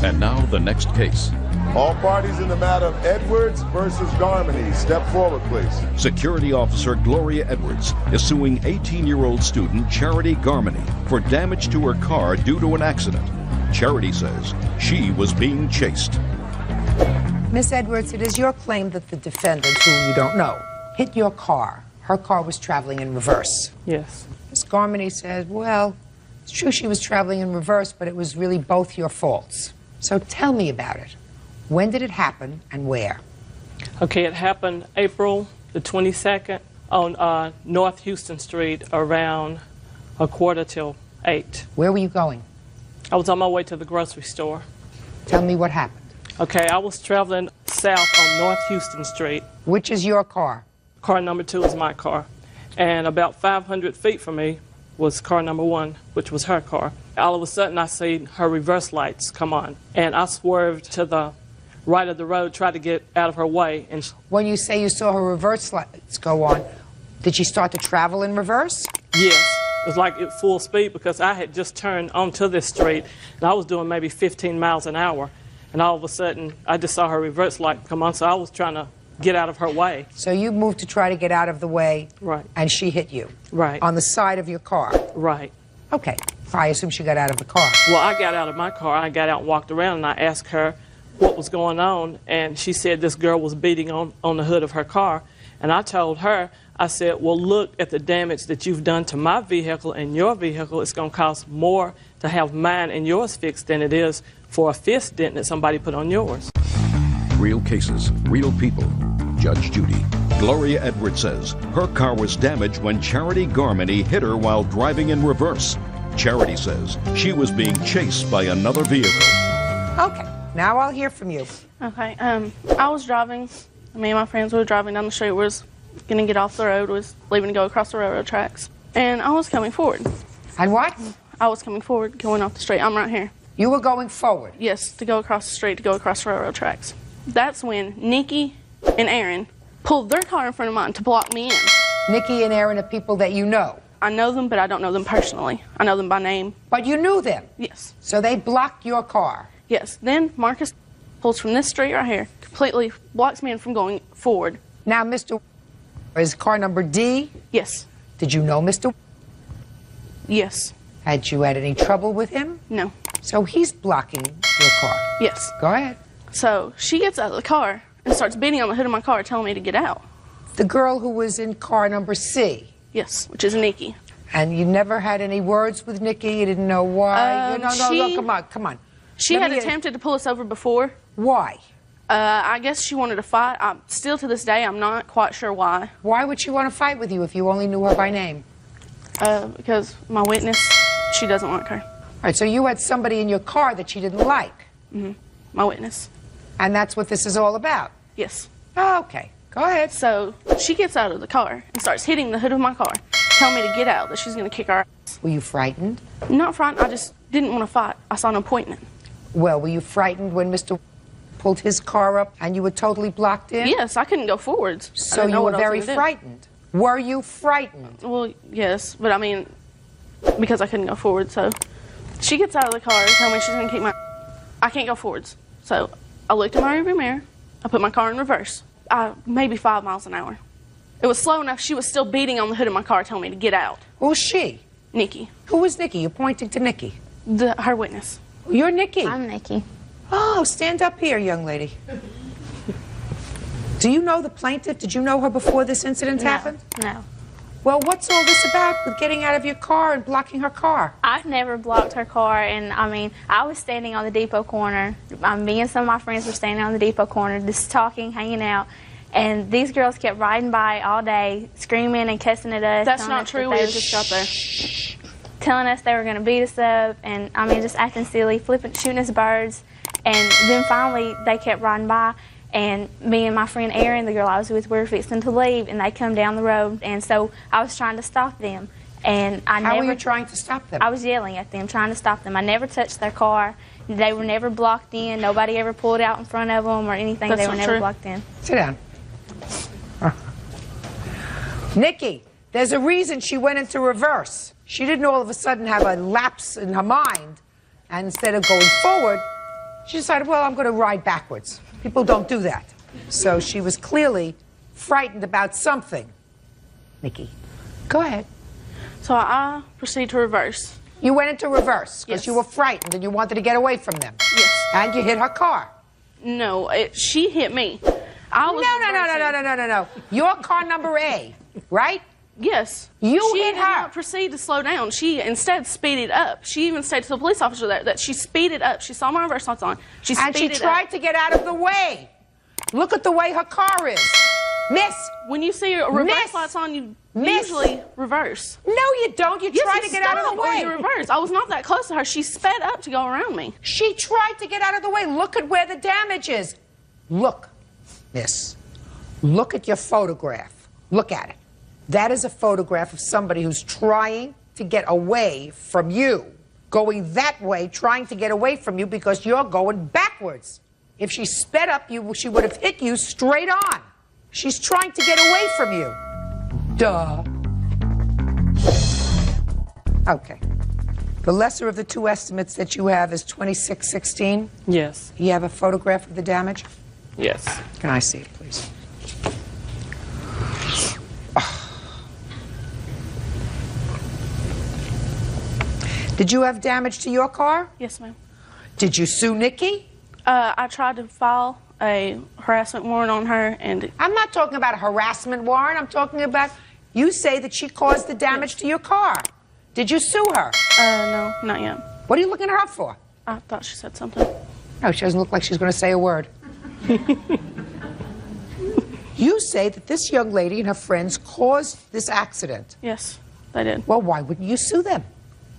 And now the next case. All parties in the matter of Edwards versus Garmany. Step forward, please. Security officer Gloria Edwards is suing 18-year-old student Charity Garmany for damage to her car due to an accident. Charity says she was being chased. Miss Edwards, it is your claim that the defendant, who you don't know, hit your car. Her car was traveling in reverse. Yes. Miss Garmany says, well, it's true she was traveling in reverse, but it was really both your faults. So tell me about it. When did it happen and where? Okay, it happened April the 22nd on North Houston Street around 7:45. Where were you going? I was on my way to the grocery store. Tell me what happened. Okay, I was traveling south on North Houston Street. Which is your car? Car number 2 is my car. And about 500 feet from me was car number 1, which was her car. All of a sudden, I see her reverse lights come on. And I swerved to the right of the road, tried to get out of her way. And when you say you saw her reverse lights go on, did she start to travel in reverse? Yes. It was like at full speed because I had just turned onto this street and I was doing maybe 15 miles an hour. And all of a sudden, I just saw her reverse light come on, so I was trying to get out of her way. So you moved to try to get out of the way. Right. And she hit you. Right. On the side of your car. Right. Okay. I assume she got out of the car. Well, I got out of my car. I got out and walked around, and I asked her what was going on, and she said this girl was beating on the hood of her car. And I told her, I said, well, look at the damage that you've done to my vehicle and your vehicle. It's going to cost more to have mine and yours fixed than it is for a fist dent that somebody put on yours. Real cases, real people. Judge Judy. Gloria Edwards says her car was damaged when Charity Garmany hit her while driving in reverse. Charity says she was being chased by another vehicle. Okay, now I'll hear from you. Okay, I was driving. Me and my friends were driving down the street. We was going to get off the road, was leaving to go across the railroad tracks. And I was coming forward. And what? I was coming forward, going off the street. I'm right here. You were going forward? Yes, to go across the street, to go across the railroad tracks. That's when Nikki and Aaron pulled their car in front of mine to block me in. Nikki and Aaron are people that you know? I know them, but I don't know them personally. I know them by name. But you knew them? Yes. So they blocked your car? Yes. Then Marcus pulls from this street right here, completely blocks me in from going forward. Now, Mr. is car number D? Yes. Did you know Mr. Yes. Had you had any trouble with him? No. So he's blocking your car? Yes. Go ahead. So she gets out of the car and starts beating on the hood of my car, telling me to get out. The girl who was in car number C? Yes, which is Nikki. And you never had any words with Nikki? You didn't know why? No, come on. She had attempted to pull us over before. Why? I guess she wanted to fight. Still to this day, I'm not quite sure why. Why would she want to fight with you if you only knew her by name? Because my witness, she doesn't like her. All right, so you had somebody in your car that she didn't like? Mm-hmm. My witness. And that's what this is all about? Yes. Oh, okay. Go ahead. So she gets out of the car and starts hitting the hood of my car, telling me to get out, that she's going to kick our ass. Were you frightened? Not frightened. I just didn't want to fight. I saw an appointment. Well, were you frightened when Mr. pulled his car up and you were totally blocked in? Yes, I couldn't go forwards. So you were very frightened. Were you frightened? Well, yes, but I mean, because I couldn't go forward, so she gets out of the car and tells me she's going to kick my... I can't go forwards. So I looked in my rearview mirror. I put my car in reverse. Maybe 5 miles an hour. It was slow enough. She was still beating on the hood of my car, telling me to get out. Who was she? Nikki. Who was Nikki? You're pointing to Nikki. Her witness. You're Nikki. I'm Nikki. Oh, stand up here, young lady. Do you know the plaintiff? Did you know her before this incident happened? No. Well, what's all this about with getting out of your car and blocking her car? I've never blocked her car, and I mean, I was standing on the depot corner. Me and some of my friends were standing on the depot corner, just talking, hanging out, and these girls kept riding by all day, screaming and cussing at us. That's not true. We just got there. Telling us they were going to beat us up, and I mean, just acting silly, shooting us birds, and then finally they kept riding by. And me and my friend Erin, the girl I was with, we were fixing to leave, and they come down the road, and so I was trying to stop them. And How were you trying to stop them? I was yelling at them, trying to stop them. I never touched their car. They were never blocked in. Nobody ever pulled out in front of them or anything. That's they were not never true. blocked in. Sit down. Nikki, there's a reason she went into reverse. She didn't all of a sudden have a lapse in her mind, and instead of going forward, She decided, well, I'm going to ride backwards. People don't do that. So she was clearly frightened about something. Nikki, go ahead. So I proceeded to reverse. You went into reverse because Yes. you were frightened and you wanted to get away from them. Yes. And you hit her car. No, she hit me. I was No. Your car number A, right? Yes. You she hit did her. not proceed to slow down. She instead speeded up. She even said to the police officer that she speeded up. She saw my reverse lights on. She speeded And she tried up. to get out of the way. Look at the way her car is. Miss. When you see a reverse Miss. lights on, you Miss. usually reverse. No, you don't. You try to get out of the Or way. you reverse. I was not that close to her. She sped up to go around me. She tried to get out of the way. Look at where the damage is. Look, miss. Look at your photograph. Look at it. That is a photograph of somebody who's trying to get away from you. Going that way, trying to get away from you because you're going backwards. If she sped up, she would have hit you straight on. She's trying to get away from you. Duh. Okay. The lesser of the two estimates that you have is 2616. Yes. You have a photograph of the damage? Yes. Can I see it, please? Did you have damage to your car? Yes, ma'am. Did you sue Nikki? I tried to file a harassment warrant on her, and I'm not talking about a harassment warrant. I'm talking about you say that she caused the damage to your car. Did you sue her? no, not yet. What are you looking at her for? I thought she said something. No, she doesn't look like she's going to say a word. You say that this young lady and her friends caused this accident. Yes, they did. Well, why wouldn't you sue them?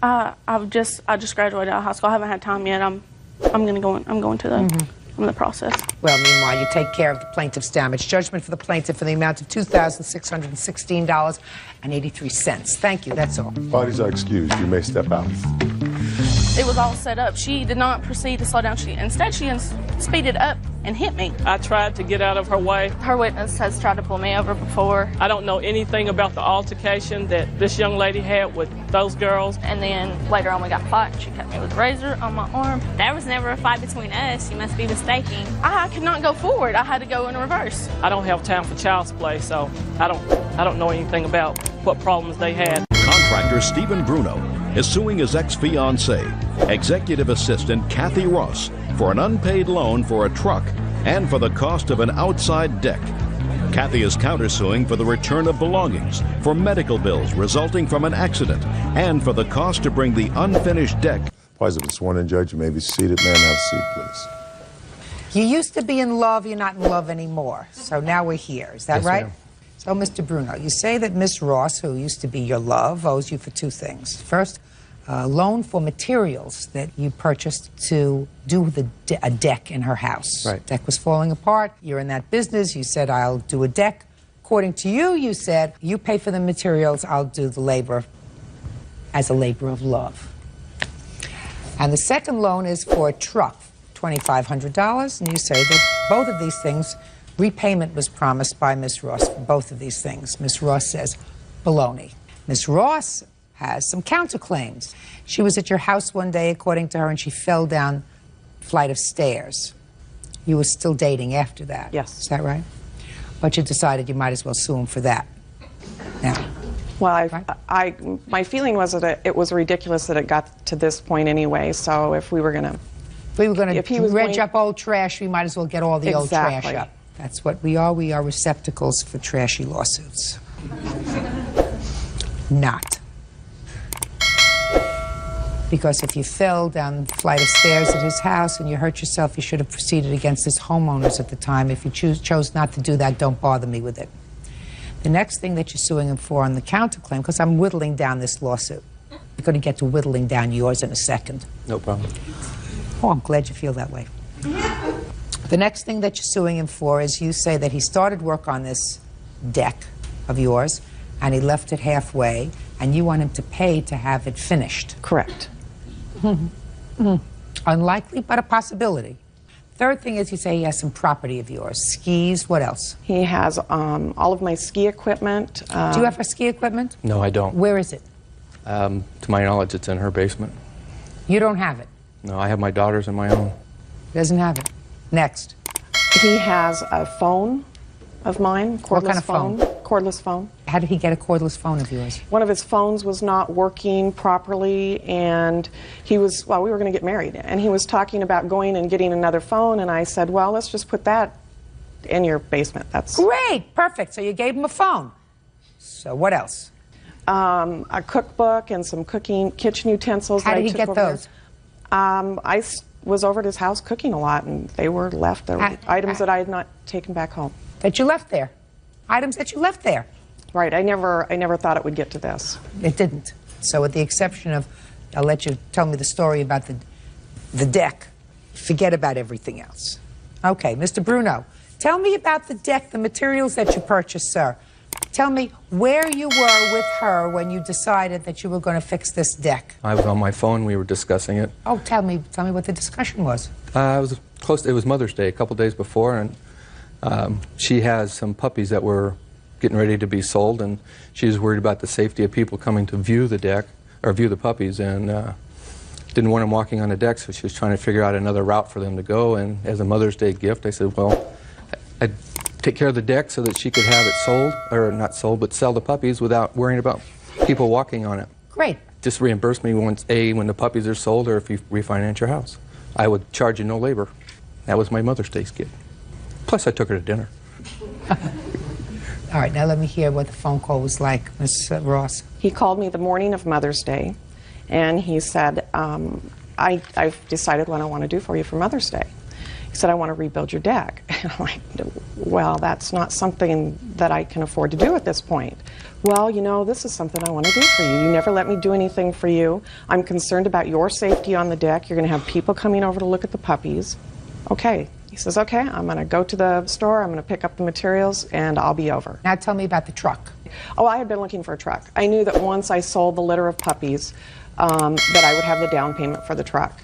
I just graduated out of high school. I haven't had time yet. I'm going to. I'm going to though. I'm in the process. Well, meanwhile, you take care of the plaintiff's damage. Judgment for the plaintiff in the amount of $2,616.83. Thank you, that's all. Parties are excused. You may step out. It was all set up. She did not proceed to slow down. Instead, she speeded up and hit me. I tried to get out of her way. Her witness has tried to pull me over before. I don't know anything about the altercation that this young lady had with those girls. And then later on we got fought. She cut me with a razor on my arm. There was never a fight between us. You must be mistaken. I could not go forward. I had to go in reverse. I don't have time for child's play, so I don't know anything about what problems they had. Contractor Stephen Bruno is suing his ex-fiancée, executive assistant Kathy Ross, for an unpaid loan for a truck and for the cost of an outside deck. Kathy is countersuing for the return of belongings, for medical bills resulting from an accident, and for the cost to bring the unfinished deck. Parties have been sworn in, Judge. You may be seated. Ma'am, have a seat, please. You used to be in love, you're not in love anymore. So now we're here, is that Yes, right? ma'am. So, Mr. Bruno, you say that Miss Ross, who used to be your love, owes you for two things. First, a loan for materials that you purchased to do a deck in her house. Right. Deck was falling apart. You're in that business. You said, I'll do a deck. According to you, you said, you pay for the materials, I'll do the labor as a labor of love. And the second loan is for a truck, $2,500, and you say that both of these things, repayment was promised by Miss Ross for both of these things. Miss Ross says, baloney. Miss Ross has some counterclaims. She was at your house one day, according to her, and she fell down a flight of stairs. You were still dating after that. Yes. Is that right? But you decided you might as well sue him for that. Now, Well, Right. my feeling was that it was ridiculous that it got to this point anyway. So if we were going to, if we were going If he to was dredge going- up old trash, we might as well get all the old trash Exactly. up. That's what we are. We are receptacles for trashy lawsuits. Not. Because if you fell down the flight of stairs at his house and you hurt yourself, you should have proceeded against his homeowners at the time. If you chose not to do that, don't bother me with it. The next thing that you're suing him for on the counterclaim, because I'm whittling down this lawsuit. We're going to get to whittling down yours in a second. no problem. Oh, I'm glad you feel that way. The next thing that you're suing him for is you say that he started work on this deck of yours and he left it halfway and you want him to pay to have it finished. Correct. Unlikely, but a possibility. Third thing is you say he has some property of yours. Skis, what else? He has all of my ski equipment. Do you have her ski equipment? No, I don't. Where is it? To my knowledge, it's in her basement. You don't have it. No, I have my daughters and my own. Doesn't have it. Next. He has a phone of mine, cordless What kind of phone? Cordless phone. How did he get a cordless phone of yours? One of his phones was not working properly, and he was, well, we were going to get married, and he was talking about going and getting another phone, and I said, well, let's just put that in your basement. That's Great, perfect. So you gave him a phone. So what else? a cookbook and some kitchen utensils. How that did I he took get over there. those? Was over at his house cooking a lot, and they were left. There were items that I had not taken back home. That you left there. Items that you left there. Right. I never thought it would get to this. It didn't. So with the exception of, I'll let you tell me the story about the deck. Forget about everything else. Okay, Mr. Bruno, tell me about the deck, the materials that you purchased, sir. Tell me where you were with her when you decided that you were going to fix this deck. I was on my phone. We were discussing it. Oh, tell me what the discussion was. It was Mother's Day a couple days before, and she has some puppies that were getting ready to be sold, and she was worried about the safety of people coming to view the deck or view the puppies, and didn't want them walking on the deck, so she was trying to figure out another route for them to go. And as a Mother's Day gift, I said, well, I'd take care of the deck so that she could have it sold, or not sold, but sell the puppies without worrying about people walking on it. Great. Just reimburse me once, when the puppies are sold, or if you refinance your house. I would charge you no labor. That was my Mother's Day gift. Plus, I took her to dinner. All right, now let me hear what the phone call was like, Ms. Ross. He called me the morning of Mother's Day, and he said, I've decided what I want to do for you for Mother's Day. He said, I want to rebuild your deck. And I'm like, well, that's not something that I can afford to do at this point. Well, you know, this is something I want to do for you. You never let me do anything for you. I'm concerned about your safety on the deck. You're going to have people coming over to look at the puppies. Okay. He says, okay, I'm going to go to the store, I'm going to pick up the materials, and I'll be over. Now tell me about the truck. Oh, I had been looking for a truck. I knew that once I sold the litter of puppies, that I would have the down payment for the truck.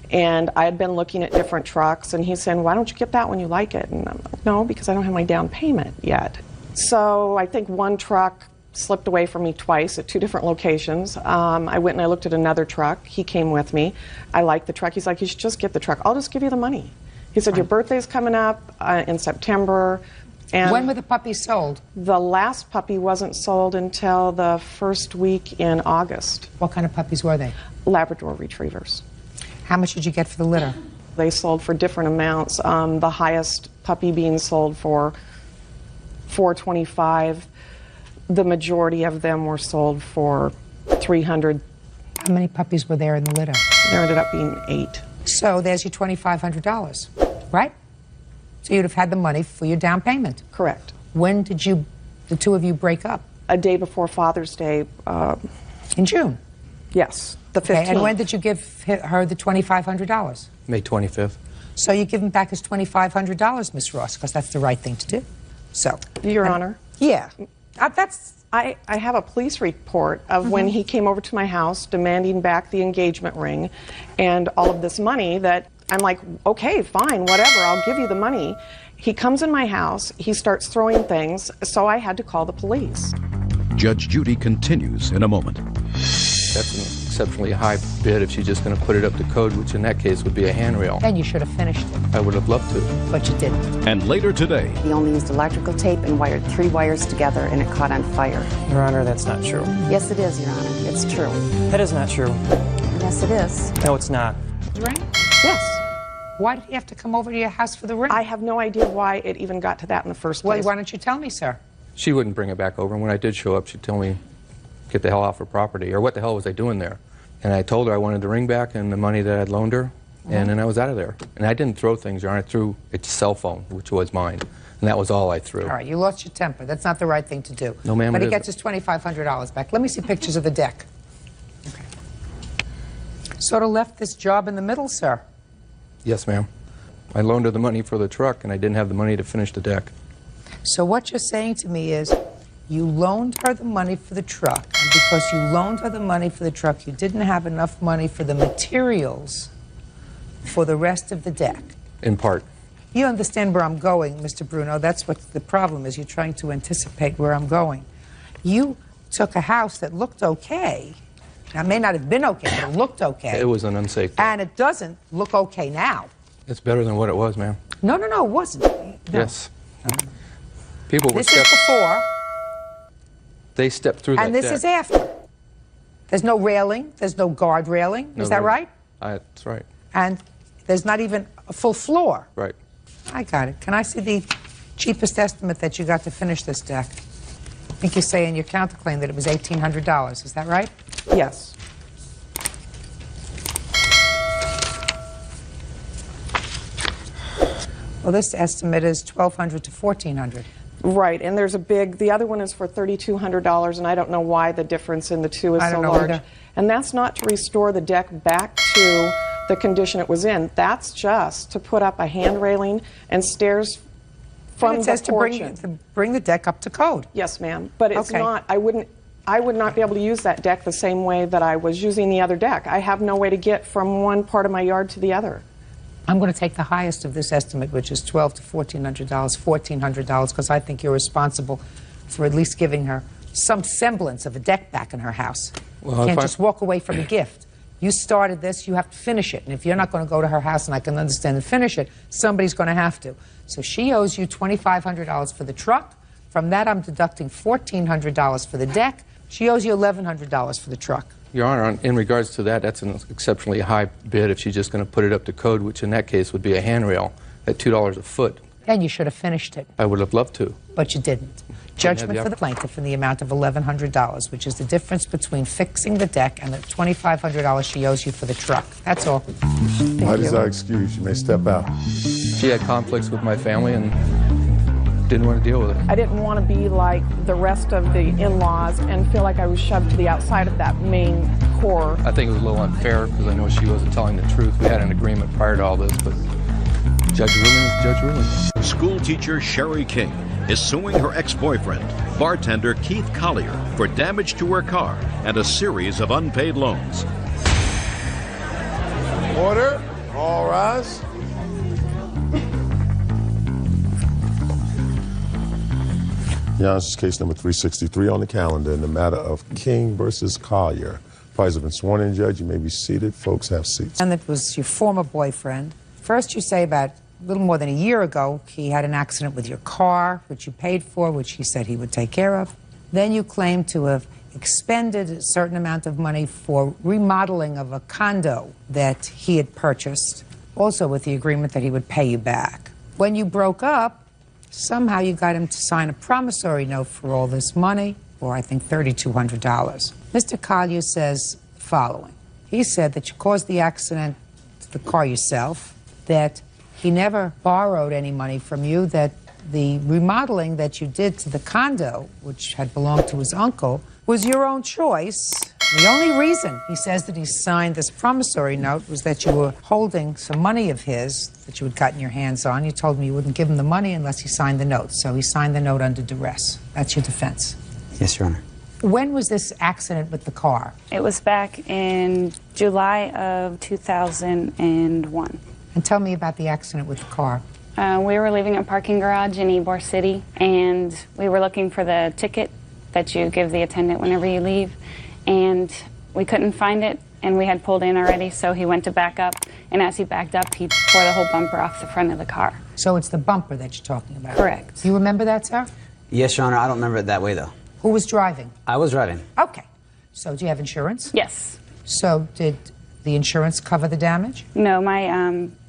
And I had been looking at different trucks, and he's saying, why don't you get that when you like it? And I'm like, no, because I don't have my down payment yet. So I think one truck slipped away from me twice at two different locations. I went and I looked at another truck. He came with me. I liked the truck. He's like, you should just get the truck. I'll just give you the money. He said, your birthday's coming up in September. And when were the puppies sold? The last puppy wasn't sold until the first week in August. What kind of puppies were they? Labrador retrievers. How much did you get for the litter? They sold for different amounts. The highest puppy being sold for $425. The majority of them were sold for $300. How many puppies were there in the litter? There ended up being 8. So there's your $2,500, right? So you'd have had the money for your down payment. Correct. When did the two of you break up? A day before Father's Day. In June? Yes, the 15th. Okay, and when did you give her the $2,500? May 25th. So you give him back his $2,500, Miss Ross, because that's the right thing to do. So. Your Honor. Yeah. I have a police report of when he came over to my house demanding back the engagement ring and all of this money that I'm like, okay, fine, whatever, I'll give you the money. He comes in my house, he starts throwing things, so I had to call the police. Judge Judy continues in a moment. That's an exceptionally high bid if she's just going to put it up to code, which in that case would be a handrail. Then you should have finished it, I would have loved to. but you didn't. And later today, He only used electrical tape and wired 3 wires together, and it caught on fire. Your Honor, that's not true. Yes, it is, Your Honor. It's true. That is not true. Yes, it is. No, it's not. Ring? Yes. Why did he have to come over to your house for the ring? I have no idea why it even got to that in the first Well, place. why don't you tell me, sir? She wouldn't bring it back over, and when I did show up, she'd tell me, get the hell off her property, or what the hell was I doing there? And I told her I wanted the ring back and the money that I'd loaned her, and then I was out of there. And I didn't throw things, Your Honor. I threw its cell phone, which was mine, and that was all I threw. All right, you lost your temper. That's not the right thing to do. No, ma'am, But it he gets his $2,500 back. Let me see pictures of the deck. Okay. Sort of left this job in the middle, sir. Yes, ma'am. I loaned her the money for the truck, and I didn't have the money to finish the deck. So what you're saying to me is you loaned her the money for the truck, and because you loaned her the money for the truck, you didn't have enough money for the materials for the rest of the deck. In part. You understand where I'm going, Mr. Bruno. That's what the problem is. You're trying to anticipate where I'm going. You took a house that looked okay. Now, it may not have been okay, but it looked okay. It was an unsafe. And it doesn't look okay now. It's better than what it was, ma'am. No, it wasn't. No. Yes. People would This is before, They stepped through that and this deck. is after. There's no railing. There's no guard railing. No Is that railing. right? That's right. And there's not even a full floor. Right. I got it. Can I see the cheapest estimate that you got to finish this deck? I think you say in your counterclaim that it was $1,800. Is that right? Yes. Well, this estimate is $1,200 to $1,400. Right, and there's a big, the other one is for $3,200, and I don't know why the difference in the two is I so don't know large. either. And that's not to restore the deck back to the condition it was in. That's just to put up a hand railing and stairs from And it the says to porch. bring the deck up to code. Yes, ma'am, but it's Okay. not, I would not be able to use that deck the same way that I was using the other deck. I have no way to get from one part of my yard to the other. I'm going to take the highest of this estimate, which is $1,200 to $1,400, because I think you're responsible for at least giving her some semblance of a deck back in her house. Well, You can't if I- just walk away from a gift. You started this, you have to finish it. And if you're not going to go to her house, and I can understand and finish it, somebody's going to have to. So she owes you $2,500 for the truck. From that, I'm deducting $1,400 for the deck. She owes you $1,100 for the truck. Your Honor, in regards to that, that's an exceptionally high bid if she's just going to put it up to code, which in that case would be a handrail at $2 a foot. And you should have finished it, I would have loved to. but you didn't. Judgment for the plaintiff in the amount of $1,100, which is the difference between fixing the deck and the $2,500 she owes you for the truck. That's all. That is our excuse. You may step out. She had conflicts with my family and didn't want to deal with it. I didn't want to be like the rest of the in-laws and feel like I was shoved to the outside of that main core. I think it was a little unfair because I know she wasn't telling the truth. We had an agreement prior to all this, but judge ruling is judge ruling. School teacher Sherry King is suing her ex-boyfriend, bartender Keith Collier, for damage to her car and a series of unpaid loans. Order. All rise. Your Honor, this is case number 363 on the calendar in the matter of King versus Collier. Parties have been sworn in, Judge. You may be seated. Folks, have seats. And it was your former boyfriend. First, you say about a little more than a year ago, he had an accident with your car, which you paid for, which he said he would take care of. Then you claim to have expended a certain amount of money for remodeling of a condo that he had purchased, also with the agreement that he would pay you back. When you broke up, somehow you got him to sign a promissory note for all this money, or I think $3,200. Mr. Collier says the following. He said that you caused the accident to the car yourself, that he never borrowed any money from you, that the remodeling that you did to the condo, which had belonged to his uncle, was your own choice. The only reason he says that he signed this promissory note was that you were holding some money of his that you had gotten your hands on. You told me you wouldn't give him the money unless he signed the note. So he signed the note under duress. That's your defense. Yes, Your Honor. When was this accident with the car? It was back in July of 2001. And tell me about the accident with the car. We were leaving a parking garage in Ybor City, and we were looking for the ticket that you give the attendant whenever you leave, and we couldn't find it, and we had pulled in already, so he went to back up, and as he backed up, he tore the whole bumper off the front of the car. So it's the bumper that you're talking about? Correct. You remember that, sir? Yes, Your Honor. I don't remember it that way, though. Who was driving? I was driving. Okay. So do you have insurance? Yes. So did the insurance cover the damage? No, my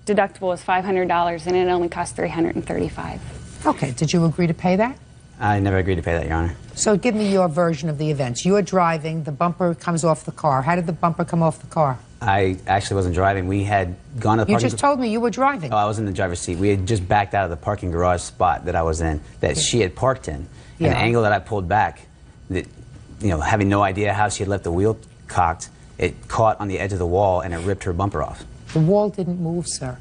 deductible was $500, and it only cost $335. Okay. Did you agree to pay that? I never agreed to pay that, Your Honor. So give me your version of the events. You're driving, the bumper comes off the car. How did the bumper come off the car? I actually wasn't driving. We had gone to the You parking... just told me you were driving. Oh, I was in the driver's seat. We had just backed out of the parking garage spot that I was in, that she had parked in. Yeah. And the angle that I pulled back, that, you know, having no idea how she had left the wheel cocked, it caught on the edge of the wall and it ripped her bumper off. The wall didn't move, sir.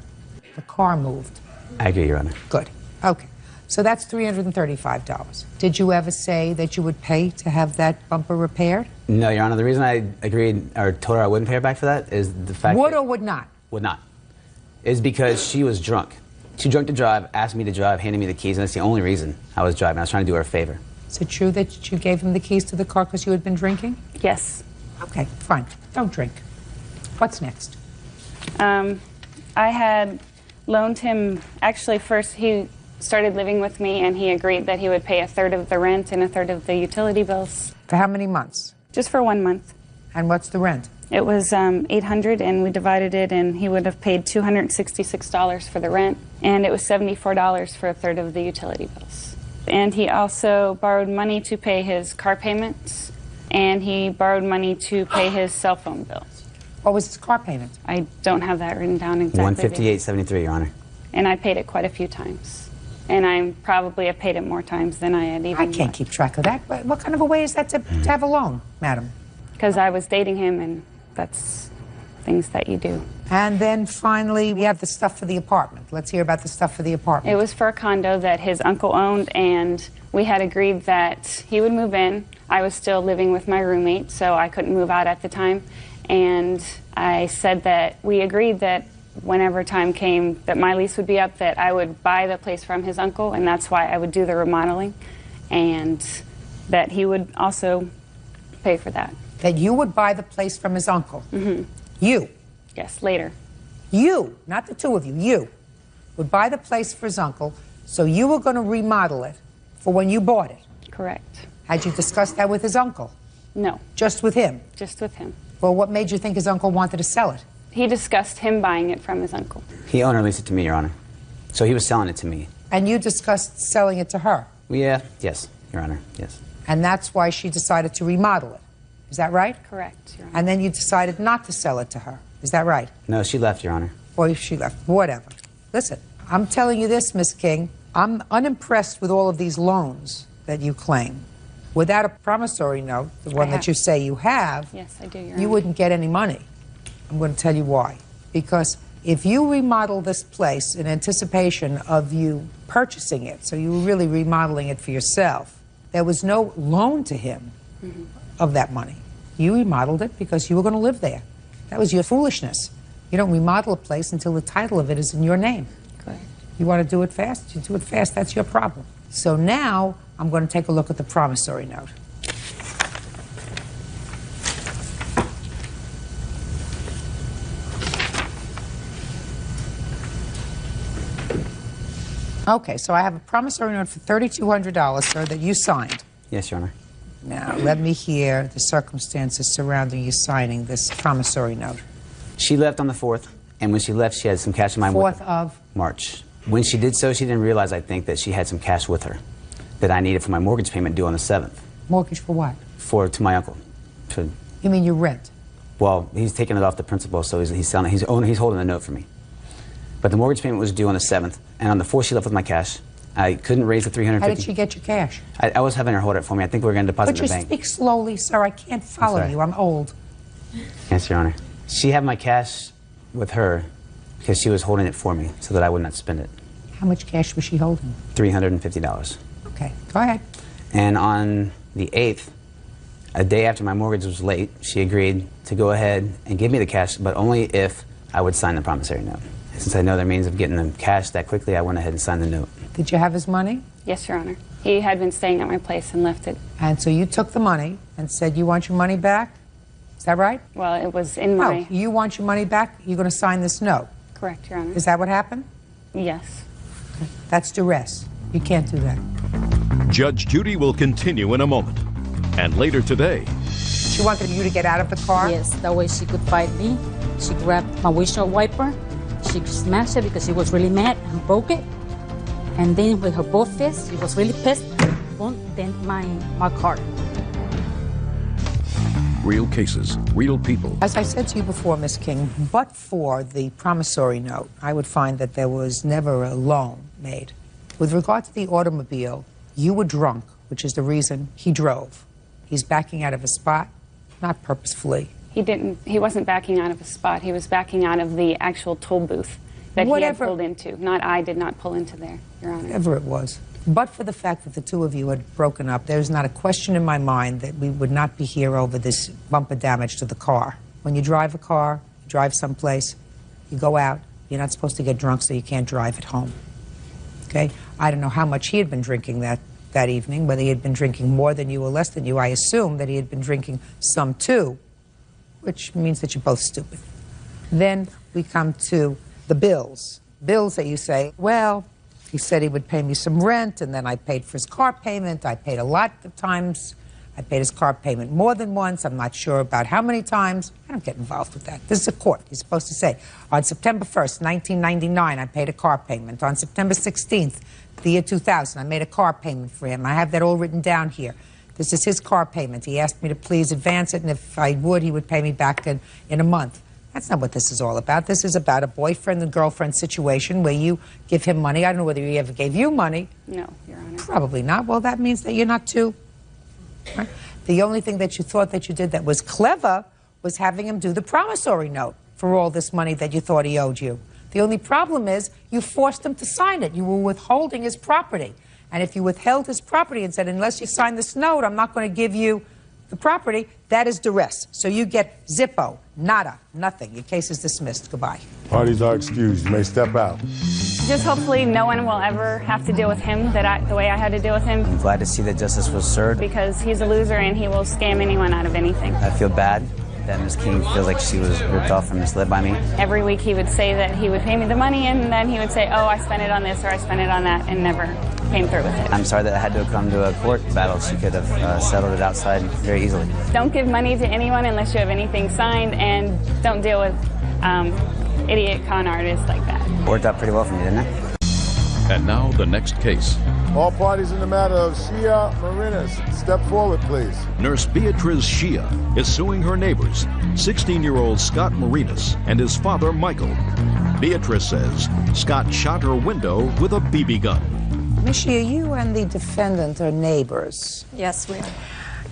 The car moved. I agree, Your Honor. Good. Okay. So that's $335. Did you ever say that you would pay to have that bumper repaired? No, Your Honor. The reason I agreed or told her I wouldn't pay her back for that is the fact Would that... or would not? Would not. Is because she was drunk. Too drunk to drive, asked me to drive, handed me the keys, and that's the only reason I was driving. I was trying to do her a favor. Is it true that you gave him the keys to the car because you had been drinking? Yes. Okay, fine. Don't drink. What's next? I had loaned him, actually first he started living with me and he agreed that he would pay 1/3 of the rent and 1/3 of the utility bills. For how many months? Just for 1 month. And what's the rent? It was $800 and we divided it and he would have paid $266 for the rent and it was $74 for 1/3 of the utility bills. And he also borrowed money to pay his car payments and he borrowed money to pay his cell phone bill. What was his car payment? I don't have that written down exactly. $158.73, Your Honor. And I paid it quite a few times. And I probably have paid it more times than I had even. I can't keep track of that. What kind of a way is that to have a loan, madam? Because I was dating him, and that's things that you do. And then finally, we have the stuff for the apartment. Let's hear about the stuff for the apartment. It was for a condo that his uncle owned, and we had agreed that he would move in. I was still living with my roommate, so I couldn't move out at the time. And I said that we agreed that whenever time came that my lease would be up, that I would buy the place from his uncle, and that's why I would do the remodeling, and that he would also pay for that. That you would buy the place from his uncle? Mm-hmm. You? Yes, later. You, not the two of you, you would buy the place for his uncle, so you were going to remodel it for when you bought it? Correct. Had you discussed that with his uncle? No. Just with him? Just with him. Well, what made you think his uncle wanted to sell it? He discussed him buying it from his uncle. He owner leased it to me, Your Honor. So he was selling it to me. And you discussed selling it to her? Yeah, yes, Your Honor, yes. And that's why she decided to remodel it. Is that right? Correct, Your Honor. And then you decided not to sell it to her. Is that right? No, she left, Your Honor. Or she left. Whatever. Listen, I'm telling you this, Miss King. I'm unimpressed with all of these loans that you claim. Without a promissory note, the one that you say you have, yes, I do, Your you Honor. wouldn't get any money. I'm going to tell you why. Because if you remodel this place in anticipation of you purchasing it, so you were really remodeling it for yourself, there was no loan to him of that money. You remodeled it because you were going to live there. That was your foolishness. You don't remodel a place until the title of it is in your name. Correct. You want to do it fast? You do it fast, that's your problem. So now I'm going to take a look at the promissory note. Okay, so I have a promissory note for $3,200, sir, that you signed. Yes, Your Honor. Now, let me hear the circumstances surrounding you signing this promissory note. She left on the 4th, and when she left, she had some cash in my 4th of? March. When she did so, she didn't realize, I think, that she had some cash with her that I needed for my mortgage payment due on the 7th. Mortgage for what? To my uncle. You mean your rent? Well, he's taking it off the principal, so he's selling it. He's holding the note for me. But the mortgage payment was due on the 7th, and on the 4th, she left with my cash. I couldn't raise the $350. How did she get your cash? I was having her hold it for me. I think we were going to deposit it in the bank. But you speak slowly, sir. I can't follow you. I'm old. Yes, Your Honor. She had my cash with her because she was holding it for me so that I would not spend it. How much cash was she holding? $350. Okay, go ahead. And on the 8th, a day after my mortgage was late, she agreed to go ahead and give me the cash, but only if I would sign the promissory note. Since I know their means of getting the cash that quickly, I went ahead and signed the note. Did you have his money? Yes, Your Honor. He had been staying at my place and left it. And so you took the money and said you want your money back? Is that right? Well, it was in my... No, you want your money back? You're going to sign this note? Correct, Your Honor. Is that what happened? Yes. Okay. That's duress. You can't do that. Judge Judy will continue in a moment. And later today... She wanted you to get out of the car? Yes, that way she could fight me. She grabbed my windshield wiper. She smashed it because she was really mad and broke it. And then with her both fists, she was really pissed, boom, then my car. Real cases, real people. As I said to you before, Miss King, but for the promissory note, I would find that there was never a loan made. With regard to the automobile, you were drunk, which is the reason he drove. He's backing out of a spot, not purposefully. He wasn't backing out of a spot. He was backing out of the actual toll booth that he had pulled into. I did not pull into there, Your Honor. Whatever it was. But for the fact that the two of you had broken up, there's not a question in my mind that we would not be here over this bumper damage to the car. When you drive a car, you drive someplace, you go out, you're not supposed to get drunk so you can't drive at home. Okay? I don't know how much he had been drinking that evening, whether he had been drinking more than you or less than you. I assume that he had been drinking some too, which means that you're both stupid. Then we come to the bills. bills that you say, well, he said he would pay me some rent, and then I paid for his car payment. I paid a lot of times. I paid his car payment more than once. I'm not sure about how many times. I don't get involved with that. This is a court. You're supposed to say, on September 1st, 1999, I paid a car payment. On September 16th, the year 2000, I made a car payment for him. I have that all written down here. This is his car payment. He asked me to please advance it, and if I would, he would pay me back in a month. That's not what this is all about. This is about a boyfriend and girlfriend situation where you give him money. I don't know whether he ever gave you money. No, Your Honor. Probably not. Well, that means that you're not too... Right? The only thing that you thought that you did that was clever was having him do the promissory note for all this money that you thought he owed you. The only problem is you forced him to sign it. You were withholding his property. And if you withheld his property and said, unless you sign this note, I'm not going to give you the property, that is duress. So you get zippo, nada, nothing. Your case is dismissed. Goodbye. Parties are excused. You may step out. Just hopefully no one will ever have to deal with him the way I had to deal with him. I'm glad to see that justice was served. Because he's a loser and he will scam anyone out of anything. I feel bad that Ms. King feels like she was ripped off and misled by me. Every week he would say that he would pay me the money, and then he would say, oh, I spent it on this or I spent it on that, and never came through with it. I'm sorry that I had to come to a court battle. She could have settled it outside very easily. Don't give money to anyone unless you have anything signed, and don't deal with idiot con artists like that. Worked out pretty well for me, didn't it? And now the next case. All parties in the matter of Shia Marinas, step forward, please. Nurse Beatriz Shia is suing her neighbors, 16-year-old Scott Marinas and his father, Michael. Beatriz says Scott shot her window with a BB gun. Miss Shia, you and the defendant are neighbors. Yes, we are.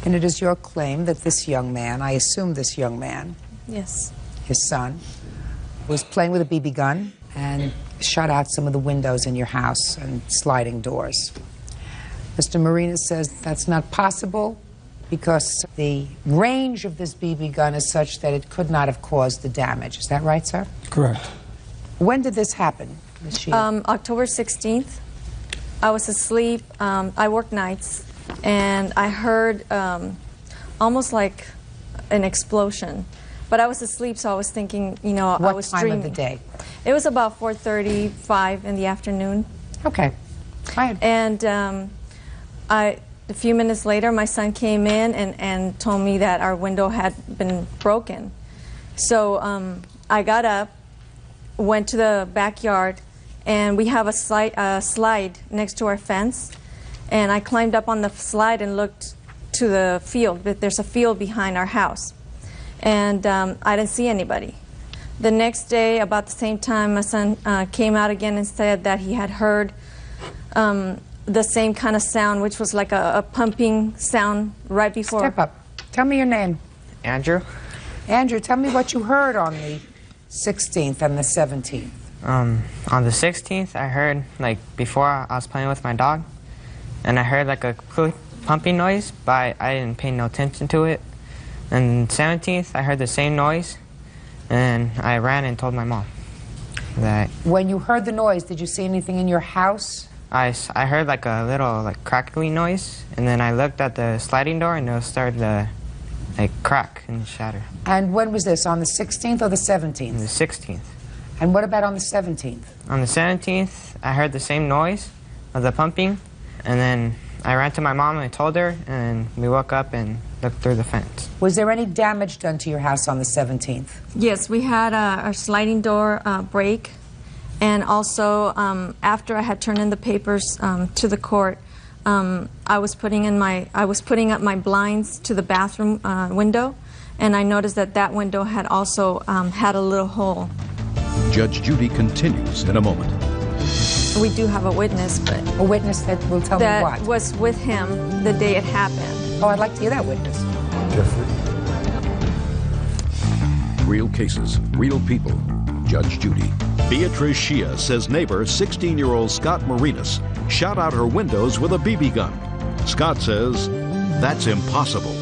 And it is your claim that this young man, I assume this young man, Yes. his son, was playing with a BB gun and shot out some of the windows in your house and sliding doors. Mr. Marinas says that's not possible because the range of this BB gun is such that it could not have caused the damage. Is that right, sir? Correct. When did this happen, Ms. Shia? October 16th. I was asleep. I work nights, and I heard almost like an explosion. But I was asleep, so I was thinking, you know, I was dreaming. What time of the day? It was about 4:35 in the afternoon. Okay. And a few minutes later, my son came in and told me that our window had been broken. So I got up, went to the backyard, and we have a slide next to our fence. And I climbed up on the slide and looked to the field. There's a field behind our house. And I didn't see anybody. The next day, about the same time, my son came out again and said that he had heard the same kind of sound, which was like a pumping sound right before. Step up. Tell me your name. Andrew. Andrew, tell me what you heard on the 16th and the 17th. On the 16th, I heard, like, before I was playing with my dog, and I heard like a quick pumping noise, but I didn't pay no attention to it. And 17th, I heard the same noise, and I ran and told my mom that. When you heard the noise, did you see anything in your house? I heard like a little crackling noise, and then I looked at the sliding door, and it started to crack and shatter. And when was this, on the 16th or the 17th? On the 16th. And what about on the 17th? On the 17th, I heard the same noise of the pumping, and then I ran to my mom and I told her, and we woke up and looked through the fence. Was there any damage done to your house on the 17th? Yes, we had our sliding door break, and also after I had turned in the papers to the court, I was putting up my blinds to the bathroom window, and I noticed that window had also had a little hole. Judge Judy continues in a moment. We do have a witness, but a witness that will tell me what? That was with him the day it happened. Oh, I'd like to hear that witness. Real cases, real people. Judge Judy. Beatriz Shia says neighbor, 16-year-old Scott Marinas, shot out her windows with a BB gun. Scott says that's impossible.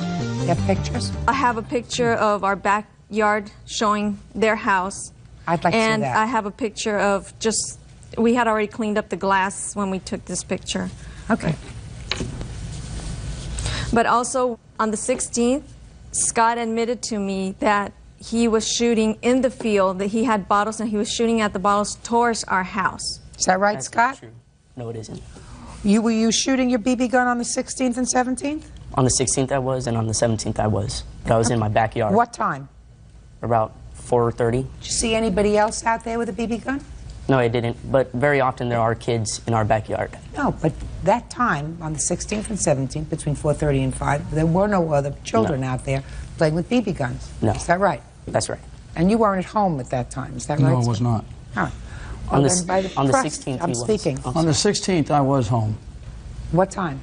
You have pictures? I have a picture of our backyard showing their house. I'd like to see that. And I have a picture of we had already cleaned up the glass when we took this picture. Okay. But also on the 16th, Scott admitted to me that he was shooting in the field, that he had bottles and he was shooting at the bottles towards our house. Is that right, That's Scott? True. No, it isn't. Were you shooting your BB gun on the 16th and 17th? On the 16th I was, and on the 17th I was. But I was in my backyard. What time? About 4:30. Did you see anybody else out there with a BB gun? No, I didn't. But very often there are kids in our backyard. No, but that time, on the 16th and 17th, between 4:30 and 5, there were no other children out there playing with BB guns. No. Is that right? That's right. And you weren't at home at that time, is that right? No, I was not. Huh. On the Then by on the press, 16th I'm he was. speaking. On the 16th, I was home What time?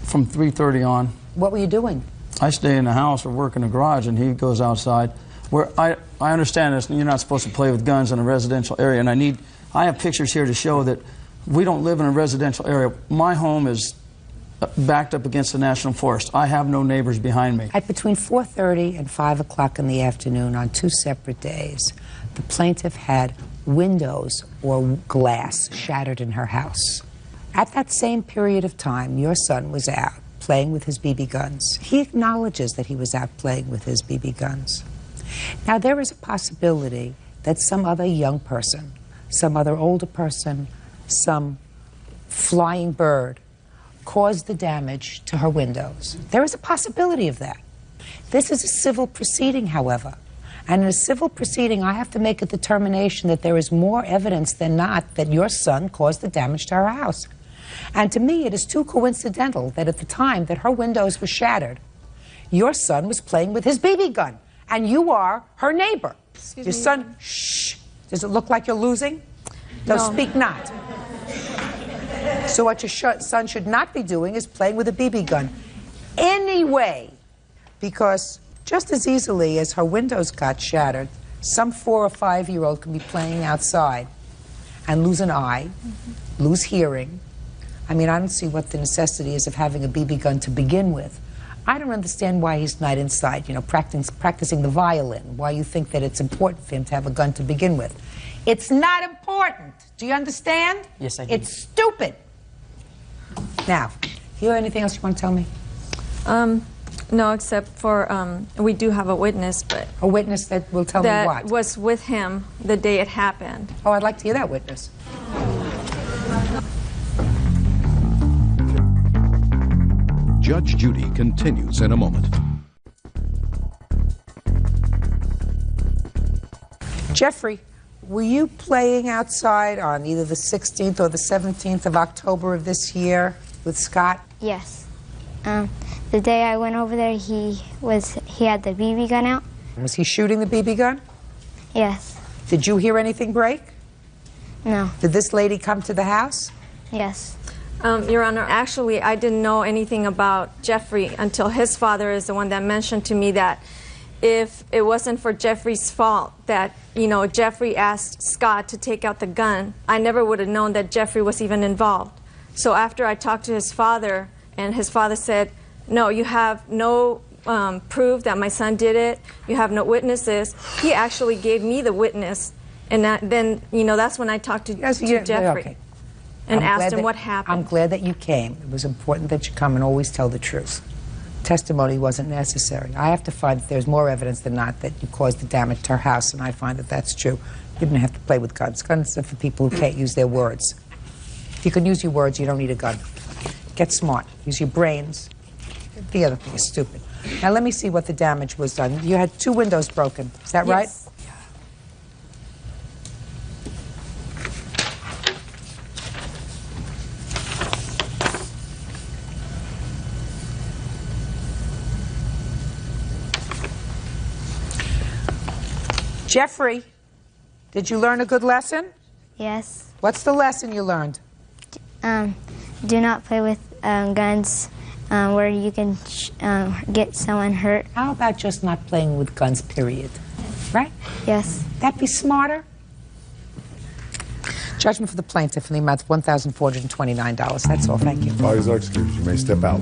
from 3:30 on. What were you doing? I stay in the house or work in the garage, and he goes outside. Where I understand this, you're not supposed to play with guns in a residential area, and I have pictures here to show that we don't live in a residential area. My home is backed up against the National Forest. I have no neighbors behind me. At between 4:30 and 5 o'clock in the afternoon on 2 separate days, the plaintiff had windows or glass shattered in her house. At that same period of time, your son was out playing with his BB guns. He acknowledges that he was out playing with his BB guns. Now, there is a possibility that some other young person, some other older person, some flying bird caused the damage to her windows. There is a possibility of that. This is a civil proceeding, however. And in a civil proceeding, I have to make a determination that there is more evidence than not that your son caused the damage to her house. And to me, it is too coincidental that at the time that her windows were shattered, your son was playing with his BB gun, and you are her neighbor. Excuse your me. son, shh. Does it look like you're losing? No, speak not. So what your son should not be doing is playing with a BB gun. Anyway, because just as easily as her windows got shattered, some 4 or 5-year-old can be playing outside and lose an eye, lose hearing. I mean, I don't see what the necessity is of having a BB gun to begin with. I don't understand why he's not inside, you know, practicing the violin, why you think that it's important for him to have a gun to begin with. It's not important. Do you understand? Yes, I do. It's stupid. Now, you have anything else you want to tell me? No, except for we do have a witness, but a witness that will tell me what? That was with him the day it happened. Oh, I'd like to hear that witness. Judge Judy continues in a moment. Jeffrey, were you playing outside on either the 16th or the 17th of October of this year with Scott? Yes. The day I went over there, he had the BB gun out. Was he shooting the BB gun? Yes. Did you hear anything break? No. Did this lady come to the house? Yes. Your Honor, actually, I didn't know anything about Jeffrey until his father is the one that mentioned to me that if it wasn't for Jeffrey's fault that, you know, Jeffrey asked Scott to take out the gun, I never would have known that Jeffrey was even involved. So after I talked to his father, and his father said, no, you have no proof that my son did it, you have no witnesses, he actually gave me the witness. And then, you know, that's when I talked to Jeffrey. Okay. And I'm asked glad him that- what happened. I'm glad that you came. It was important that you come and always tell the truth. Testimony wasn't necessary. I have to find that there's more evidence than not that you caused the damage to her house, and I find that that's true. You didn't have to play with guns. Guns are for people who can't use their words. If you can use your words, you don't need a gun. Get smart. Use your brains. The other thing is stupid. Now let me see what the damage was done. You had 2 windows broken. Is that right? Yes. Jeffrey, did you learn a good lesson? Yes. What's the lesson you learned? Do not play with guns where you can get someone hurt. How about just not playing with guns, period? Right? Yes. That'd be smarter. Judgment for the plaintiff in the amount of $1,429. That's all. Thank you. Parties are excused. You may step out.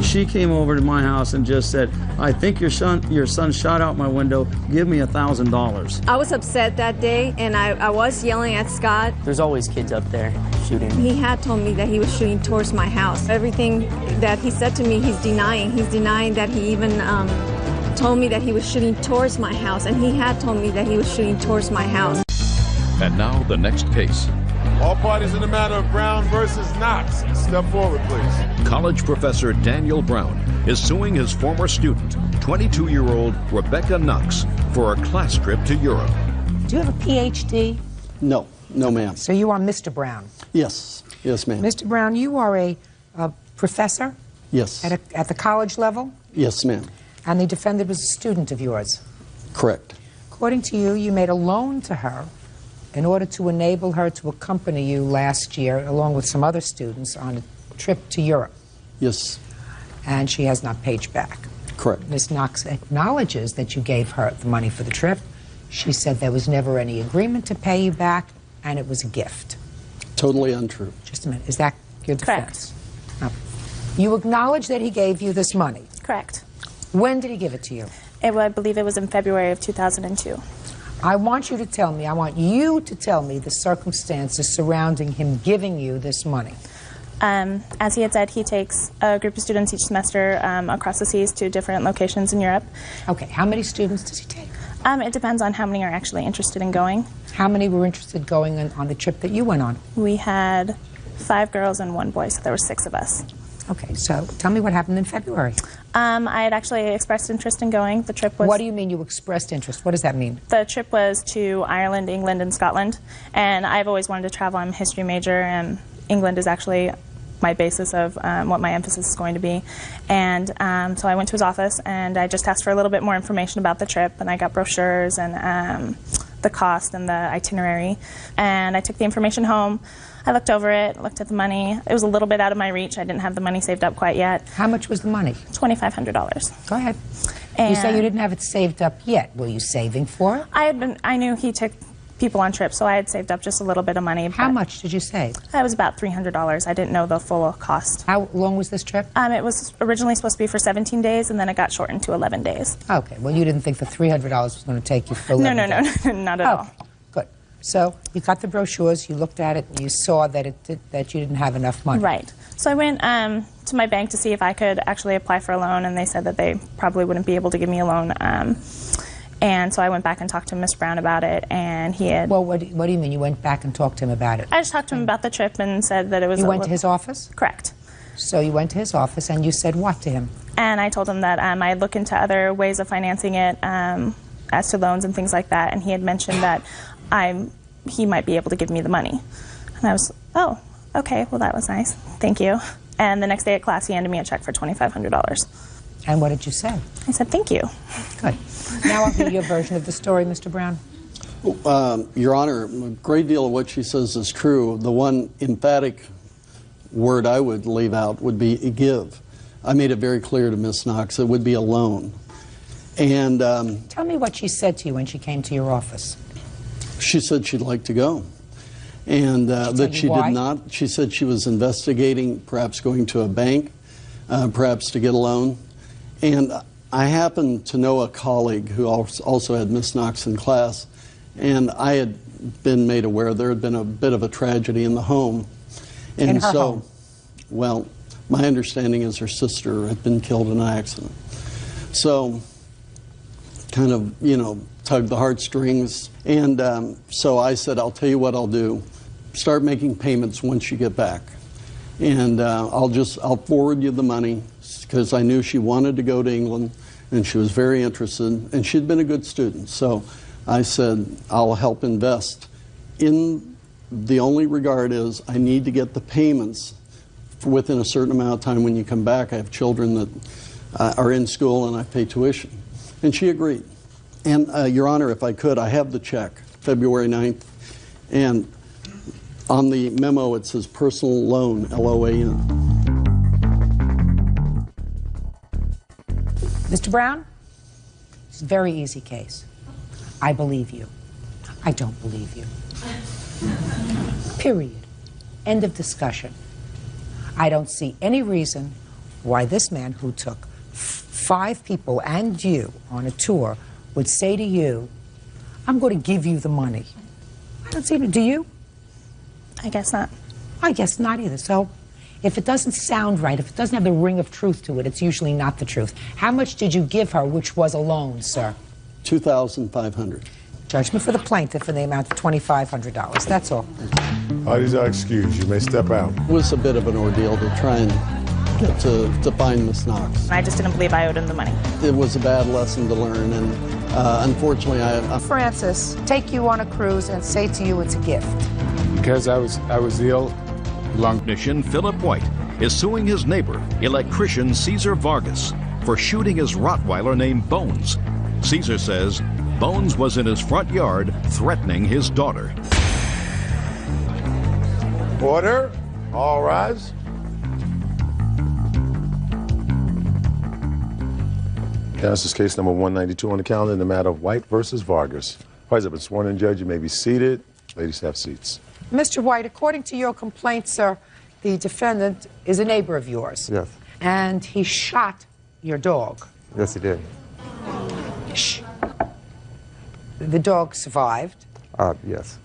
She came over to my house and just said, I think your son shot out my window. Give me $1,000. I was upset that day, and I was yelling at Scott. There's always kids up there shooting. He had told me that he was shooting towards my house. Everything that he said to me, he's denying. He's denying that he even told me that he was shooting towards my house, and he had told me that he was shooting towards my house. And now the next case. All parties in the matter of Brown versus Knox. Step forward, please. College professor Daniel Brown is suing his former student, 22-year-old Rebecca Knox, for a class trip to Europe. Do you have a PhD? No, no, ma'am. So you are Mr. Brown? Yes, yes, ma'am. Mr. Brown, you are a professor? Yes. At the college level? Yes, ma'am. And the defendant was a student of yours? Correct. According to you, you made a loan to her in order to enable her to accompany you last year, along with some other students, on a trip to Europe. Yes. And she has not paid you back. Correct. Ms. Knox acknowledges that you gave her the money for the trip. She said there was never any agreement to pay you back, and it was a gift. Totally untrue. Just a minute. Is that your defense? Correct. No. You acknowledge that he gave you this money? Correct. When did he give it to you? I believe it was in February of 2002. I want you to tell me, the circumstances surrounding him giving you this money. As he had said, he takes a group of students each semester across the seas to different locations in Europe. Okay, how many students does he take? It depends on how many are actually interested in going. How many were interested in going on the trip that you went on? We had 5 girls and 1 boy, so there were 6 of us. Okay, so tell me what happened in February. I had actually expressed interest in going. The trip was... What do you mean you expressed interest? What does that mean? The trip was to Ireland, England, and Scotland, and I've always wanted to travel. I'm a history major, and England is actually my basis of what my emphasis is going to be. And so I went to his office, and I just asked for a little bit more information about the trip, and I got brochures and the cost and the itinerary, and I took the information home. I looked over it, looked at the money. It was a little bit out of my reach. I didn't have the money saved up quite yet. How much was the money? $2,500. Go ahead. And you say you didn't have it saved up yet. Were you saving for it? I knew he took people on trips, so I had saved up just a little bit of money. How much did you save? It was about $300. I didn't know the full cost. How long was this trip? It was originally supposed to be for 17 days, and then it got shortened to 11 days. Okay. Well, you didn't think the $300 was going to take you for 11 days? No, not at all. Good. So you got the brochures, you looked at it, and you saw that that you didn't have enough money. Right. So I went to my bank to see if I could actually apply for a loan, and they said that they probably wouldn't be able to give me a loan. And so I went back and talked to Mr. Brown about it, and he had... Well, what do you mean you went back and talked to him about it? I just talked to him about the trip and said that it was... You went to his office? Correct. So you went to his office, and you said what to him? And I told him that I'd look into other ways of financing it, as to loans and things like that, and he had mentioned that he might be able to give me the money. And I was, oh, okay, well, that was nice. Thank you. And the next day at class, he handed me a check for $2,500. And what did you say? I said, thank you. Good. Now I'll hear your version of the story, Mr. Brown. Your Honor, a great deal of what she says is true. The one emphatic word I would leave out would be give. I made it very clear to Ms. Knox it would be a loan. And tell me what she said to you when she came to your office. She said she'd like to go. And that she did not. She said she was investigating perhaps going to a bank, perhaps to get a loan. And I happen to know a colleague who also had Miss Knox in class, and I had been made aware there had been a bit of a tragedy in the home. And in her home? Well, my understanding is her sister had been killed in an accident. So, kind of, tugged the heartstrings. And so I said, I'll tell you what I'll do. Start making payments once you get back. And I'll forward you the money, because I knew she wanted to go to England, and she was very interested, and she'd been a good student. So I said, I'll help invest. In the only regard is I need to get the payments within a certain amount of time when you come back. I have children that are in school, and I pay tuition. And she agreed. And Your Honor, if I could, I have the check, February 9th, and on the memo it says personal loan, L-O-A-N. Mr. Brown, it's a very easy case. I believe you. I don't believe you. Period. End of discussion. I don't see any reason why this man who took 5 people and you on a tour would say to you, I'm going to give you the money. I don't see it. Do you? I guess not. I guess not either. So If it doesn't sound right, if it doesn't have the ring of truth to it, it's usually not the truth. How much did you give her, which was a loan, sir? $2,500. Judgment for the plaintiff in the amount of $2,500. That's all. Parties are excused. You may step out. It was a bit of an ordeal to try and get to find Miss Knox. I just didn't believe I owed him the money. It was a bad lesson to learn, and unfortunately, Francis, take you on a cruise and say to you it's a gift. Because I was ill. Technician Philip White is suing his neighbor, electrician Cesar Vargas, for shooting his Rottweiler named Bones. Cesar says Bones was in his front yard threatening his daughter. Order. All rise. This is case number 192 on the calendar in the matter of White versus Vargas. Parties have been sworn in, Judge. You may be seated. Ladies, have seats. Mr. White, according to your complaint, sir, the defendant is a neighbor of yours. Yes. And he shot your dog. Yes, he did. Shh. The dog survived. Yes.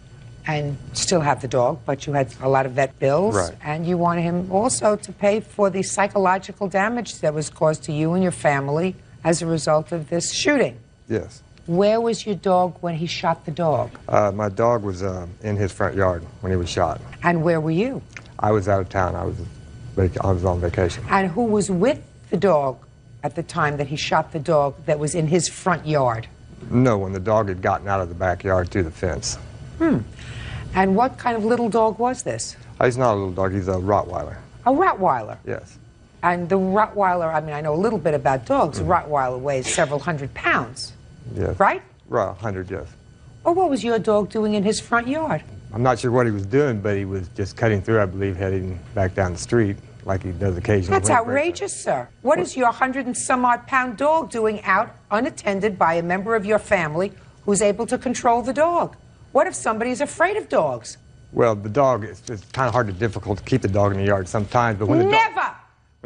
And still have the dog, but you had a lot of vet bills. Right. And you wanted him also to pay for the psychological damage that was caused to you and your family as a result of this shooting. Yes. Where was your dog when he shot the dog? My dog was in his front yard when he was shot. And where were you? I was out of town. I was on vacation. And who was with the dog at the time that he shot the dog that was in his front yard? No, when the dog had gotten out of the backyard to the fence. And what kind of little dog was this? He's not a little dog. He's a Rottweiler. A Rottweiler? Yes. And the Rottweiler, I mean, I know a little bit about dogs. A Rottweiler weighs several hundred pounds. Yes. Right? Right, 100, yes. Well, what was your dog doing in his front yard? I'm not sure what he was doing, but he was just cutting through, I believe, heading back down the street like he does occasionally. That's outrageous, sir. What is your 100-and-some-odd-pound dog doing out unattended by a member of your family who's able to control the dog? What if somebody's afraid of dogs? Well, the dog, it's kind of hard and difficult to keep the dog in the yard sometimes, but when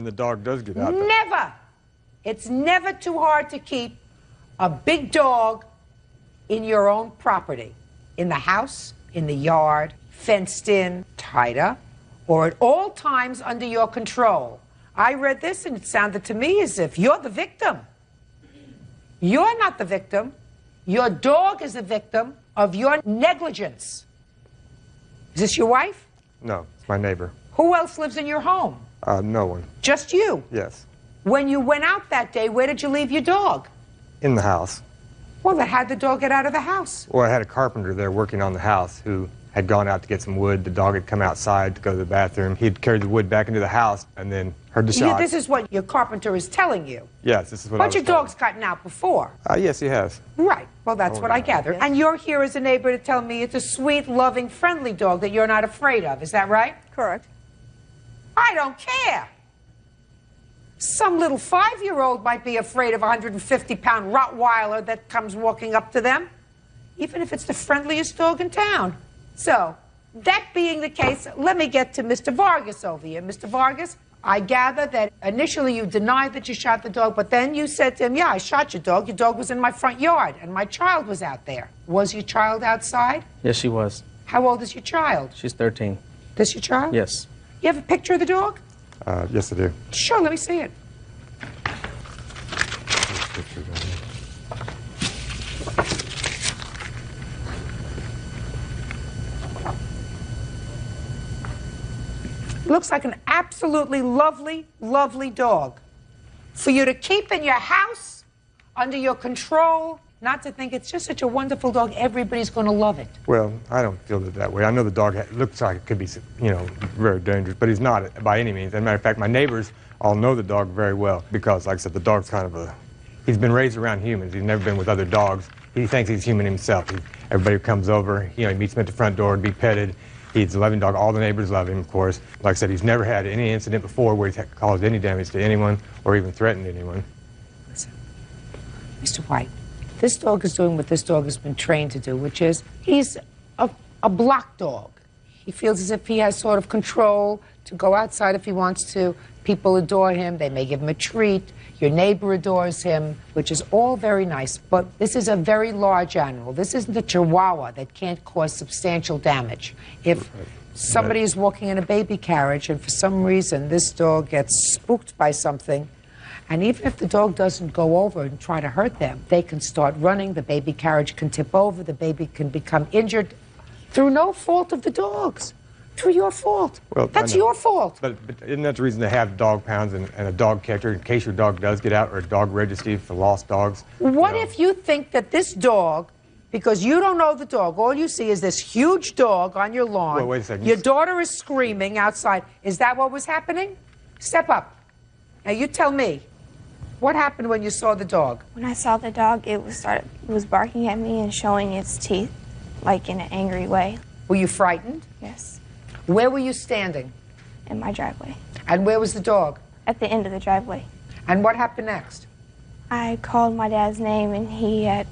the dog does get out there. Never! It's never too hard to keep a big dog in your own property. In the house, in the yard, fenced in, tied up, or at all times under your control. I read this and it sounded to me as if you're the victim. You're not the victim. Your dog is the victim of your negligence. Is this your wife? No, it's my neighbor. Who else lives in your home? No one. Just you? Yes. When you went out that day, where did you leave your dog? In the house. Well, then how'd the dog get out of the house? Well, I had a carpenter there working on the house who had gone out to get some wood. The dog had come outside to go to the bathroom. He'd carried the wood back into the house and then heard the shot. This is what your carpenter is telling you. Yes, this is what I was But your dog's gotten out before. Yes, he has. Right. Well, that's what I gather. And you're here as a neighbor to tell me it's a sweet, loving, friendly dog that you're not afraid of. Is that right? Correct. I don't care. Some little 5-year-old might be afraid of a 150-pound Rottweiler that comes walking up to them, even if it's the friendliest dog in town. So, that being the case, let me get to Mr. Vargas over here. Mr. Vargas, I gather that initially you denied that you shot the dog, but then you said to him, yeah, I shot your dog. Your dog was in my front yard, and my child was out there. Was your child outside? Yes, she was. How old is your child? She's 13. This your child? Yes. You have a picture of the dog? Yes, I do. Sure, let me see it. Looks like an absolutely lovely, lovely dog. For you to keep in your house, under your control, not to think it's just such a wonderful dog, everybody's going to love it. Well, I don't feel it that way. I know the dog looks like it could be, very dangerous, but he's not by any means. As a matter of fact, my neighbors all know the dog very well because, like I said, the dog's kind of he's been raised around humans. He's never been with other dogs. He thinks he's human himself. Everybody who comes over, he meets him at the front door to be petted. He's a loving dog. All the neighbors love him, of course. Like I said, he's never had any incident before where he's caused any damage to anyone or even threatened anyone. Listen, Mr. White, this dog is doing what this dog has been trained to do, which is he's a block dog. He feels as if he has sort of control to go outside if he wants to. People adore him. They may give him a treat. Your neighbor adores him, which is all very nice. But this is a very large animal. This isn't a Chihuahua that can't cause substantial damage. If Somebody is walking in a baby carriage, and for some reason, this dog gets spooked by something. And even if the dog doesn't go over and try to hurt them, they can start running, the baby carriage can tip over, the baby can become injured through no fault of the dog's. Through your fault. Well, that's your fault. But isn't that the reason to have dog pounds and a dog catcher in case your dog does get out, or a dog registry for lost dogs? What if you think that this dog, because you don't know the dog, all you see is this huge dog on your lawn. Well, wait a second. Your daughter is screaming outside. Is that what was happening? Step up. Now you tell me. What happened when you saw the dog? When I saw the dog, it was barking at me and showing its teeth, like in an angry way. Were you frightened? Yes. Where were you standing? In my driveway. And where was the dog? At the end of the driveway. And what happened next? I called my dad's name, and he had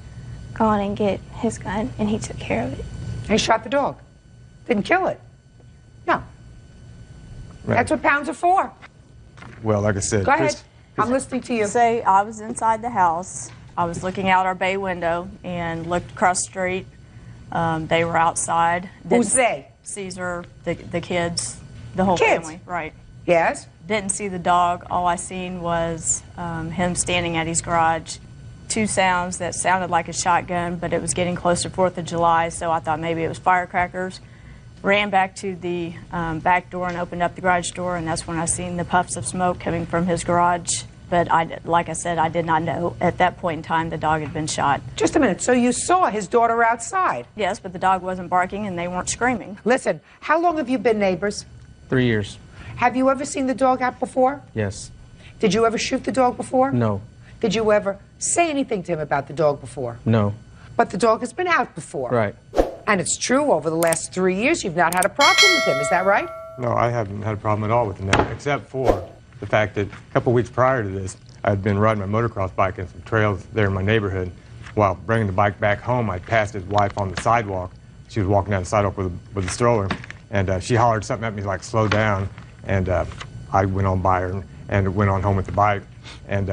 gone and get his gun, and he took care of it. And he shot the dog? Didn't kill it? No. Right. That's what pounds are for. Well, like I said, Go ahead. I'm listening to you. Say I was inside the house. I was looking out our bay window and looked across the street. They were outside. Who's they? Caesar, the kids, the whole Kids? family. Right. Yes? Didn't see the dog. All I seen was him standing at his garage. Two sounds that sounded like a shotgun, but it was getting close to 4th of July, so I thought maybe it was firecrackers. Ran back to the back door and opened up the garage door, and that's when I seen the puffs of smoke coming from his garage. But like I said, I did not know at that point in time the dog had been shot. Just a minute. So you saw his daughter outside? Yes, but the dog wasn't barking and they weren't screaming. Listen, how long have you been neighbors? 3 years. Have you ever seen the dog out before? Yes. Did you ever shoot the dog before? No. Did you ever say anything to him about the dog before? No. But the dog has been out before. Right. And it's true, over the last 3 years, you've not had a problem with him. Is that right? No, I haven't had a problem at all with him now, except for the fact that a couple weeks prior to this, I had been riding my motocross bike in some trails there in my neighborhood. While bringing the bike back home, I passed his wife on the sidewalk. She was walking down the sidewalk with a stroller, and she hollered something at me like, slow down. And I went on by her and went on home with the bike. And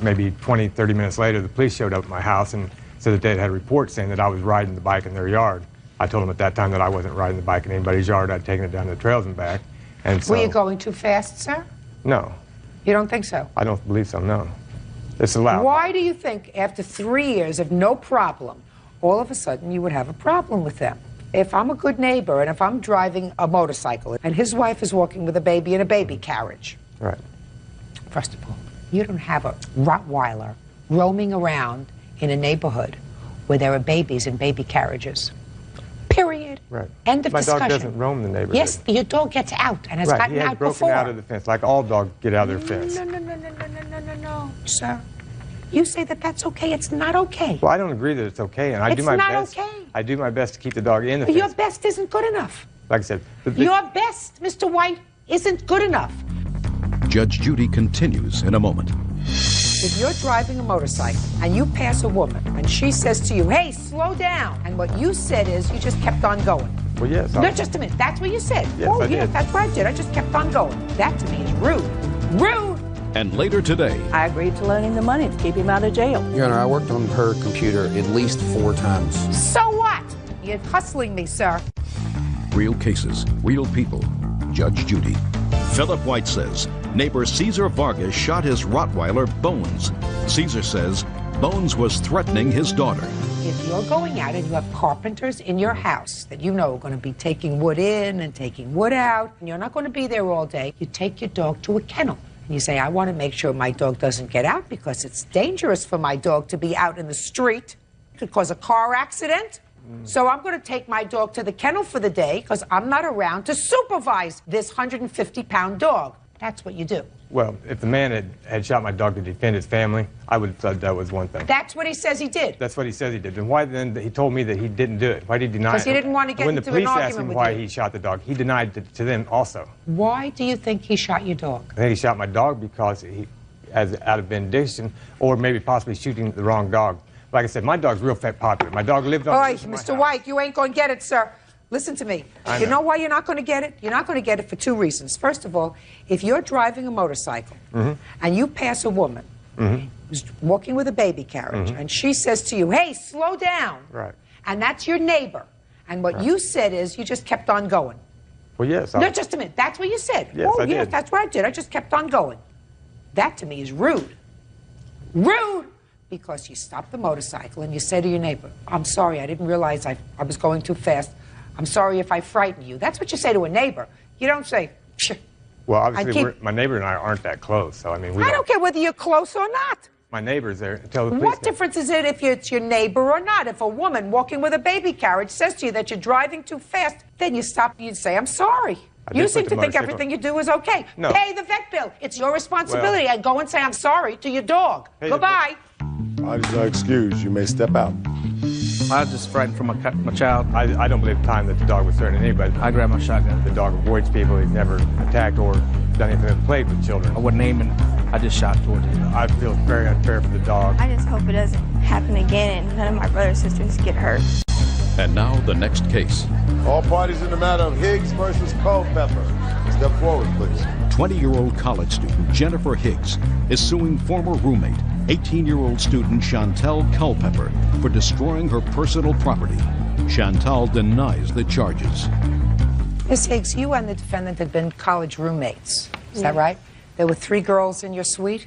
maybe 20, 30 minutes later, the police showed up at my house and said that they had a report saying that I was riding the bike in their yard. I told them at that time that I wasn't riding the bike in anybody's yard. I'd taken it down to the trails and back. And so, Were you going too fast, sir? No. You don't think so? I don't believe so, no. It's allowed. Why do you think, after 3 years of no problem, all of a sudden you would have a problem with them? If I'm a good neighbor and if I'm driving a motorcycle and his wife is walking with a baby in a baby carriage. Right. First of all, you don't have a Rottweiler roaming around in a neighborhood where there are babies in baby carriages. Period. Right. End of discussion. My dog doesn't roam the neighborhood. Yes, your dog gets out and has right. gotten He has out broken before. out of the fence, like all dogs get out of their fence. No, sir. You say that that's okay. It's not okay. Well, I don't agree that it's okay, and I do my best. I do my best to keep the dog in the But fence. your best isn't good enough. Like I said, Your best, Mr. White, isn't good enough. Judge Judy continues in a moment. If you're driving a motorcycle and you pass a woman and she says to you, hey, slow down, and what you said is you just kept on going. Well, yes. No, just a minute. That's what you said. Yes, oh, I yes, did. that's what I did. I just kept on going. That to me is rude. Rude! And later today, I agreed to loan him the money to keep him out of jail. Your Honor, I worked on her computer at least 4 times. So what? You're hustling me, sir. real cases, real people. Judge Judy. Philip White says neighbor Caesar Vargas shot his Rottweiler Bones. Caesar says Bones was threatening his daughter. If you're going out and you have carpenters in your house that you know are going to be taking wood in and taking wood out, and you're not going to be there all day, you take your dog to a kennel. And you say, I want to make sure my dog doesn't get out because it's dangerous for my dog to be out in the street. It could cause a car accident. So I'm going to take my dog to the kennel for the day because I'm not around to supervise this 150-pound dog. That's what you do. Well, if the man had shot my dog to defend his family, I would have thought that was one thing. That's what he says he did. That's what he says he did. And why then he told me that he didn't do it? Why did he deny it? Because he didn't want to get into an When the police argument asked him with why you. he shot the dog, he denied it to them also. Why do you think he shot your dog? I think he shot my dog because he, out of vindication, or maybe possibly shooting the wrong dog. Like I said, my dog's real fat popular. My dog lived on Oi, the Mr. White, you ain't going to get it, sir. Listen to me. I You know. know why you're not going to get it? You're not going to get it for two reasons. First of all, if you're driving a motorcycle and you pass a woman who's walking with a baby carriage and she says to you, hey, slow down, Right. and that's your neighbor, and what you said is you just kept on going. Well, yes. No, just a minute. That's what you said. Yes, oh, I yes, did. that's what I did. I just kept on going. That to me is rude. Rude! Because you stop the motorcycle and you say to your neighbor, I'm sorry, I didn't realize I was going too fast. I'm sorry if I frightened you. That's what you say to a neighbor. You don't say, psh. Well, obviously, my neighbor and I aren't that close, so I mean, I don't care whether you're close or not. My neighbor's there. Tell the police. What difference is it if it's your neighbor or not? If a woman walking with a baby carriage says to you that you're driving too fast, then you stop and you say, I'm sorry. You seem to think everything you do is okay. No. Pay the vet bill. It's your responsibility. Well, and go and say, I'm sorry to your dog. Goodbye. Parties are excused. You may step out. I was just frightened for my child. I don't believe the time that the dog was threatening anybody. I grabbed my shotgun. The dog avoids people. He's never attacked or done anything that played with children. I wasn't aiming. I just shot towards him. I feel very unfair for the dog. I just hope it doesn't happen again and none of my brothers and sisters get hurt. And now the next case. All parties in the matter of Higgs versus Culpepper. Step forward, please. 20-year-old college student Jennifer Higgs is suing former roommate, 18-year-old student Chantel Culpepper, for destroying her personal property. Chantal denies the charges. Miss Higgs, you and the defendant had been college roommates. Is that right? There were 3 girls in your suite?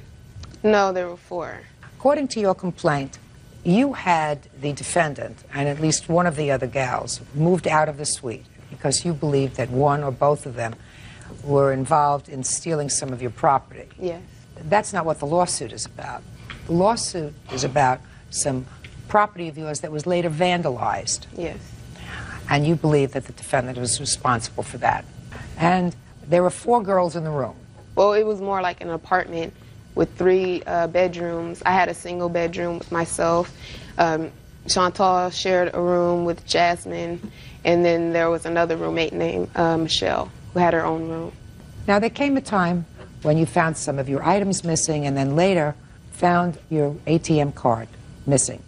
No, there were 4. According to your complaint, you had the defendant and at least one of the other gals moved out of the suite because you believed that one or both of them were involved in stealing some of your property. Yes. That's not what the lawsuit is about. The lawsuit is about some property of yours that was later vandalized. Yes. And you believe that the defendant was responsible for that. And there were 4 girls in the room. Well, it was more like an apartment with 3 bedrooms. I had a single bedroom with myself. Chantal shared a room with Jasmine, and then there was another roommate named Michelle, who had her own room. Now, there came a time when you found some of your items missing, and then later found your ATM card missing.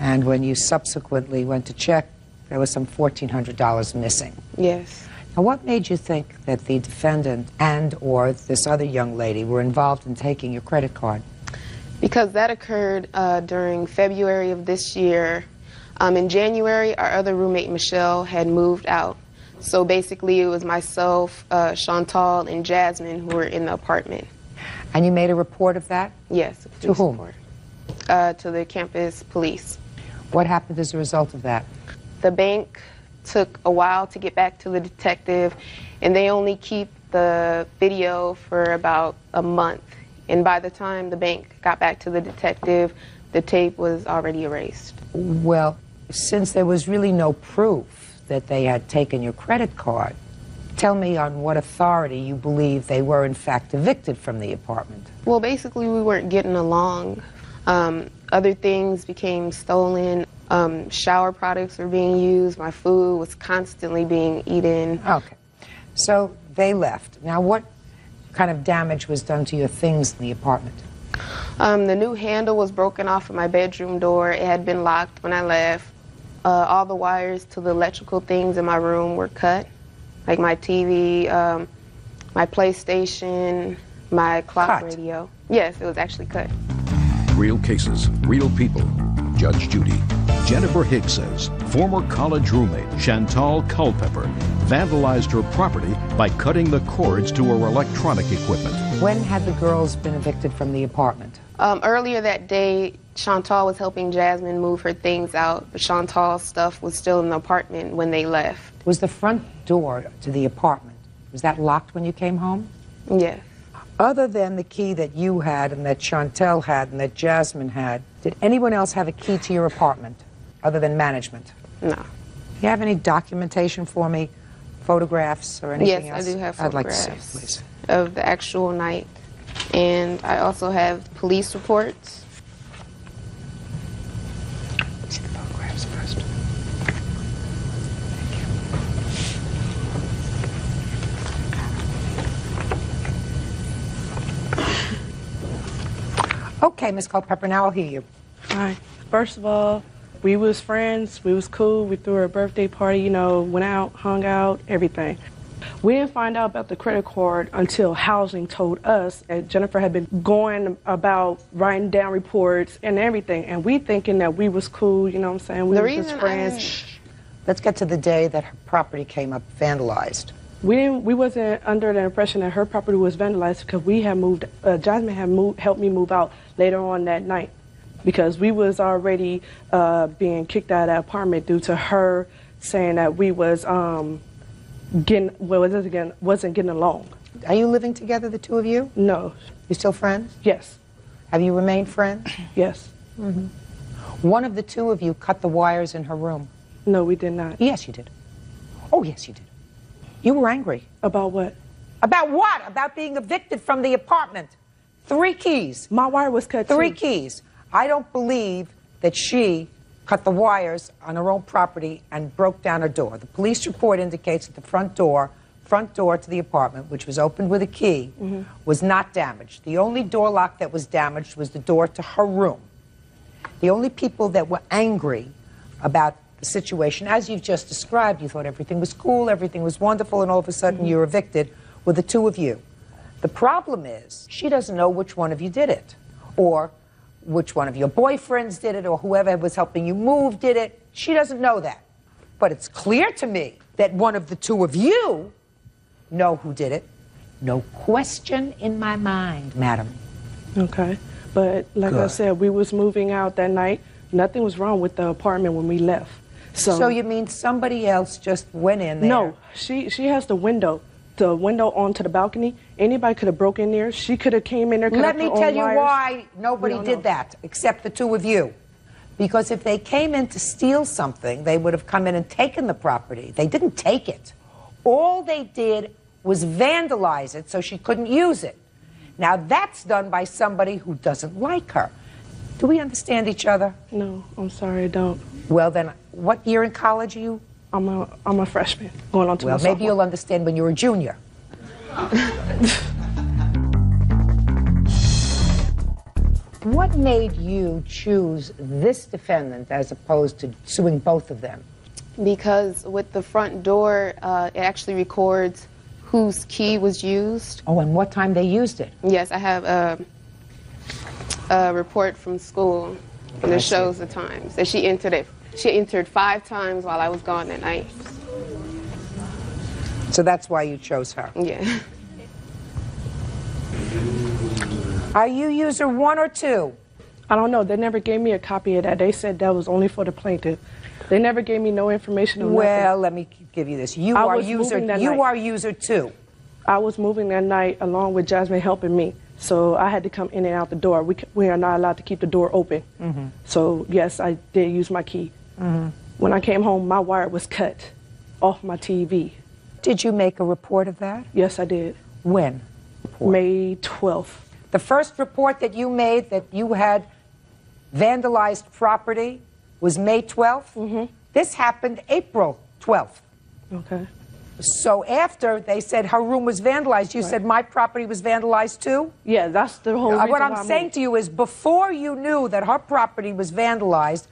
And when you subsequently went to check, there was some $1,400 missing. Yes. Now, what made you think that the defendant and or this other young lady were involved in taking your credit card? Because that occurred during February of this year. In January, our other roommate, Michelle, had moved out. So basically, it was myself, Chantal, and Jasmine who were in the apartment. And you made a report of that? Yes. To whom? To the campus police. What happened as a result of that? The bank took a while to get back to the detective, and they only keep the video for about a month. And by the time the bank got back to the detective, the tape was already erased. Well, since there was really no proof that they had taken your credit card, tell me on what authority you believe they were in fact evicted from the apartment. Well, basically we weren't getting along. Other things became stolen. Shower products were being used. My food was constantly being eaten. Okay. So they left. Now, what kind of damage was done to your things in the apartment? The new handle was broken off of my bedroom door. It had been locked when I left. All the wires to the electrical things in my room were cut, like my TV, my PlayStation, my clock radio. Yes, it was actually cut. Real cases, real people. Judge Judy. Jennifer Higgs says former college roommate Chantal Culpepper vandalized her property by cutting the cords to her electronic equipment. When had the girls been evicted from the apartment? Earlier that day, Chantal was helping Jasmine move her things out, but Chantal's stuff was still in the apartment when they left. Was the front door to the apartment, was that locked when you came home? Yes. Other than the key that you had and that Chantal had and that Jasmine had, did anyone else have a key to your apartment other than management? No. Do you have any documentation for me, photographs or anything else? Yes, I do have I'd like to photographs see, please. of the actual night. And I also have police reports. Let's see the photographs first. Okay, Ms. Culpepper, now I'll hear you. All right. First of all, we was friends, we was cool, we threw her a birthday party, you know, went out, hung out, everything. We didn't find out about the credit card until housing told us that Jennifer had been going about writing down reports and everything, and we thinking that we was cool, you know what I'm saying? We were just friends. Let's get to the day that her property came up vandalized. We wasn't under the impression that her property was vandalized because we had moved. Jasmine had helped me move out later on that night because we was already being kicked out of that apartment due to her saying that we was wasn't getting along. Are you living together, the two of you? No. You still friends? Yes. Have you remained friends? Yes. Mm-hmm. One of the two of you cut the wires in her room. No, we did not. Yes, you did. Oh, yes, you did. You were angry. About what? About what? About being evicted from the apartment. 3 keys. My wire was cut 3 too. keys. I don't believe that she cut the wires on her own property and broke down her door. The police report indicates that the front door to the apartment, which was opened with a key, was not damaged. The only door lock that was damaged was the door to her room. The only people that were angry about the situation, as you've just described, you thought everything was cool, everything was wonderful, and all of a sudden you're evicted, were the two of you. The problem is, she doesn't know which one of you did it, or which one of your boyfriends did it, or whoever was helping you move did it. She doesn't know that. But it's clear to me that one of the two of you know who did it. No question in my mind, madam. Okay. But like I said, we was moving out that night. Nothing was wrong with the apartment when we left. So you mean somebody else just went in there? No, she has the window onto the balcony. Anybody could have broke in there. She could have came in there. Let me tell you why nobody did that except the two of you. Because if they came in to steal something, they would have come in and taken the property. They didn't take it. All they did was vandalize it so she couldn't use it. Now that's done by somebody who doesn't like her. Do we understand each other? No, I'm sorry, I don't. Well then, what year in college are you? I'm a freshman, going on to my Well, maybe you'll understand when you're a junior. What made you choose this defendant as opposed to suing both of them? Because with the front door, it actually records whose key was used. Oh, and what time they used it? Yes, I have a report from school, and it shows the times that she entered it. She entered 5 times while I was gone that night. So that's why you chose her? Yeah. Are you user 1 or 2? I don't know. They never gave me a copy of that. They said that was only for the plaintiff. They never gave me no information on Well, nothing. let me give you this. You are user 2. I was moving that night along with Jasmine helping me. So I had to come in and out the door. We are not allowed to keep the door open. So yes, I did use my key. When I came home, my wire was cut off my TV. Did you make a report of that? Yes, I did. When? May 12th. The first report that you made that you had vandalized property was May 12th? This happened April 12th. Okay. So after they said her room was vandalized, you said my property was vandalized too? Yeah, that's the whole reason What why I'm saying to you is before you knew that her property was vandalized,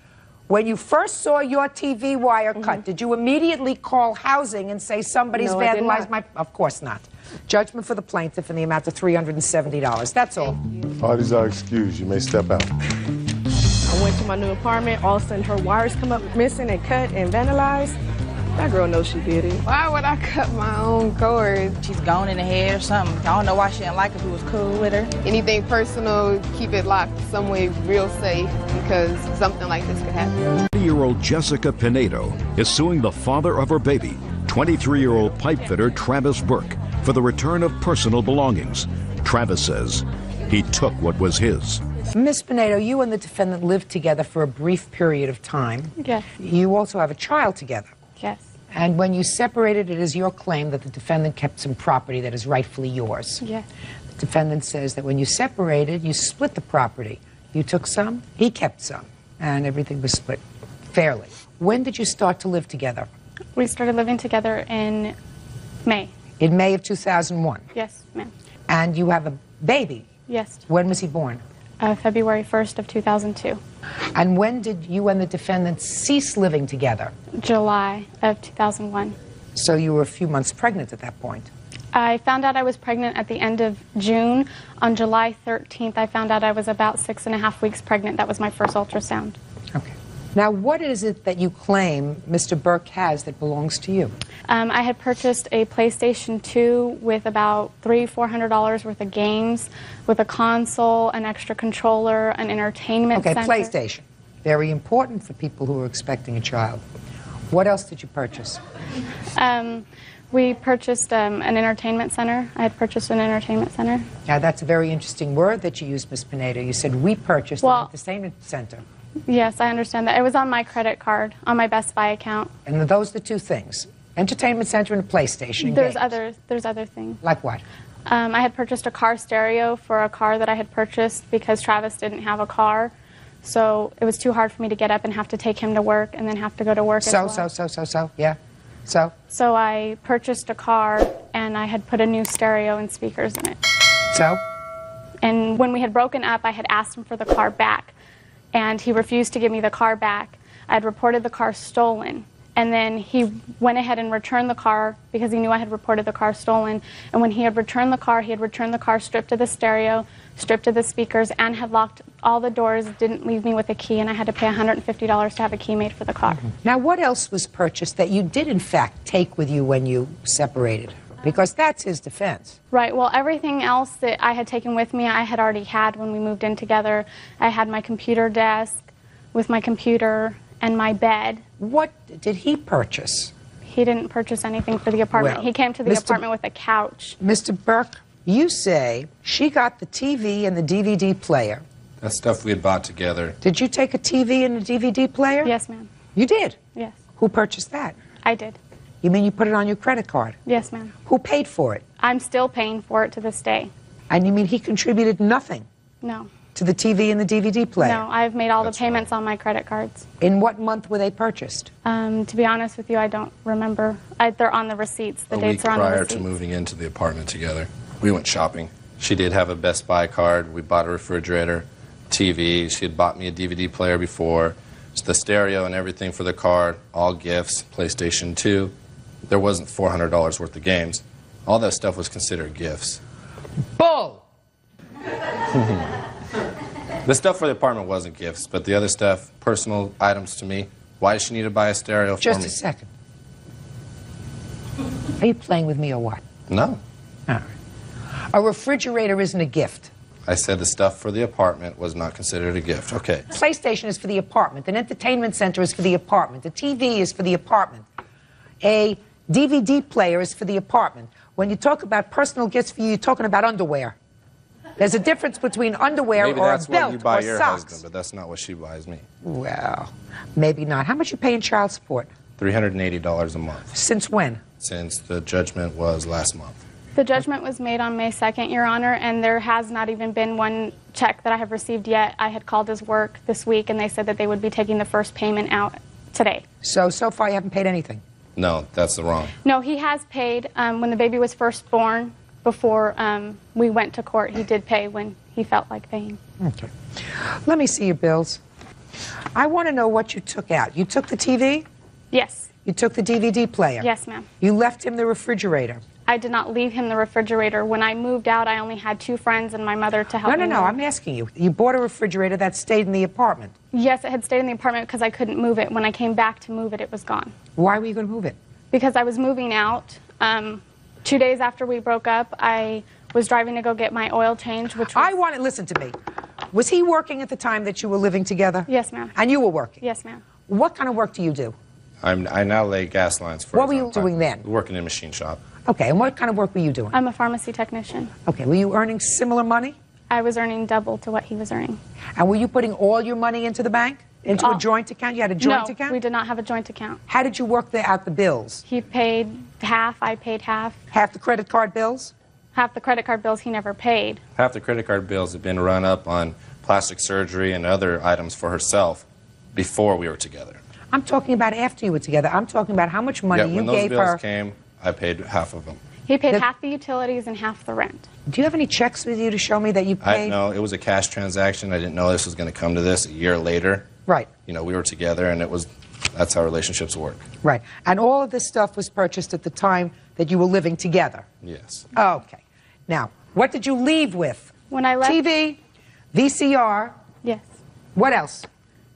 when you first saw your TV wire cut, did you immediately call housing and say somebody's No, I did vandalized not. my... Of course not. Judgment for the plaintiff in the amount of $370. That's all. Parties are excused. You may step out. I went to my new apartment. All of a sudden, her wires come up missing and cut and vandalized. That girl knows she did it. Why would I cut my own cord? She's gone in the head or something. I don't know why she didn't like it. Who was cool with her. Anything personal, keep it locked some way real safe because something like this could happen. 20-year-old Jessica Pinedo is suing the father of her baby, 23-year-old pipefitter Travis Burke, for the return of personal belongings. Travis says he took what was his. Miss Pinedo, you and the defendant lived together for a brief period of time. Yes. You also have a child together. Yes. And when you separated, it is your claim that the defendant kept some property that is rightfully yours. Yes. The defendant says that when you separated, you split the property. You took some, he kept some, and everything was split fairly. When did you start to live together? We started living together in May. In May of 2001. Yes, ma'am. And you have a baby. Yes. When was he born? February 1st of 2002. And when did you and the defendant cease living together? July of 2001. So you were a few months pregnant at that point. I found out I was pregnant at the end of June. On July 13th, I found out I was about 6.5 weeks pregnant. That was my first ultrasound. Okay. Now, what is it that you claim Mr. Burke has that belongs to you? I had purchased a PlayStation 2 with about $300-400 worth of games, with a console, an extra controller, an entertainment center. Okay, PlayStation. Very important for people who are expecting a child. What else did you purchase? We purchased an entertainment center. I had purchased an entertainment center. Now, that's a very interesting word that you used, Ms. Pineda. You said we purchased an entertainment center. Yes, I understand that. It was on my credit card, on my Best Buy account. And those are the two things. Entertainment center and a PlayStation and There's games. There's other things. Like what? I had purchased a car stereo for a car that I had purchased because Travis didn't have a car. So it was too hard for me to get up and have to take him to work and then have to go to work as well. Yeah. So? So I purchased a car and I had put a new stereo and speakers in it. So? And when we had broken up, I had asked him for the car back. And he refused to give me the car back. I had reported the car stolen. And then he went ahead and returned the car because he knew I had reported the car stolen. And when he had returned the car stripped of the stereo, stripped of the speakers, and had locked all the doors, didn't leave me with a key, and I had to pay $150 to have a key made for the car. Now, what else was purchased that you did, in fact, take with you when you separated? Because that's his defense. Right. Well, everything else that I had taken with me, I had already had when we moved in together. I had my computer desk with my computer and my bed. What did he purchase? He didn't purchase anything for the apartment. Well, he came to the apartment with a couch. Mr. Burke, you say she got the TV and the DVD player. That's stuff we had bought together. Did you take a TV and a DVD player? Yes, ma'am. You did? Yes. Who purchased that? I did. You mean you put it on your credit card? Yes, ma'am. Who paid for it? I'm still paying for it to this day. And you mean he contributed nothing No. to the TV and the DVD player? No, I've made all the payments on my credit cards. In what month were they purchased? To be honest with you, I don't remember. They're on the receipts. The A dates week are on the prior receipts. to moving into the apartment together. We went shopping. She did have a Best Buy card. We bought a refrigerator, TV. She had bought me a DVD player before. It's the stereo and everything for the car, all gifts, PlayStation 2. There wasn't $400 worth of games. All that stuff was considered gifts. Bull! The stuff for the apartment wasn't gifts, but the other stuff, personal items to me. Why does she need to buy a stereo for me? Just a second. Are you playing with me or what? No. All right. A refrigerator isn't a gift. I said the stuff for the apartment was not considered a gift. Okay. PlayStation is for the apartment. An entertainment center is for the apartment. A TV is for the apartment. A DVD player is for the apartment. When you talk about personal gifts for you, you're talking about underwear. There's a difference between underwear Maybe or that's a belt what you buy or your socks. husband, but that's not what she buys me. Well, maybe not. How much you pay in child support? $380 a month. Since when? Since the judgment was last month. The judgment was made on May 2nd, Your Honor, and there has not even been one check that I have received yet. I had called his work this week, and they said that they would be taking the first payment out today. So far you haven't paid anything? No, that's the wrong. No, he has paid when the baby was first born. Before we went to court, he did pay when he felt like paying. Okay. Let me see your bills. I want to know what you took out. You took the TV? Yes. You took the DVD player? Yes, ma'am. You left him the refrigerator? I did not leave him the refrigerator. When I moved out, I only had 2 friends and my mother to help me. No, move. I'm asking you. You bought a refrigerator that stayed in the apartment? Yes, it had stayed in the apartment because I couldn't move it. When I came back to move it, it was gone. Why were you going to move it? Because I was moving out. 2 days after we broke up, I was driving to go get my oil change, which was... Listen to me. Was he working at the time that you were living together? Yes, ma'am. And you were working? Yes, ma'am. What kind of work do you do? I now lay gas lines for What were you doing then? Working in a machine shop. Okay, and what kind of work were you doing? I'm a pharmacy technician. Okay, were you earning similar money? I was earning double to what he was earning. And were you putting all your money into the bank? Into a joint account? You had a joint account? No, we did not have a joint account. How did you work out the bills? He paid half, I paid half. Half the credit card bills? Half the credit card bills he never paid. Half the credit card bills had been run up on plastic surgery and other items for herself before we were together. I'm talking about after you were together. I'm talking about how much money you gave her. When those bills came, I paid half of them. He paid half the utilities and half the rent. Do you have any checks with you to show me that you paid? No, it was a cash transaction. I didn't know this was going to come to this a year later. Right. You know, we were together, and that's how relationships work. Right. And all of this stuff was purchased at the time that you were living together? Yes. Okay. Now, what did you leave with? When I left... TV, VCR. Yes. What else?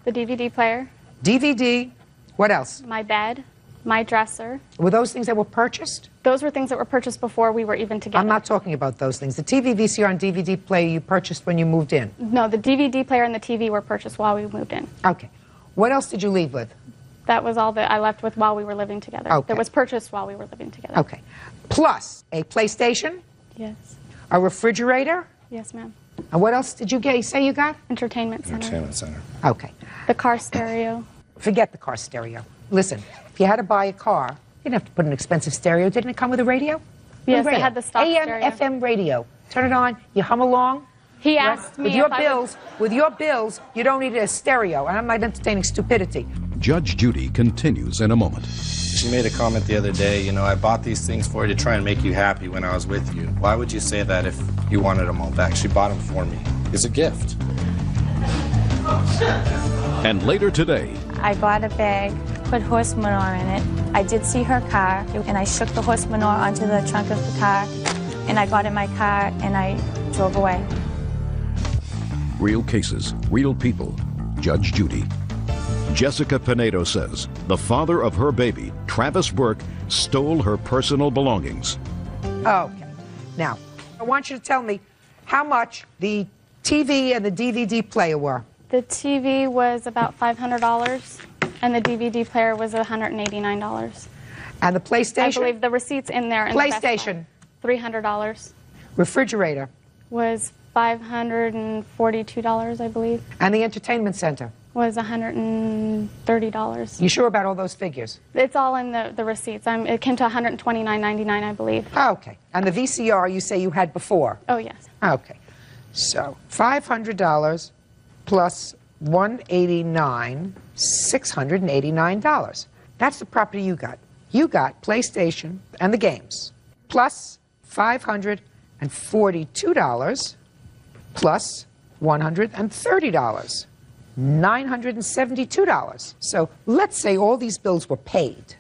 The DVD player. DVD, what else? My bed, my dresser. Were those things that were purchased? Those were things that were purchased before we were even together. I'm not talking about those things. The TV, VCR, and DVD player you purchased when you moved in? No, the DVD player and the TV were purchased while we moved in. Okay. What else did you leave with? That was all that I left with while we were living together. Okay. That was purchased while we were living together. Okay. Plus a PlayStation? Yes. A refrigerator? Yes, ma'am. And what else did you get? You say you got? Entertainment center. Entertainment center. Okay. The car stereo. Forget the car stereo. Listen, if you had to buy a car, you didn't have to put an expensive stereo. Didn't it come with a radio? Yes, radio. it had the stock AM, stereo. FM radio. Turn it on, you hum along. He asked me with your if I bills, with your bills, you don't need a stereo. And I'm not entertaining stupidity. Judge Judy continues in a moment. She made a comment the other day, you know, I bought these things for you to try and make you happy when I was with you. Why would you say that if you wanted them all back? She bought them for me. It's a gift. And later today, I bought a bag, put horse manure in it. I did see her car, and I shook the horse manure onto the trunk of the car, and I got in my car, and I drove away. real cases, real people. Judge Judy. Jessica Pinedo says the father of her baby, Travis Burke, stole her personal belongings. Okay. Now, I want you to tell me how much the TV and the DVD player were. The TV was about $500, and the DVD player was $189. And the PlayStation? I believe the receipt's in there. In PlayStation? The $300. Refrigerator? Was $542, I believe. And the entertainment center? Was $130. You sure about all those figures? It's all in the receipts. It came to $129.99, I believe. Okay. And the VCR you say you had before? Oh, yes. Okay. So $500 plus $189, $689. That's the property you got. You got PlayStation and the games, plus $542 plus $130. $972. So let's say all these bills were paid.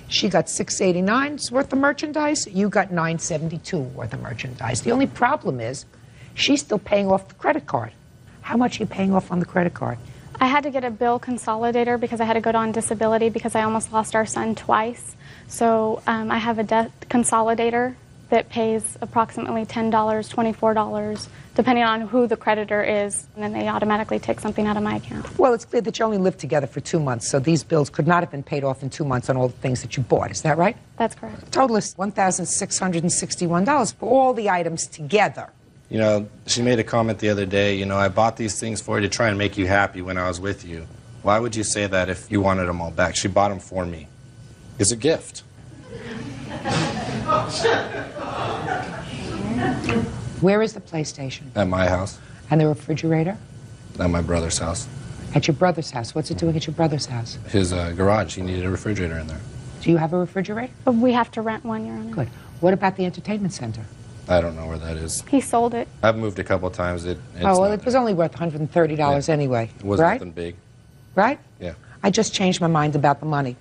She got $689 worth of merchandise, you got $972 worth of merchandise. The only problem is she's still paying off the credit card. How much are you paying off on the credit card? I had to get a bill consolidator because I had to go on disability because I almost lost our son twice. So I have a debt consolidator that pays approximately $10, $24, depending on who the creditor is, and then they automatically take something out of my account. Well, it's clear that you only lived together for 2 months, so these bills could not have been paid off in 2 months on all the things that you bought. Is that right? That's correct. Total is $1,661 for all the items together. You know, she made a comment the other day, you know, I bought these things for you to try and make you happy when I was with you. Why would you say that if you wanted them all back? She bought them for me. It's a gift. Where is the PlayStation? At my house. And the refrigerator? At my brother's house. At your brother's house. What's it doing at your brother's house? His garage. He needed a refrigerator in there. Do you have a refrigerator? But we have to rent one, Your Honor. Good. What about the entertainment center? I don't know where that is. He sold it. I've moved a couple times. It was only worth $130 anyway. It wasn't right? nothing big. Right? Yeah. I just changed my mind about the money.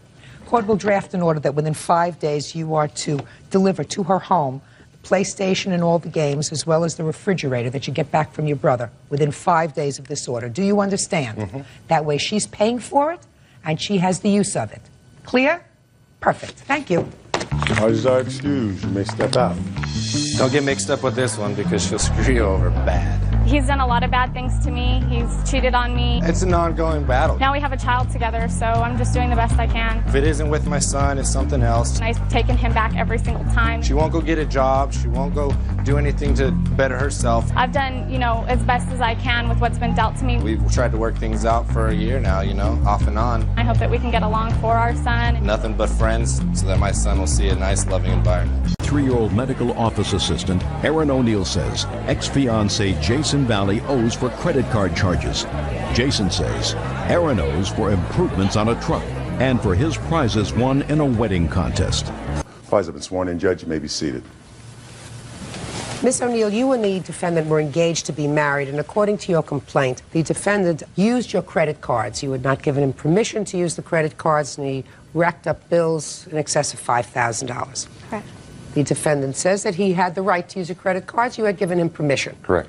Court will draft an order that within 5 days you are to deliver to her home the PlayStation and all the games, as well as the refrigerator that you get back from your brother within 5 days of this order. Do you understand? Mm-hmm. That way she's paying for it and she has the use of it. Clear? Perfect. Thank you. Parties are excused. You may step out. Don't get mixed up with this one because she'll screw you over bad. He's done a lot of bad things to me. He's cheated on me. It's an ongoing battle. Now we have a child together, so I'm just doing the best I can. If it isn't with my son, it's something else. And I've taken him back every single time. She won't go get a job. She won't go do anything to better herself. I've done, as best as I can with what's been dealt to me. We've tried to work things out for a year now, off and on. I hope that we can get along for our son. Nothing but friends so that my son will see a nice, loving environment. 3-year-old medical office assistant Aaron O'Neill says ex-fiancé Jason Valley owes for credit card charges. Jason says Aaron owes for improvements on a truck and for his prizes won in a wedding contest. Parties have been sworn in. Judge, you may be seated. Miss O'Neill, you and the defendant were engaged to be married, and according to your complaint, the defendant used your credit cards. You had not given him permission to use the credit cards, and he racked up bills in excess of $5,000. Correct. The defendant says that he had the right to use your credit cards. You had given him permission. Correct.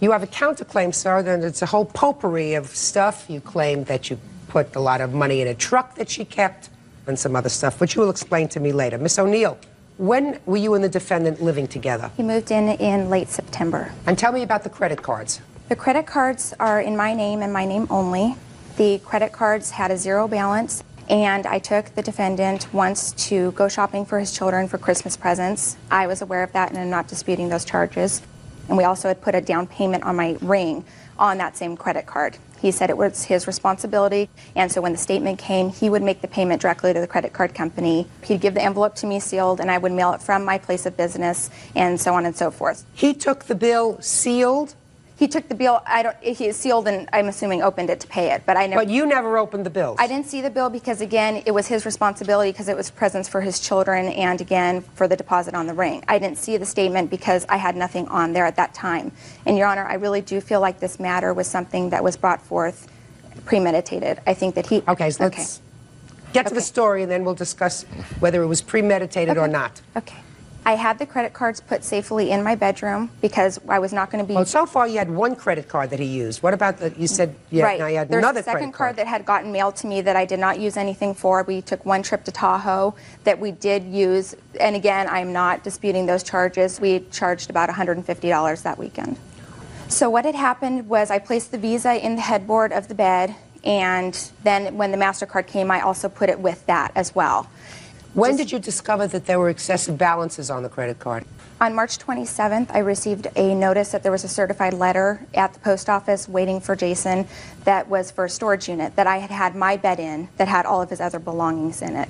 You have a counterclaim, sir, that it's a whole potpourri of stuff. You claim that you put a lot of money in a truck that she kept and some other stuff, which you will explain to me later. Miss O'Neill, when were you and the defendant living together? He moved in late September. And tell me about the credit cards. The credit cards are in my name and my name only. The credit cards had a zero balance, and I took the defendant once to go shopping for his children for Christmas presents. I was aware of that, and I'm not disputing those charges. And we also had put a down payment on my ring on that same credit card. He said it was his responsibility, and so when the statement came, he would make the payment directly to the credit card company. He'd give the envelope to me sealed, and I would mail it from my place of business, and so on and so forth. He took the bill sealed? He took the bill, he sealed and I'm assuming opened it to pay it, but I never. But you never opened the bills? I didn't see the bill because, again, it was his responsibility because it was presents for his children and, again, for the deposit on the ring. I didn't see the statement because I had nothing on there at that time. And, Your Honor, I really do feel like this matter was something that was brought forth premeditated. I think that he... Okay, so let's get to the story and then we'll discuss whether it was premeditated or not. Okay. I had the credit cards put safely in my bedroom because I was not going to be... Well, so far you had one credit card that he used. What about the, you said now you had There's another a second credit card that had gotten mailed to me that I did not use anything for. We took one trip to Tahoe that we did use, and again, I'm not disputing those charges. We charged about $150 that weekend. So what had happened was I placed the Visa in the headboard of the bed, and then when the MasterCard came, I also put it with that as well. When did you discover that there were excessive balances on the credit card? On March 27th, I received a notice that there was a certified letter at the post office waiting for Jason that was for a storage unit that I had had my bed in that had all of his other belongings in it.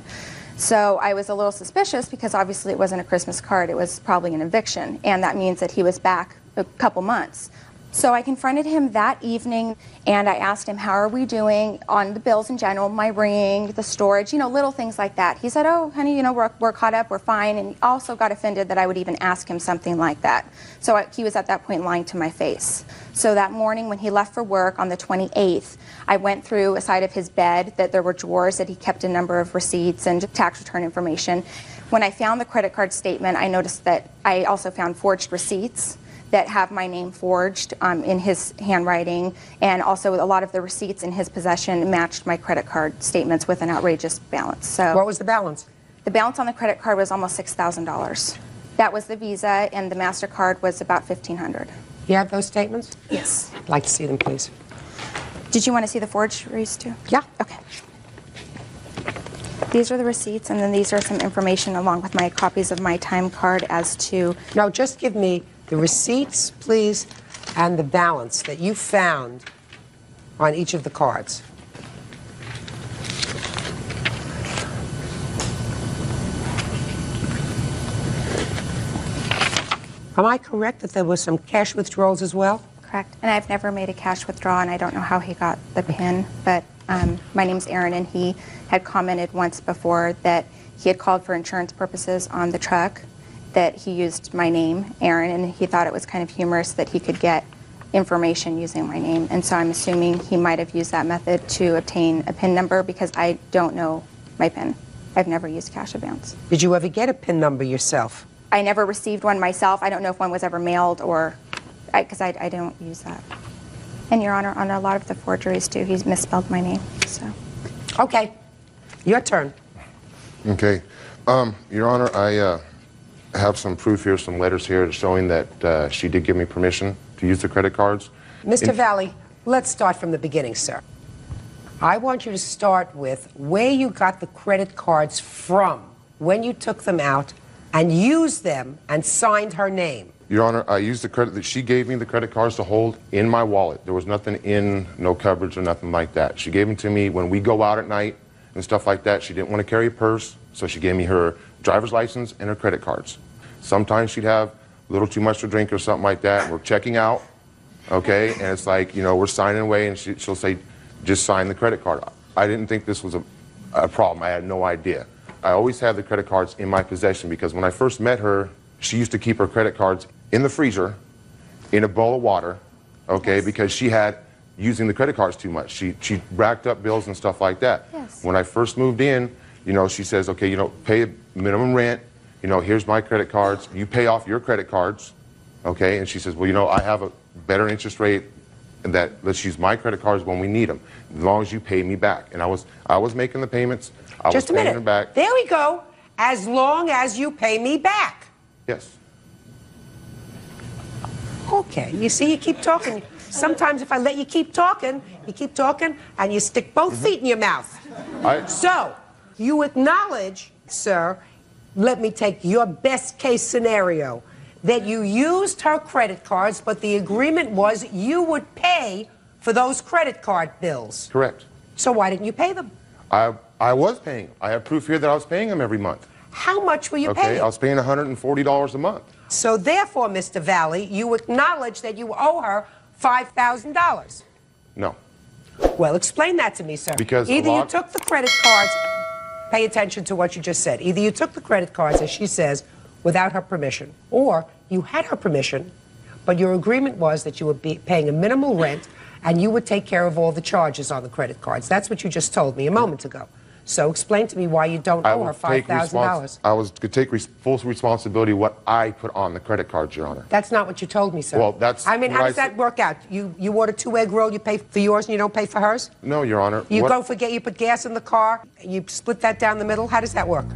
So I was a little suspicious because obviously it wasn't a Christmas card, it was probably an eviction, and that means that he was back a couple months. So I confronted him that evening and I asked him, how are we doing on the bills in general, my ring, the storage, little things like that. He said, oh, honey, we're caught up, we're fine. And he also got offended that I would even ask him something like that. So he was at that point lying to my face. So that morning when he left for work on the 28th, I went through a side of his bed that there were drawers that he kept a number of receipts and tax return information. When I found the credit card statement, I noticed that I also found forged receipts that have my name forged in his handwriting, and also a lot of the receipts in his possession matched my credit card statements with an outrageous balance. So what was the balance? The balance on the credit card was almost $6,000. That was the Visa, and the MasterCard was about $1,500. You have those statements? Yes. I'd like to see them, please. Did you want to see the forgeries too? Yeah. Okay. These are the receipts, and then these are some information along with my copies of my time card as to... No, just give me the receipts, please, and the balance that you found on each of the cards. Am I correct that there was some cash withdrawals as well? Correct. And I've never made a cash withdrawal, and I don't know how he got the PIN, but my name's Aaron, and he had commented once before that he had called for insurance purposes on the truck, that he used my name, Aaron, and he thought it was kind of humorous that he could get information using my name. And so I'm assuming he might have used that method to obtain a PIN number because I don't know my PIN. I've never used cash advance. Did you ever get a PIN number yourself? I never received one myself. I don't know if one was ever mailed or, because I don't use that. And Your Honor, on a lot of the forgeries too, he's misspelled my name, so. Okay, your turn. Okay, Your Honor, I have some proof here, some letters here showing that she did give me permission to use the credit cards. Mr. Valley, let's start from the beginning, sir. I want you to start with where you got the credit cards from, when you took them out and used them and signed her name. Your Honor, I used the credit that she gave me the credit cards to hold in my wallet. There was nothing in, no coverage or nothing like that. She gave them to me when we go out at night and stuff like that. She didn't want to carry a purse, so she gave me her driver's license and her credit cards. Sometimes she'd have a little too much to drink or something like that. We're checking out, okay, and it's like, we're signing away, and she'll say, just sign the credit card. I didn't think this was a problem. I had no idea. I always have the credit cards in my possession because when I first met her, she used to keep her credit cards in the freezer in a bowl of water, okay, yes, because she had using the credit cards too much. She racked up bills and stuff like that. Yes. When I first moved in, she says, okay, pay a minimum rent, here's my credit cards, you pay off your credit cards, okay, and she says, well, I have a better interest rate that let's use my credit cards when we need them, as long as you pay me back. And I was making the payments. I Just a was paying minute. them back. There we go. As long as you pay me back. Yes. Okay, you see, you keep talking. Sometimes if I let you keep talking, and you stick both feet in your mouth. So, you acknowledge, sir, let me take your best case scenario, that you used her credit cards, but the agreement was you would pay for those credit card bills. Correct. So why didn't you pay them? I was paying them. I have proof here that I was paying them every month. How much were you Okay, paying? I was paying $140 a month. So therefore, Mr. Valley, you acknowledge that you owe her $5,000. No. Well, explain that to me, sir. Because either you took the credit cards, pay attention to what you just said. Either you took the credit cards, as she says, without her permission, or you had her permission, but your agreement was that you would be paying a minimal rent and you would take care of all the charges on the credit cards. That's what you just told me a moment ago. So explain to me why you don't owe her $5,000. I was to take full responsibility what I put on the credit cards, Your Honor. That's not what you told me, sir. Well, that's I mean, what how I does that work out? You order 2-egg roll, you pay for yours and you don't pay for hers? No, Your Honor. You you put gas in the car, you split that down the middle. How does that work?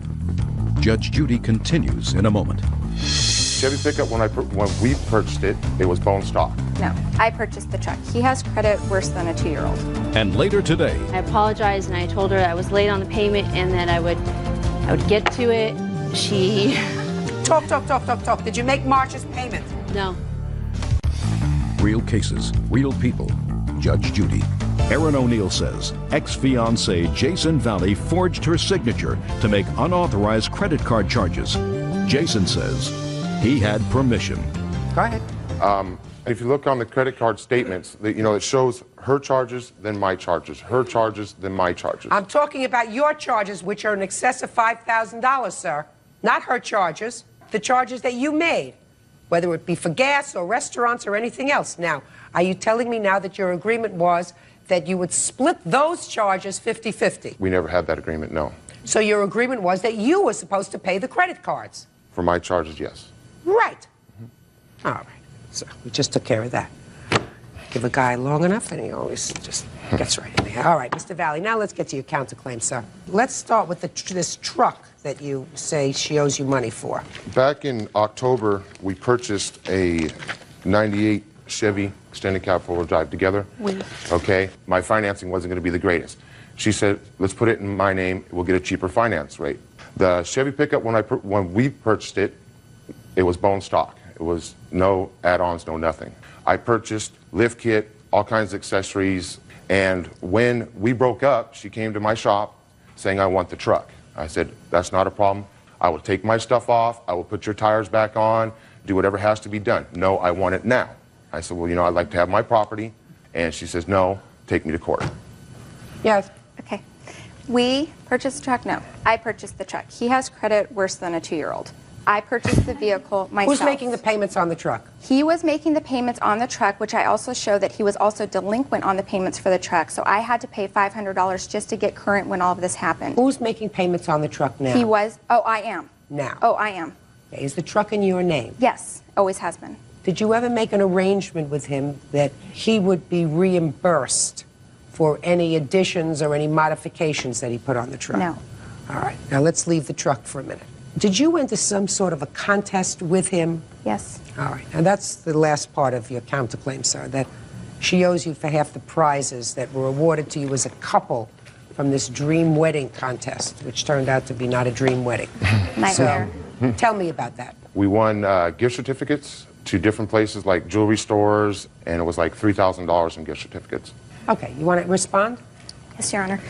Judge Judy continues in a moment. Chevy pickup, when we purchased it, it was bone stock. No, I purchased the truck. He has credit worse than a 2-year-old. And later today, I apologized and I told her I was late on the payment and that I would get to it. She... Talk. Did you make March's payment? No. real cases, real people. Judge Judy. Aaron O'Neill says ex-fiancé Jason Valley forged her signature to make unauthorized credit card charges. Jason says he had permission. Go ahead. If you look on the credit card statements, it shows her charges, then my charges. Her charges, then my charges. I'm talking about your charges, which are in excess of $5,000, sir. Not her charges, the charges that you made, whether it be for gas or restaurants or anything else. Now, are you telling me now that your agreement was that you would split those charges 50-50? We never had that agreement, no. So your agreement was that you were supposed to pay the credit cards? For my charges, yes. Right. All right. So we just took care of that. Give a guy long enough and he always just gets right in there. All right, Mr. Valley, now let's get to your counterclaim, sir. Let's start with this truck that you say she owes you money for. Back in October, we purchased a 98 Chevy extended cab four-wheel drive together. Okay, my financing wasn't going to be the greatest. She said, let's put it in my name, we'll get a cheaper finance rate. The Chevy pickup, when we purchased it, it was bone stock. It was no add-ons, no nothing. I purchased lift kit, all kinds of accessories, and when we broke up, she came to my shop saying, I want the truck. I said, that's not a problem. I will take my stuff off, I will put your tires back on, do whatever has to be done. No, I want it now. I said, well, I'd like to have my property. And she says, no, take me to court. Yes. Okay. We purchased the truck? No. I purchased the truck. He has credit worse than a 2-year-old. I purchased the vehicle myself. Who's making the payments on the truck? He was making the payments on the truck, which I also show that he was also delinquent on the payments for the truck. So I had to pay $500 just to get current when all of this happened. Who's making payments on the truck now? He was. Oh, I am. Now? Oh, I am. Is the truck in your name? Yes. Always has been. Did you ever make an arrangement with him that he would be reimbursed for any additions or any modifications that he put on the truck? No. All right. Now let's leave the truck for a minute. Did you enter some sort of a contest with him? Yes. All right. And that's the last part of your counterclaim, sir, that she owes you for half the prizes that were awarded to you as a couple from this dream wedding contest, which turned out to be not a dream wedding. Nightmare. So, tell me about that. We won gift certificates to different places like jewelry stores, and it was like $3,000 in gift certificates. Okay. You want to respond? Yes, Your Honor.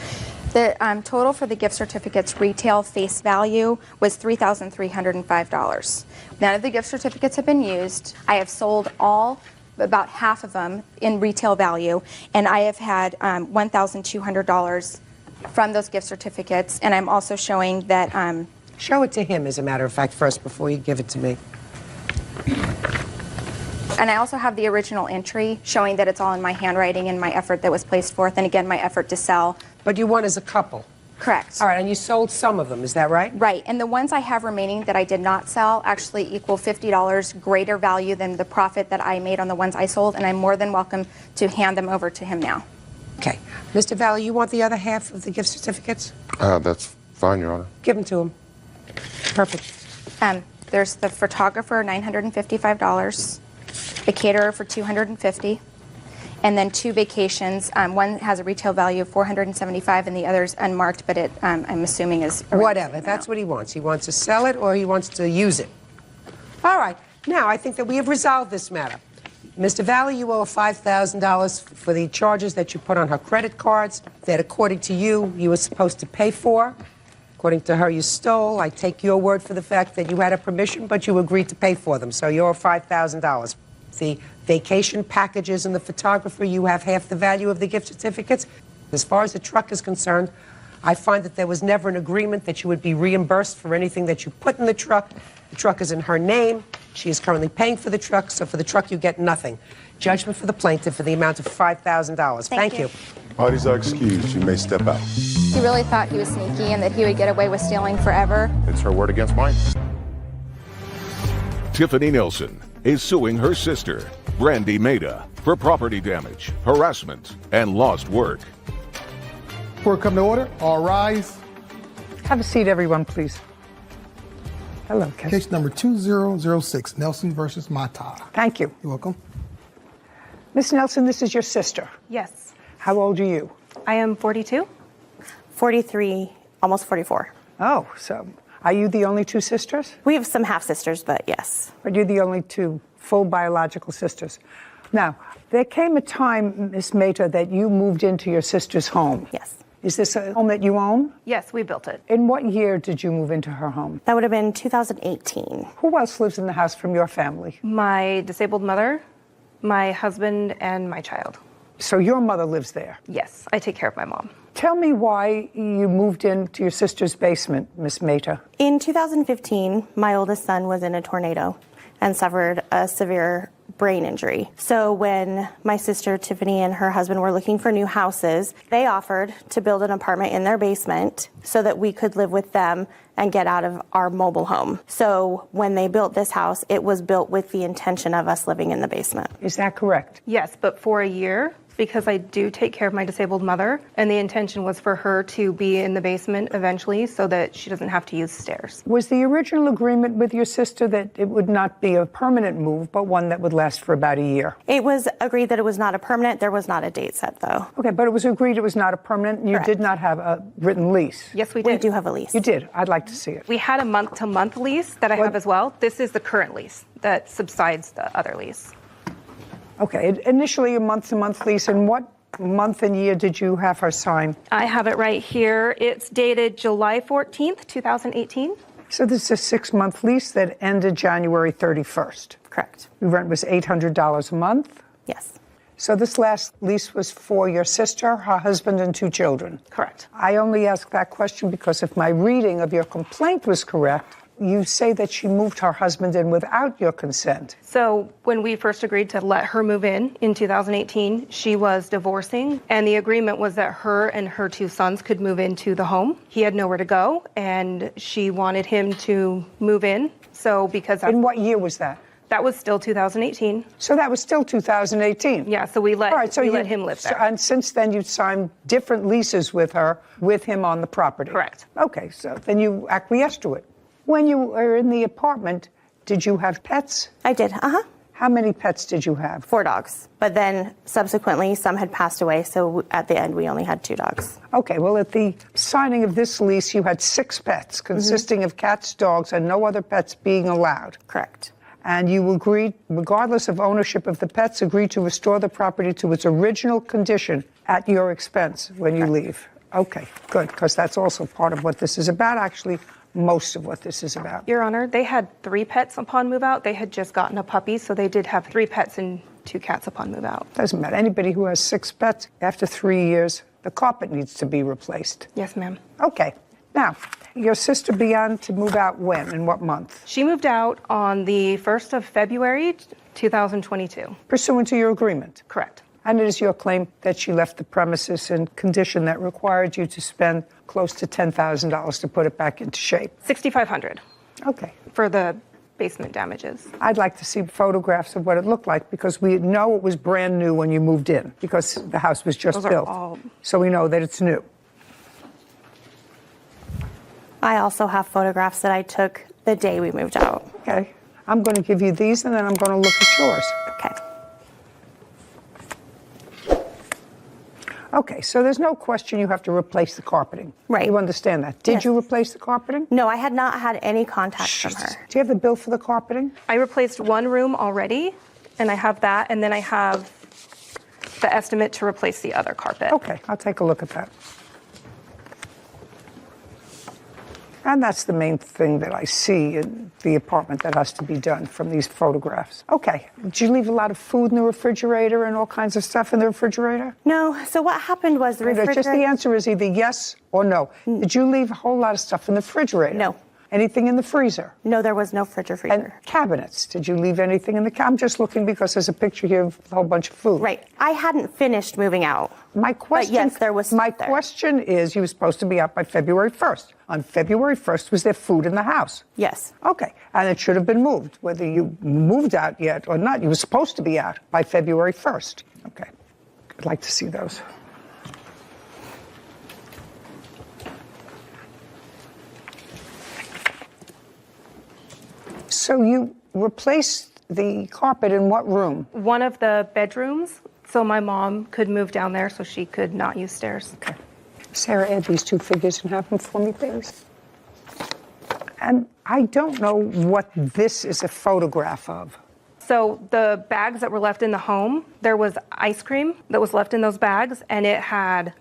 The total for the gift certificates retail face value was $3,305. None of the gift certificates have been used. I have sold about half of them in retail value, and I have had $1,200 from those gift certificates, and I'm also showing that... Show it to him, as a matter of fact, first, before you give it to me. And I also have the original entry showing that it's all in my handwriting and my effort that was placed forth, and again, my effort to sell. But you won as a couple. Correct. All right, and you sold some of them, is that right? Right, and the ones I have remaining that I did not sell actually equal $50 greater value than the profit that I made on the ones I sold, and I'm more than welcome to hand them over to him now. Okay. Mr. Valley, you want the other half of the gift certificates? That's fine, Your Honor. Give them to him. Perfect. There's the photographer, $955, the caterer for $250, and then 2 vacations. One has a retail value of $475, and the other's unmarked, but I'm assuming is whatever. That's what he wants. He wants to sell it or he wants to use it. All right. Now, I think that we have resolved this matter. Mr. Valley, you owe $5,000 for the charges that you put on her credit cards that, according to you, you were supposed to pay for. According to her, you stole. I take your word for the fact that you had a permission, but you agreed to pay for them, so you owe $5,000. The vacation packages and the photographer, you have half the value of the gift certificates. As far as the truck is concerned, I find that there was never an agreement that you would be reimbursed for anything that you put in the truck. The truck is in her name. She is currently paying for the truck, so for the truck you get nothing. Judgment for the plaintiff for the amount of $5,000. Thank you. Parties are excused. You may step out. He really thought he was sneaky and that he would get away with stealing forever. It's her word against mine. Tiffany Nelson is suing her sister, Brandy Maida, for property damage, harassment, and lost work. Court come to order. All rise. Have a seat, everyone, please. Hello, Case number 2006, Nelson versus Mata. Thank you. You're welcome. Miss Nelson, this is your sister. Yes. How old are you? I am 42, 43, almost 44. Oh, so are you the only 2 sisters? We have some half-sisters, but yes. But you're the only 2 full biological sisters. Now, there came a time, Miss Maida, that you moved into your sister's home. Yes. Is this a home that you own? Yes, we built it. In what year did you move into her home? That would have been 2018. Who else lives in the house from your family? My disabled mother, my husband, and my child. So your mother lives there? Yes, I take care of my mom. Tell me why you moved into your sister's basement, Miss Maida. In 2015, my oldest son was in a tornado and suffered a severe brain injury. So when my sister Tiffany and her husband were looking for new houses, they offered to build an apartment in their basement so that we could live with them and get out of our mobile home. So when they built this house, it was built with the intention of us living in the basement. Is that correct? Yes, but for a year, because I do take care of my disabled mother, and the intention was for her to be in the basement eventually so that she doesn't have to use stairs. Was the original agreement with your sister that it would not be a permanent move, but one that would last for about a year? It was agreed that it was not a permanent. There was not a date set, though. Okay, but it was agreed it was not a permanent, and you did not have a written lease? Yes, we did. We do have a lease. You did? I'd like to see it. We had a month-to-month lease that I have as well. This is the current lease that subsides the other lease. Okay, initially a month-to-month lease, and what month and year did you have her sign? I have it right here. It's dated July 14th, 2018. So this is a 6-month lease that ended January 31st? Correct. The rent was $800 a month? Yes. So this last lease was for your sister, her husband, and 2 children? Correct. I only ask that question because if my reading of your complaint was correct, you say that she moved her husband in without your consent. So when we first agreed to let her move in 2018, she was divorcing, and the agreement was that her and her 2 sons could move into the home. He had nowhere to go, and she wanted him to move in. So because in what year was that? That was still 2018. So that was still 2018? Yeah, so we let, let him live there. And since then you've signed different leases with her, with him on the property? Correct. Okay, so then you acquiesced to it. When you were in the apartment, did you have pets? I did, How many pets did you have? 4 dogs. But then subsequently, some had passed away, so at the end we only had 2 dogs. Okay, well, at the signing of this lease, you had 6 pets, consisting of cats, dogs, and no other pets being allowed. Correct. And you agreed, regardless of ownership of the pets, agreed to restore the property to its original condition at your expense when you leave. Okay, good, because that's also part of what this is about, actually. Most of what this is about. Your Honor, they had 3 pets upon move out. They had just gotten a puppy, so they did have 3 pets and 2 cats upon move out. Doesn't matter. Anybody who has 6 pets, after 3 years, the carpet needs to be replaced. Yes, ma'am. Okay. Now, your sister began to move out when? In what month? She moved out on the 1st of February, 2022. Pursuant to your agreement? Correct. And it is your claim that she left the premises in condition that required you to spend close to $10,000 to put it back into shape. $6,500. Okay. For the basement damages. I'd like to see photographs of what it looked like because we know it was brand new when you moved in because the house was just Those built. Are all... So we know that it's new. I also have photographs that I took the day we moved out. Okay. I'm going to give you these and then I'm going to look at yours. Okay. Okay, so there's no question you have to replace the carpeting. Right. You understand that. Did you replace the carpeting? No, I had not had any contact from her. Do you have the bill for the carpeting? I replaced one room already, and I have that, and then I have the estimate to replace the other carpet. Okay, I'll take a look at that. And that's the main thing that I see in the apartment that has to be done from these photographs. Okay, did you leave a lot of food in the refrigerator and all kinds of stuff in the refrigerator? No, so what happened was the refrigerator... Just the answer is either yes or no. Did you leave a whole lot of stuff in the refrigerator? No. Anything in the freezer? No, there was no freezer. And cabinets? Did you leave anything in the cabinet? I'm just looking because there's a picture here of a whole bunch of food. Right. I hadn't finished moving out. My question, but yes, there was my question is, you were supposed to be out by February 1st. On February 1st, was there food in the house? Yes. Okay. And it should have been moved. Whether you moved out yet or not, you were supposed to be out by February 1st. Okay. I'd like to see those. So you replaced the carpet in what room? One of the bedrooms, so my mom could move down there so she could not use stairs. Okay. Sarah, add these two figures and have them for me, please. And I don't know what this is a photograph of. So the bags that were left in the home, there was ice cream that was left in those bags, and it had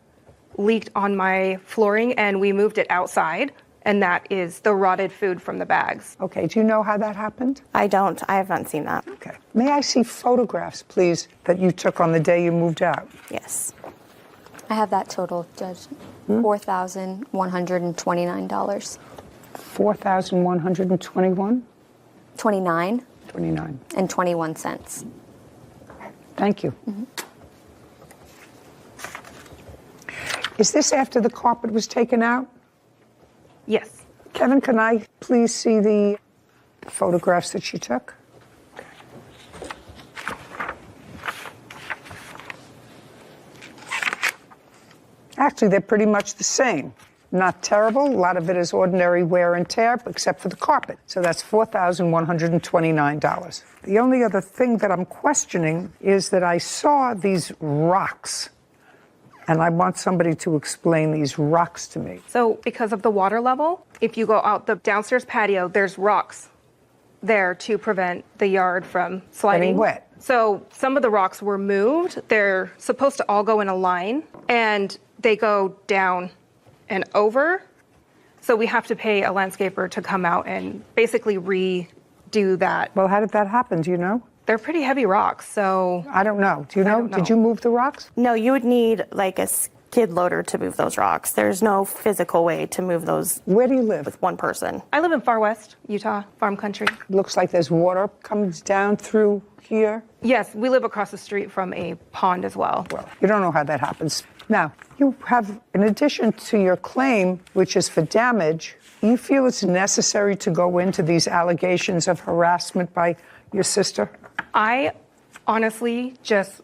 leaked on my flooring, and we moved it outside. And that is the rotted food from the bags. Okay, do you know how that happened? I don't. I haven't seen that. Okay. May I see photographs, please, that you took on the day you moved out? Yes. I have that total, Judge. $4,129. $4,121? 29. 29. And 21 cents. Thank you. Is this after the carpet was taken out? Yes. Kevin, can I please see the photographs that you took? Actually, they're pretty much the same. Not terrible. A lot of it is ordinary wear and tear, except for the carpet. So that's $4,129. The only other thing that I'm questioning is that I saw these rocks. And I want somebody to explain these rocks to me. So because of the water level, if you go out the downstairs patio, there's rocks there to prevent the yard from sliding. Getting wet. So some of the rocks were moved. They're supposed to all go in a line, and they go down and over. So we have to pay a landscaper to come out and basically redo that. Well, how did that happen? Do you know? They're pretty heavy rocks, so... I don't know. Do you know? Did you move the rocks? No, you would need like a skid loader to move those rocks. There's no physical way to move those. Where do you live? With one person. I live in far west, Utah, farm country. Looks like there's water comes down through here. Yes, we live across the street from a pond as well. Well, you don't know how that happens. Now, you have, in addition to your claim, which is for damage, you feel it's necessary to go into these allegations of harassment by your sister? I honestly just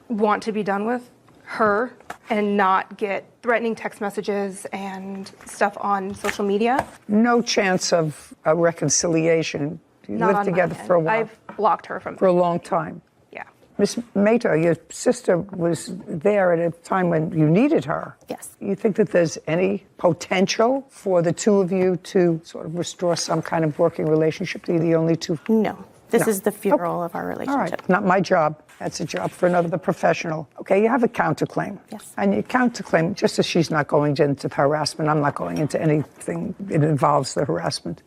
want to be done with her and not get threatening text messages and stuff on social media. No chance of a reconciliation. You lived together for a while. I've blocked her from for a long time. Yeah. Miss Mehta, your sister was there at a time when you needed her. Yes. You think that there's any potential for the two of you to sort of restore some kind of working relationship? You're the only two? No. This is the funeral of our relationship. All right. Not my job. That's a job for another professional. Okay, you have a counterclaim. Yes. And your counterclaim, just as she's not going into harassment, I'm not going into anything that involves the harassment.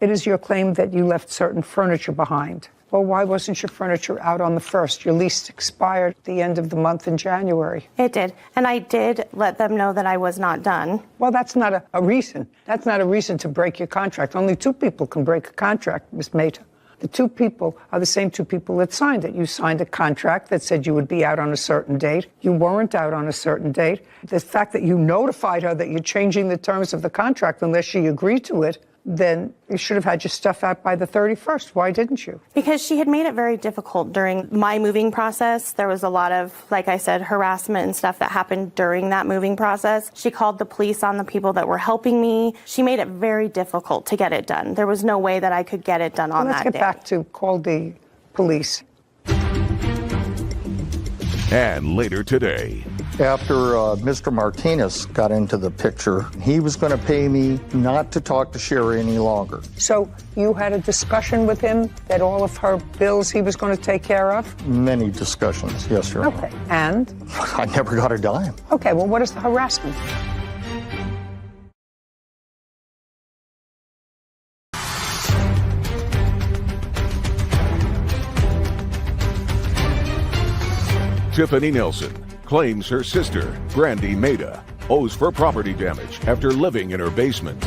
It is your claim that you left certain furniture behind. Well, why wasn't your furniture out on the 1st? Your lease expired at the end of the month in January. It did. And I did let them know that I was not done. Well, that's not a reason. That's not a reason to break your contract. Only two people can break a contract, Miss Mehta. The two people are the same two people that signed it. You signed a contract that said you would be out on a certain date. You weren't out on a certain date. The fact that you notified her that you're changing the terms of the contract unless she agreed to it, then you should have had your stuff out by the 31st. Why didn't you? Because she had made it very difficult during my moving process. There was a lot of, like I said, harassment and stuff that happened during that moving process. She called the police on the people that were helping me. She made it very difficult to get it done. There was no way that I could get it done on that day. Let's get back to call the police. And later today, after Mr. Martinez got into the picture, he was going to pay me not to talk to Sherry any longer. So you had a discussion with him that all of her bills he was going to take care of? Many discussions, yes, Your Honor. Okay, and? I never got a dime. Okay, well, what is the harassment? Tiffany Nelson claims her sister, Brandy Maida, owes for property damage after living in her basement.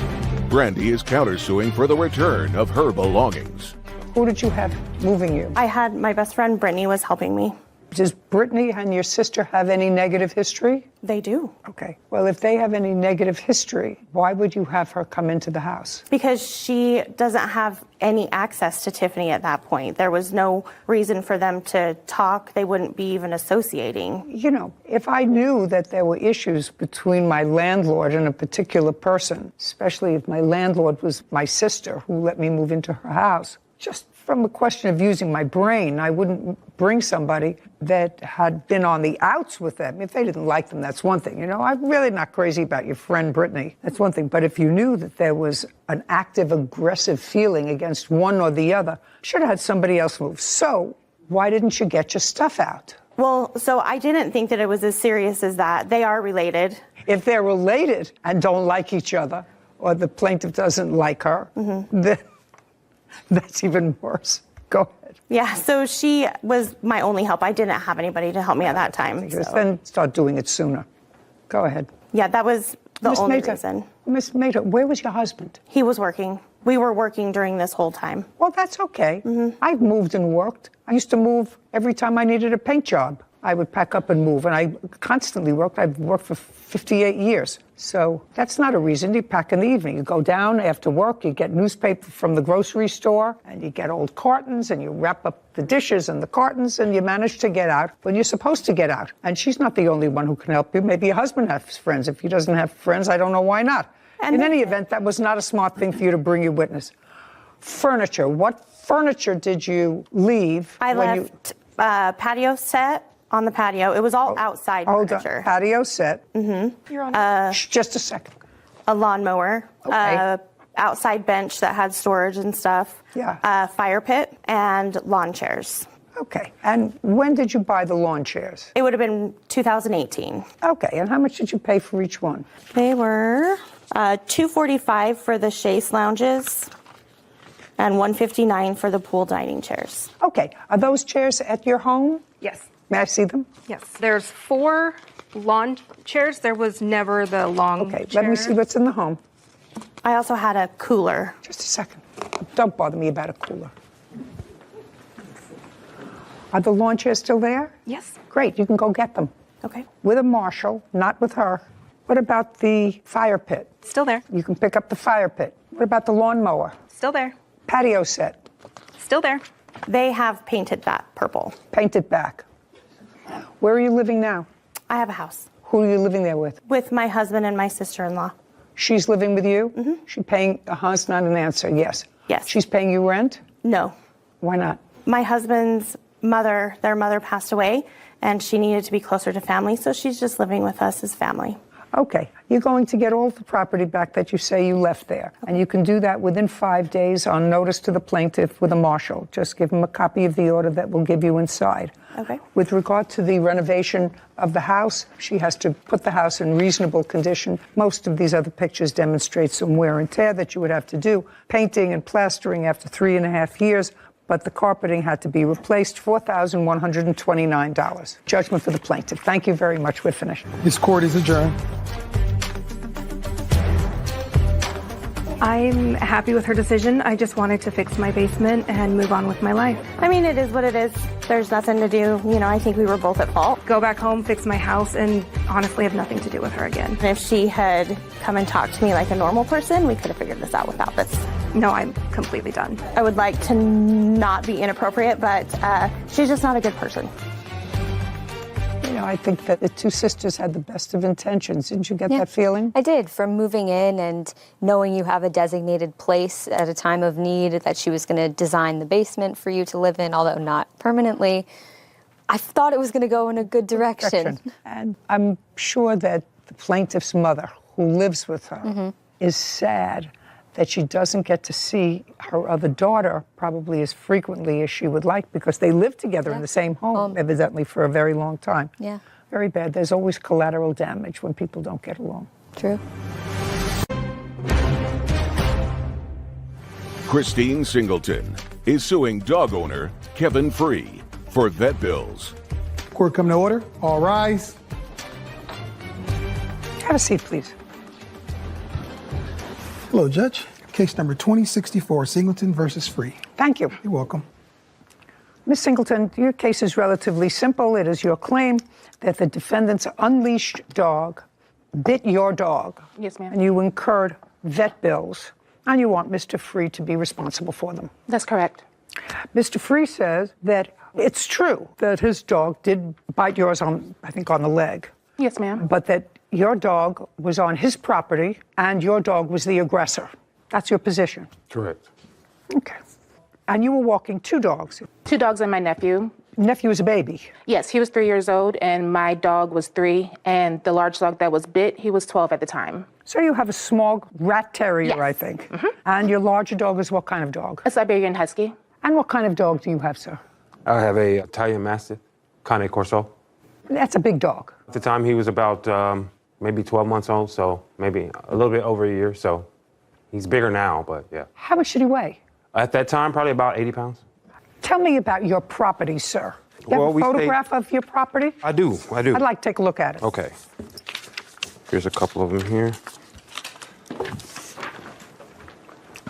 Brandy is countersuing for the return of her belongings. Who did you have moving you? I had my best friend, Brittany, was helping me. Does Brittany and your sister have any negative history? They do. Okay. Well, if they have any negative history, why would you have her come into the house? Because she doesn't have any access to Tiffany at that point. There was no reason for them to talk. They wouldn't be even associating. You know, if I knew that there were issues between my landlord and a particular person, especially if my landlord was my sister who let me move into her house, just from a question of using my brain, I wouldn't bring somebody that had been on the outs with them. If they didn't like them, that's one thing. You know, I'm really not crazy about your friend Brittany. That's one thing. But if you knew that there was an active, aggressive feeling against one or the other, should have had somebody else move. So why didn't you get your stuff out? Well, so I didn't think that it was as serious as that. They are related. If they're related and don't like each other, or the plaintiff doesn't like her, then that's even worse. Go ahead. Yeah, so she was my only help. I didn't have anybody to help me at that time. So. Then start doing it sooner. Go ahead. Yeah, that was the only reason. Miss Maida, where was your husband? He was working. We were working during this whole time. Well, that's okay. I've moved and worked. I used to move every time I needed a paint job. I would pack up and move, and I constantly worked. I've worked for 58 years. So that's not a reason. You pack in the evening. You go down after work, you get newspaper from the grocery store, and you get old cartons, and you wrap up the dishes and the cartons, and you manage to get out when you're supposed to get out. And she's not the only one who can help you. Maybe your husband has friends. If he doesn't have friends, I don't know why not. In any event, that was not a smart thing for you to bring your witness. Furniture. What furniture did you leave? I left patio set on the patio. It was all outside furniture. Patio set. You're on. Just a second. A lawnmower. Okay. Outside bench that had storage and stuff. Yeah. Fire pit and lawn chairs. Okay. And when did you buy the lawn chairs? It would have been 2018. Okay. And how much did you pay for each one? They were $245 for the chaise lounges and $159 for the pool dining chairs. Okay. Are those chairs at your home? Yes. May I see them? Yes. There's 4 lawn chairs. There was never the long chair. Let me see what's in the home. I also had a cooler. Just a second. Don't bother me about a cooler. Are the lawn chairs still there? Yes. Great. You can go get them. Okay. With a marshal, not with her. What about the fire pit? Still there. You can pick up the fire pit. What about the lawnmower? Still there. Patio set? Still there. They have painted that purple. Painted back. Where are you living now? I have a house. Who are you living there with? With my husband and my sister-in-law. She's living with you? Mm-hmm. She's paying, it's not an answer, yes. Yes. She's paying you rent? No. Why not? My husband's mother, their mother passed away, and she needed to be closer to family, so she's just living with us as family. Okay. You're going to get all the property back that you say you left there. And you can do that within 5 days on notice to the plaintiff with a marshal. Just give him a copy of the order that will give you inside. Okay. With regard to the renovation of the house, she has to put the house in reasonable condition. Most of these other pictures demonstrate some wear and tear that you would have to do. Painting and plastering after 3.5 years. But the carpeting had to be replaced, $4,129. Judgment for the plaintiff. Thank you very much. We're finished. This court is adjourned. I'm happy with her decision. I just wanted to fix my basement and move on with my life. I mean, it is what it is. There's nothing to do. You know, I think we were both at fault. Go back home, fix my house, and honestly have nothing to do with her again. And if she had come and talked to me like a normal person, we could have figured this out without this. No, I'm completely done. I would like to not be inappropriate, but she's just not a good person. You know, I think that the two sisters had the best of intentions. Didn't you get that feeling? I did. From moving in and knowing you have a designated place at a time of need, that she was going to design the basement for you to live in, although not permanently, I thought it was going to go in a good direction. And I'm sure that the plaintiff's mother, who lives with her, is sad that she doesn't get to see her other daughter probably as frequently as she would like, because they lived together in the same home, evidently, for a very long time. Yeah. Very bad. There's always collateral damage when people don't get along. True. Christine Singleton is suing dog owner Kevin Free for vet bills. Court come to order. All rise. Have a seat, please. Hello, Judge. Case number 2064, Singleton versus Free. Thank you. You're welcome. Ms. Singleton, your case is relatively simple. It is your claim that the defendant's unleashed dog bit your dog. Yes, ma'am. And you incurred vet bills, and you want Mr. Free to be responsible for them. That's correct. Mr. Free says that it's true that his dog did bite yours on, I think, on the leg. Yes, ma'am. But that your dog was on his property and your dog was the aggressor. That's your position. Correct. Okay. And you were walking two dogs. Two dogs and my nephew. Nephew was a baby. Yes, he was 3 years old and my dog was 3, and the large dog that was bit, he was 12 at the time. So you have a small rat terrier, I think. And your larger dog is what kind of dog? A Siberian Husky. And what kind of dog do you have, sir? I have a Italian Mastiff, Cane Corso. That's a big dog. At the time, he was about maybe 12 months old, so maybe a little bit over a year. So he's bigger now, but yeah. How much did he weigh? At that time, probably about 80 pounds. Tell me about your property, sir. You have a photograph of your property? I do. I'd like to take a look at it. Okay. Here's a couple of them here.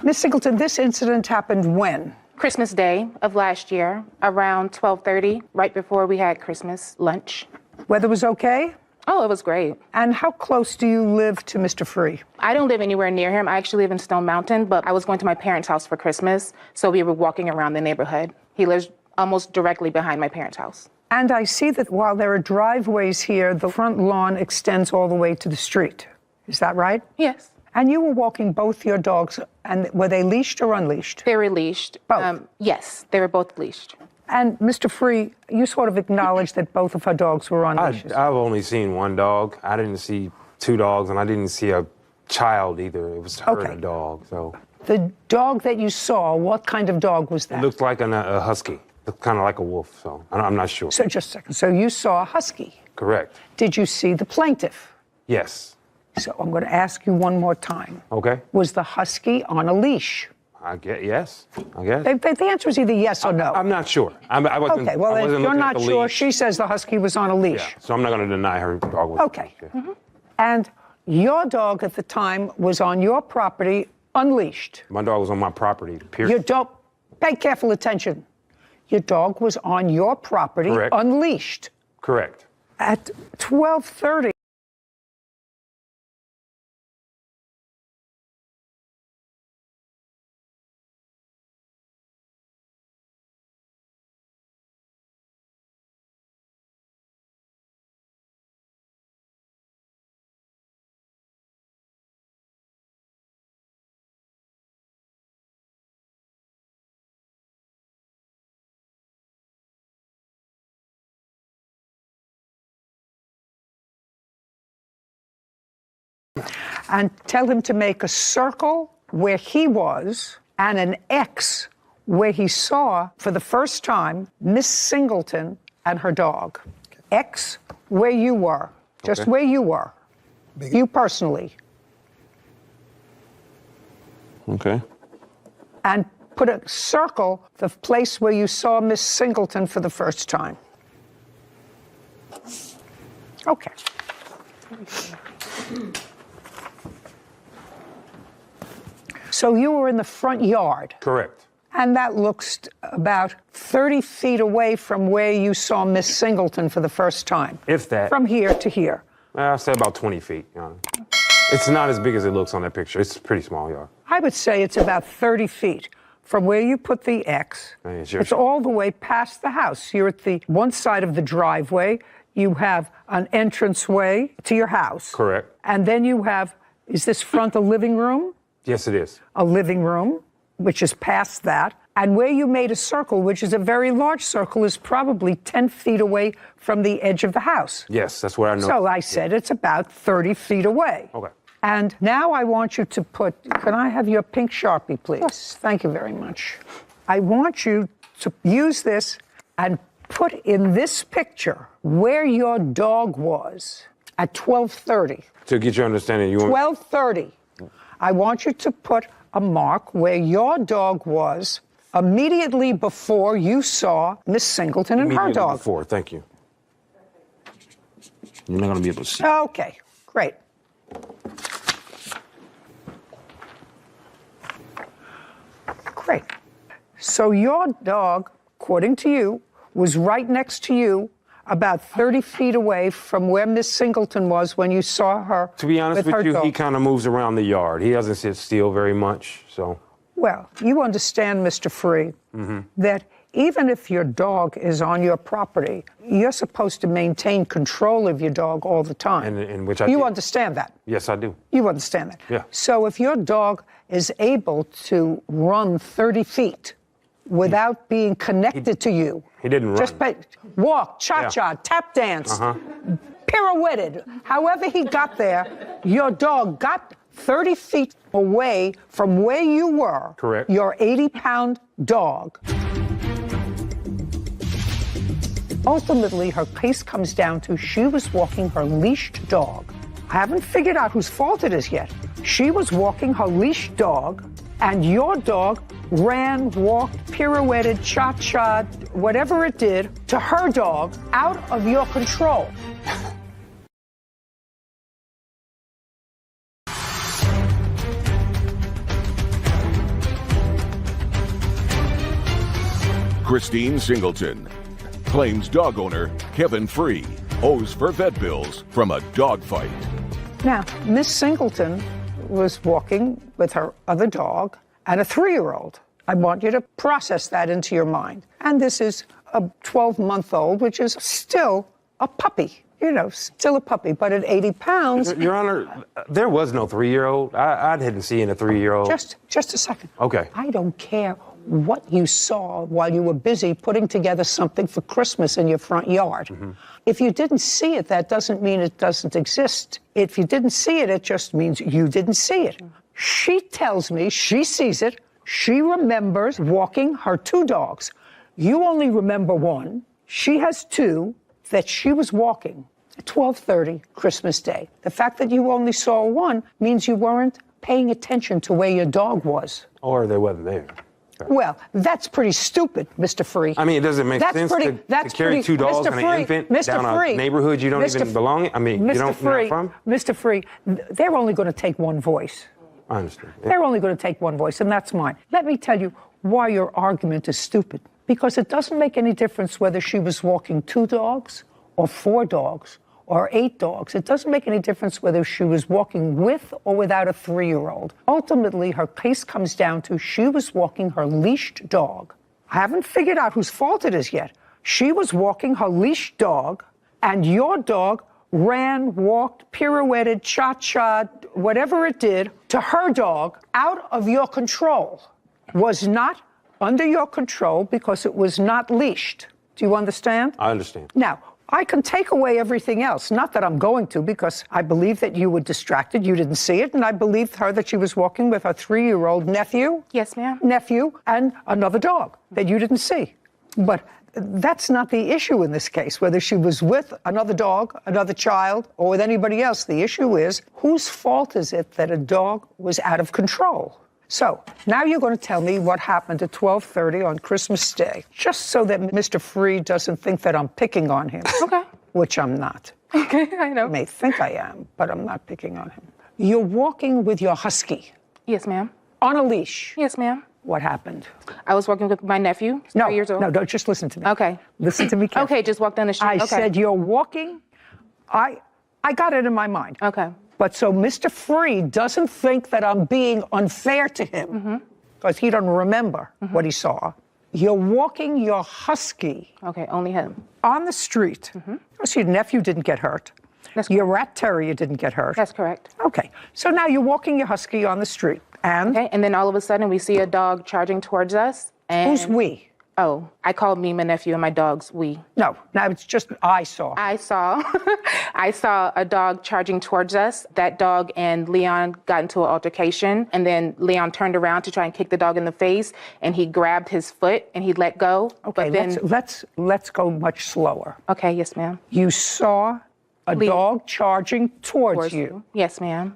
Miss Singleton, this incident happened when? Christmas Day of last year, around 12:30, right before we had Christmas lunch. Weather was okay? Oh, it was great. And how close do you live to Mr. Free? I don't live anywhere near him. I actually live in Stone Mountain, but I was going to my parents' house for Christmas, so we were walking around the neighborhood. He lives almost directly behind my parents' house. And I see that while there are driveways here, the front lawn extends all the way to the street. Is that right? Yes. And you were walking both your dogs, and were they leashed or unleashed? They were leashed. Both? Yes, they were both leashed. And Mr. Free, you sort of acknowledged that both of her dogs were on leashes. I've only seen one dog. I didn't see two dogs, and I didn't see a child either. It was her and a dog. So The dog that you saw, what kind of dog was that? it looked like a husky. Looked kind of like a wolf. So I'm not sure. So just a second. So you saw a husky. Correct. Did you see the plaintiff? Yes. So I'm going to ask you one more time. Okay. Was the husky on a leash? I guess yes. I guess. The answer is either yes or no. I'm not sure. I wasn't, Okay, well, I if wasn't you're looking at not the sure, leash. she says the husky was on a leash. Yeah, so I'm not going to deny her dog was. Okay. And your dog at the time was on your property unleashed. My dog was on my property, period. Your dog, pay careful attention. Your dog was on your property Correct. unleashed. Correct. At 12:30. And tell him to make a circle where he was and an X where he saw for the first time Miss Singleton and her dog. X where you were, just where you were, you personally. Okay. And put a circle the place where you saw Miss Singleton for the first time. Okay. So you were in the front yard. Correct. And that looks about 30 feet away from where you saw Miss Singleton for the first time. If that. From here to here. I'll say about 20 feet. Your Honor. It's not as big as it looks on that picture. It's a pretty small yard. I would say it's about 30 feet from where you put the X. It's all the way past the house. You're at the one side of the driveway. You have an entranceway to your house. Correct. And then you have, is this front a living room? Yes, it is. A living room, which is past that. And where you made a circle, which is a very large circle, is probably 10 feet away from the edge of the house. Yes, that's where I know. So I said it's about 30 feet away. Okay. And now I want you to put, can I have your pink Sharpie, please? Yes. Thank you very much. I want you to use this and put in this picture where your dog was at 12:30. To get your understanding, you want 12:30. I want you to put a mark where your dog was immediately before you saw Miss Singleton and her dog. Before, thank you. You're not going to be able to see. Okay, great. Great. So your dog, according to you, was right next to you, about 30 feet away from where Miss Singleton was when you saw her. To be honest with you, dog. he kind of moves around the yard. He doesn't sit still very much, so. Well, you understand, Mr. Free, that even if your dog is on your property, you're supposed to maintain control of your dog all the time. And which I You do. understand that? Yes, I do. You understand that? Yeah. So if your dog is able to run 30 feet without being connected to you, He didn't just run. walk, cha-cha, tap dance, pirouetted, however he got there, your dog got 30 feet away from where you were. Correct. Your 80-pound dog. Ultimately, her case comes down to she was walking her leashed dog. I haven't figured out whose fault it is yet. She was walking her leashed dog, and your dog ran, walked, pirouetted, cha-cha, whatever it did, to her dog out of your control. Christine Singleton claims dog owner Kevin Free owes for vet bills from a dog fight. Now, Miss Singleton was walking with her other dog and a 3-year-old. I want you to process that into your mind. And this is a 12-month-old, which is still a puppy. You know, still a puppy, but at 80 pounds... Your Honor, there was no 3-year-old. I didn't see a 3-year-old. Just a second. Okay. I don't care what you saw while you were busy putting together something for Christmas in your front yard. If you didn't see it, that doesn't mean it doesn't exist. If you didn't see it, it just means you didn't see it. She tells me she sees it. She remembers walking her 2 dogs. You only remember 1. She has 2 that she was walking at 12:30 Christmas Day. The fact that you only saw 1 means you weren't paying attention to where your dog was. Or they wasn't there. Well, that's pretty stupid, Mr. Free. I mean, it doesn't make sense to carry 2 dogs and an infant down a neighborhood you don't even belong in. I mean, you don't know from. Mr. Free, they're only going to take 1 voice. I understand. They're only going to take 1 voice, and that's mine. Let me tell you why your argument is stupid. Because it doesn't make any difference whether she was walking 2 dogs or 4 dogs or 8 dogs. It doesn't make any difference whether she was walking with or without a 3-year-old. Ultimately, her case comes down to she was walking her leashed dog. I haven't figured out whose fault it is yet. She was walking her leashed dog, and your dog ran, walked, pirouetted, cha-cha, whatever it did, to her dog out of your control. Was not under your control because it was not leashed. Do you understand? I understand. Now, I can take away everything else. Not that I'm going to, because I believe that you were distracted. You didn't see it. And I believed her that she was walking with her 3-year-old nephew. Yes, ma'am. Nephew and another dog that you didn't see. But that's not the issue in this case, whether she was with another dog, another child, or with anybody else. The issue is, whose fault is it that a dog was out of control? So, now you're going to tell me what happened at 12:30 on Christmas Day, just so that Mr. Free doesn't think that I'm picking on him. Okay. Which I'm not. Okay, I know. You may think I am, but I'm not picking on him. You're walking with your husky. Yes, ma'am. On a leash. Yes, ma'am. What happened? I was walking with my nephew, 3 years old. No, don't just listen to me. Okay. Listen to me carefully. Okay, just walk down the street. I Okay. said you're walking. I got it in my mind. Okay. But so Mr. Free doesn't think that I'm being unfair to him because he doesn't remember what he saw. You're walking your husky. Okay, only him. On the street. So your nephew didn't get hurt. Your rat terrier didn't get hurt. That's correct. Okay. So now you're walking your husky on the street. And? Okay, and then all of a sudden we see a dog charging towards us. And Who's we? Oh, I called me, my nephew, and my dog's we. No, now it's just I saw. I saw a dog charging towards us. That dog and Leon got into an altercation, and then Leon turned around to try and kick the dog in the face, and he grabbed his foot and he let go. Okay, but then, let's go much slower. Okay, yes, ma'am. You saw a dog charging towards you. Yes, ma'am.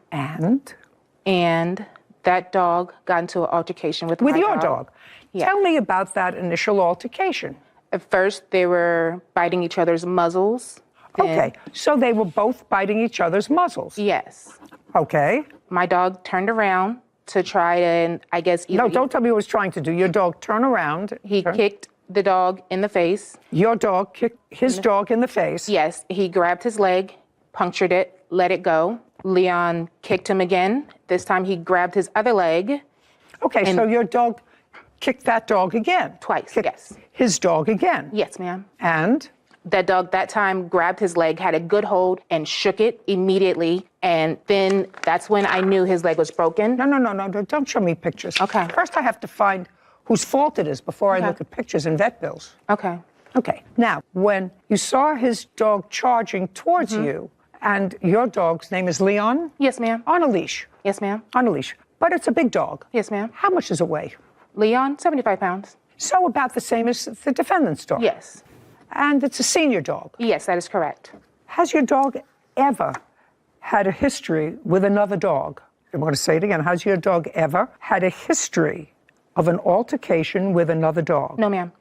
And that dog got into an altercation with my your dog. Yes. Tell me about that initial altercation. At first, they were biting each other's muzzles. Okay, so they were both biting each other's muzzles. Yes. Okay. My dog turned around to try to, I guess, either... No, don't tell me what he was trying to do. Your dog turned around. He kicked the dog in the face. Your dog kicked his dog in the face? Yes. He grabbed his leg, punctured it, let it go. Leon kicked him again. This time he grabbed his other leg. Okay, so your dog kicked that dog again? Twice, yes. His dog again? Yes, ma'am. And? That dog that time grabbed his leg, had a good hold, and shook it immediately. And then that's when I knew his leg was broken. No, don't show me pictures. Okay. First I have to find whose fault it is before I look at pictures and vet bills. Okay. Okay, now, when you saw his dog charging towards you, and your dog's name is Leon? Yes, ma'am. On a leash? Yes, ma'am. On a leash. But it's a big dog. Yes, ma'am. How much does it weigh? Leon, 75 pounds. So about the same as the defendant's dog? Yes. And it's a senior dog? Yes, that is correct. Has your dog ever had a history with another dog? I'm going to say it again. Has your dog ever had a history of an altercation with another dog? No, ma'am.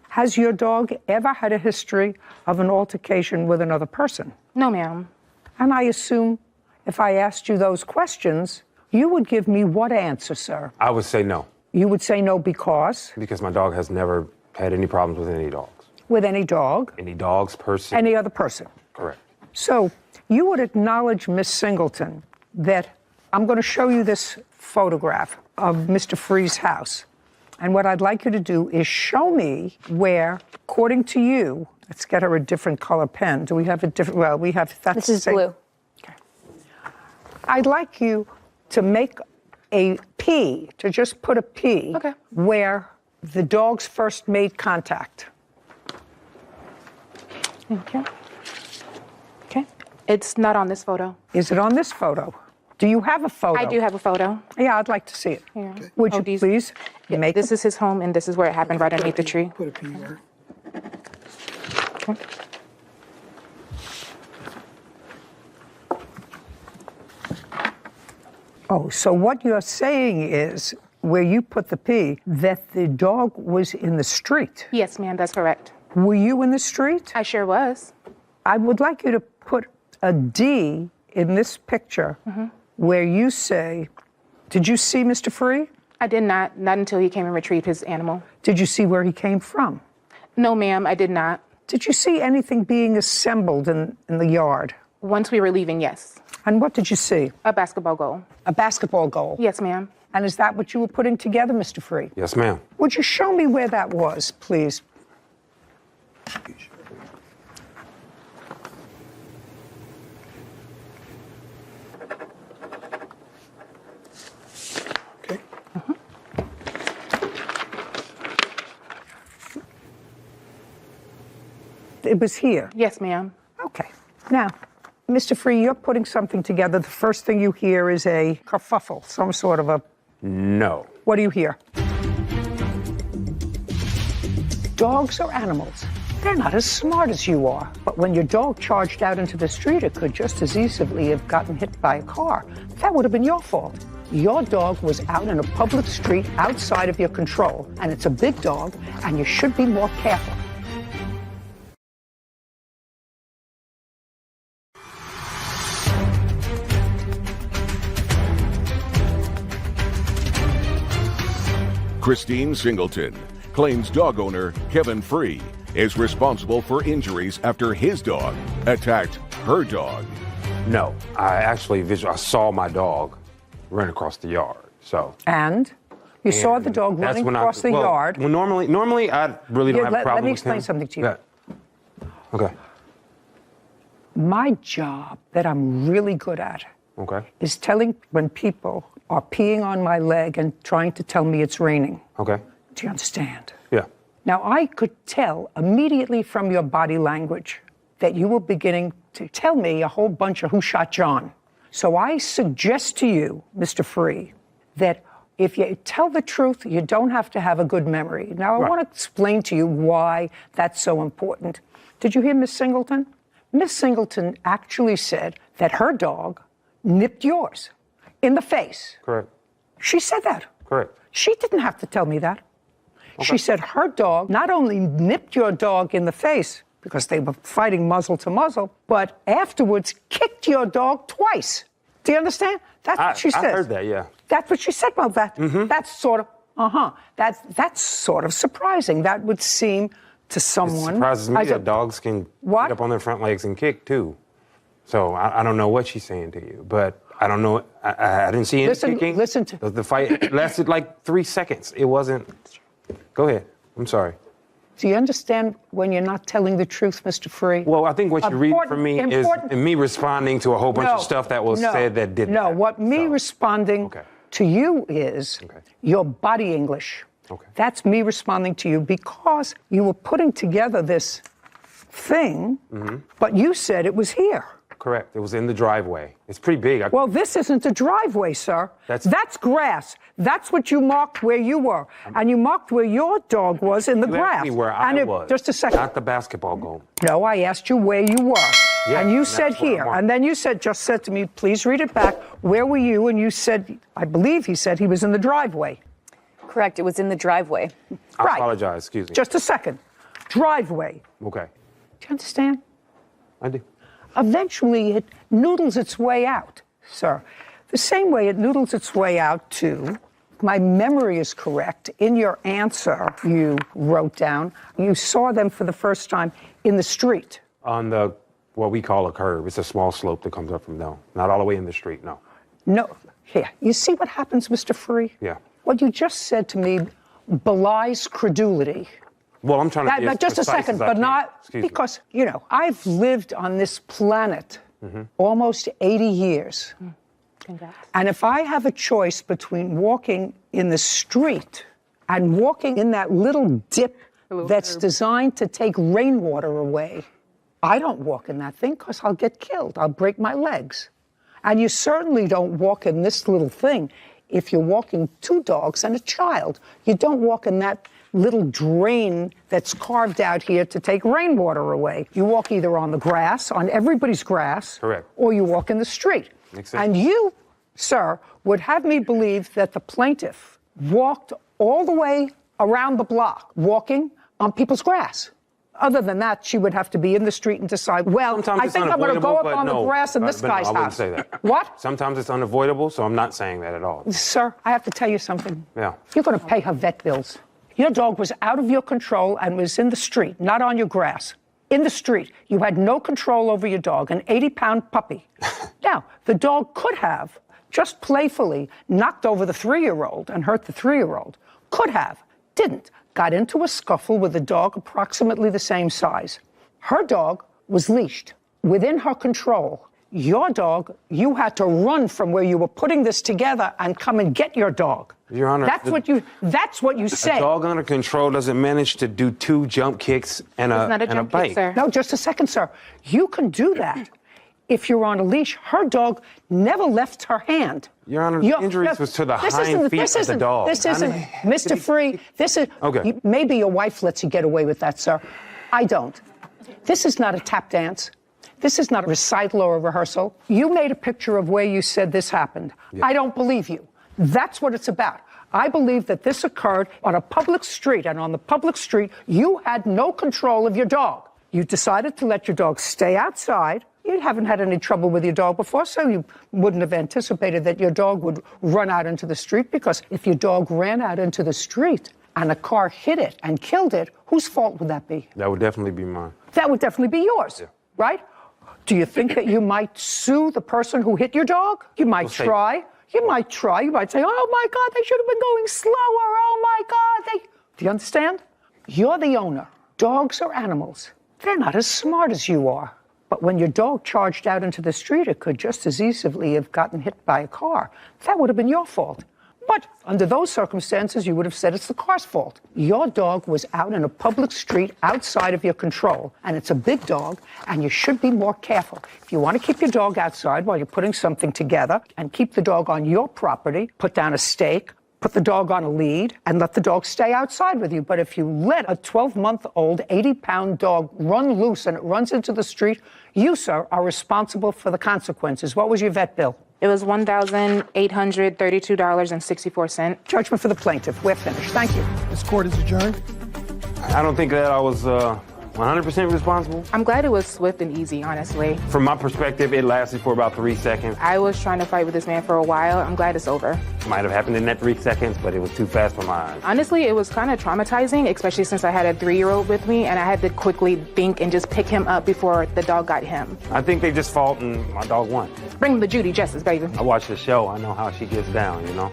Has your dog ever had a history of an altercation with another person? No, ma'am. And I assume if I asked you those questions, you would give me what answer, sir? I would say no. You would say no because? Because my dog has never had any problems with any dogs. With any dog? Any dogs, person. Any other person? Correct. So you would acknowledge, Miss Singleton, that I'm going to show you this photograph of Mr. Free's house. And what I'd like you to do is show me where, according to you, let's get her a different color pen. Do we have a different, well, we have, that's This is blue. Okay. I'd like you to make a P, to just put a P, where the dogs first made contact. Okay. Okay. It's not on this photo. Is it on this photo? Do you have a photo? I do have a photo. Yeah, I'd like to see it. Yeah. Would you please make This is his home, and this is where it happened, right underneath the tree. Put a P there. Okay. Oh, so what you're saying is, where you put the P, that the dog was in the street. Yes, ma'am, that's correct. Were you in the street? I sure was. I would like you to put a D in this picture where you say, did you see Mr. Free? I did not until he came and retrieved his animal. Did you see where he came from? No, ma'am, I did not. Did you see anything being assembled in the yard? Once we were leaving, yes. And what did you see? A basketball goal. A basketball goal? Yes, ma'am. And is that what you were putting together, Mr. Free? Yes, ma'am. Would you show me where that was, please? Okay. It was here? Yes, ma'am. Okay. Now, Mr. Free, you're putting something together. The first thing you hear is a kerfuffle, some sort of a... No. What do you hear? Dogs are animals. They're not as smart as you are. But when your dog charged out into the street, it could just as easily have gotten hit by a car. That would have been your fault. Your dog was out in a public street outside of your control, and it's a big dog, and you should be more careful. Christine Singleton claims dog owner Kevin Free is responsible for injuries after his dog attacked her dog. No, I saw my dog run across the yard. So. And you saw the dog running across the yard. Well, normally I really don't have a problem with him. Let me explain something to you. Yeah. Okay. My job that I'm really good at is telling when people are peeing on my leg and trying to tell me it's raining. Okay. Do you understand? Yeah. Now, I could tell immediately from your body language that you were beginning to tell me a whole bunch of who shot John. So I suggest to you, Mr. Free, that if you tell the truth, you don't have to have a good memory. Now, I want to explain to you why that's so important. Did you hear Miss Singleton? Miss Singleton actually said that her dog nipped yours in the face. Correct. She said that. Correct. She didn't have to tell me that. Okay. She said her dog not only nipped your dog in the face because they were fighting muzzle to muzzle, but afterwards kicked your dog twice. Do you understand? That's what she said. I heard that, yeah. That's what she said about that. That's sort of, that's sort of surprising. That would seem to someone. It surprises me that dogs can get up on their front legs and kick too. So I don't know what she's saying to you, but I don't know. I didn't see any kicking. Listen to the fight lasted like 3 seconds. It wasn't. Go ahead. I'm sorry. Do you understand when you're not telling the truth, Mr. Free? Well, I think what you read from me is me responding to a whole bunch of stuff that was said that didn't. No, what me responding to you is your body English. Okay. That's me responding to you because you were putting together this thing, but you said it was here. Correct. It was in the driveway. It's pretty big. Well, this isn't a driveway, sir. That's grass. That's what you marked where you were. And you marked where your dog was in the grass. Asked me where I was. Just a second. Not the basketball goal. No, I asked you where you were. Yeah, and you said here. And then you said to me, please read it back. Where were you? And you said, I believe he said he was in the driveway. Correct. It was in the driveway. I apologize. Excuse me. Just a second. Driveway. Okay. Do you understand? I do. Eventually, it noodles its way out, sir. The same way it noodles its way out to, my memory is correct, in your answer you wrote down, you saw them for the first time in the street. On the, what we call a curb. It's a small slope that comes up from down. Not all the way in the street, no. No. Here, you see what happens, Mr. Free? Yeah. What you just said to me belies credulity. Well, I'm trying to be as just a precise second, as I but can. not because, you know, I've lived on this planet almost 80 years. Congrats. And if I have a choice between walking in the street and walking in that little dip that's designed to take rainwater away, I don't walk in that thing because I'll get killed. I'll break my legs. And you certainly don't walk in this little thing if you're walking 2 dogs and a child. You don't walk in that little drain that's carved out here to take rainwater away. You walk either on the grass, on everybody's grass, or you walk in the street. Makes sense. And you, sir, would have me believe that the plaintiff walked all the way around the block, walking on people's grass. Other than that, she would have to be in the street and decide, well, I think I'm going to go up on the grass in this guy's house. I wouldn't say that. What? Sometimes it's unavoidable, so I'm not saying that at all. Sir, I have to tell you something. Yeah. You're going to pay her vet bills. Your dog was out of your control and was in the street, not on your grass. In the street. You had no control over your dog, an 80-pound puppy. Now, the dog could have, just playfully, knocked over the 3-year-old and hurt the 3-year-old. Could have. Didn't. Got into a scuffle with a dog approximately the same size. Her dog was leashed, within her control. Your dog, you had to run from where you were putting this together and come and get your dog. Your Honor, that's what you say. A dog under control doesn't manage to do 2 jump kicks and a bite. Sir. No, just a second, sir. You can do that if you're on a leash. Her dog never left her hand. Your Honor, the injuries was to the hind feet of the dog. This isn't, Mr. Free, this is, okay. Maybe your wife lets you get away with that, sir. I don't. This is not a tap dance. This is not a recital or a rehearsal. You made a picture of where you said this happened. Yeah. I don't believe you. That's what it's about. I believe that this occurred on a public street, and on the public street, you had no control of your dog. You decided to let your dog stay outside. You haven't had any trouble with your dog before, so you wouldn't have anticipated that your dog would run out into the street, because if your dog ran out into the street and a car hit it and killed it, whose fault would that be? That would definitely be mine. That would definitely be yours, right? Do you think that you might sue the person who hit your dog? You might try. You might try. You might say, oh my God, they should have been going slower. Oh my God. Do you understand? You're the owner. Dogs are animals. They're not as smart as you are. But when your dog charged out into the street, it could just as easily have gotten hit by a car. That would have been your fault. But under those circumstances, you would have said it's the car's fault. Your dog was out in a public street outside of your control, and it's a big dog, and you should be more careful. If you want to keep your dog outside while you're putting something together and keep the dog on your property, put down a stake, put the dog on a lead, and let the dog stay outside with you. But if you let a 12-month-old, 80-pound dog run loose and it runs into the street, you, sir, are responsible for the consequences. What was your vet bill? It was $1,832.64. Judgment for the plaintiff. We're finished. Thank you. This court is adjourned. I don't think that I was 100% responsible. I'm glad it was swift and easy, honestly. From my perspective, it lasted for about 3 seconds. I was trying to fight with this man for a while. I'm glad it's over. Might have happened in that 3 seconds, but it was too fast for my eyes. Honestly, it was kind of traumatizing, especially since I had a 3-year-old with me, and I had to quickly think and just pick him up before the dog got him. I think they just fought and my dog won. Bring the Judy justice, baby. I watched the show. I know how she gets down, you know?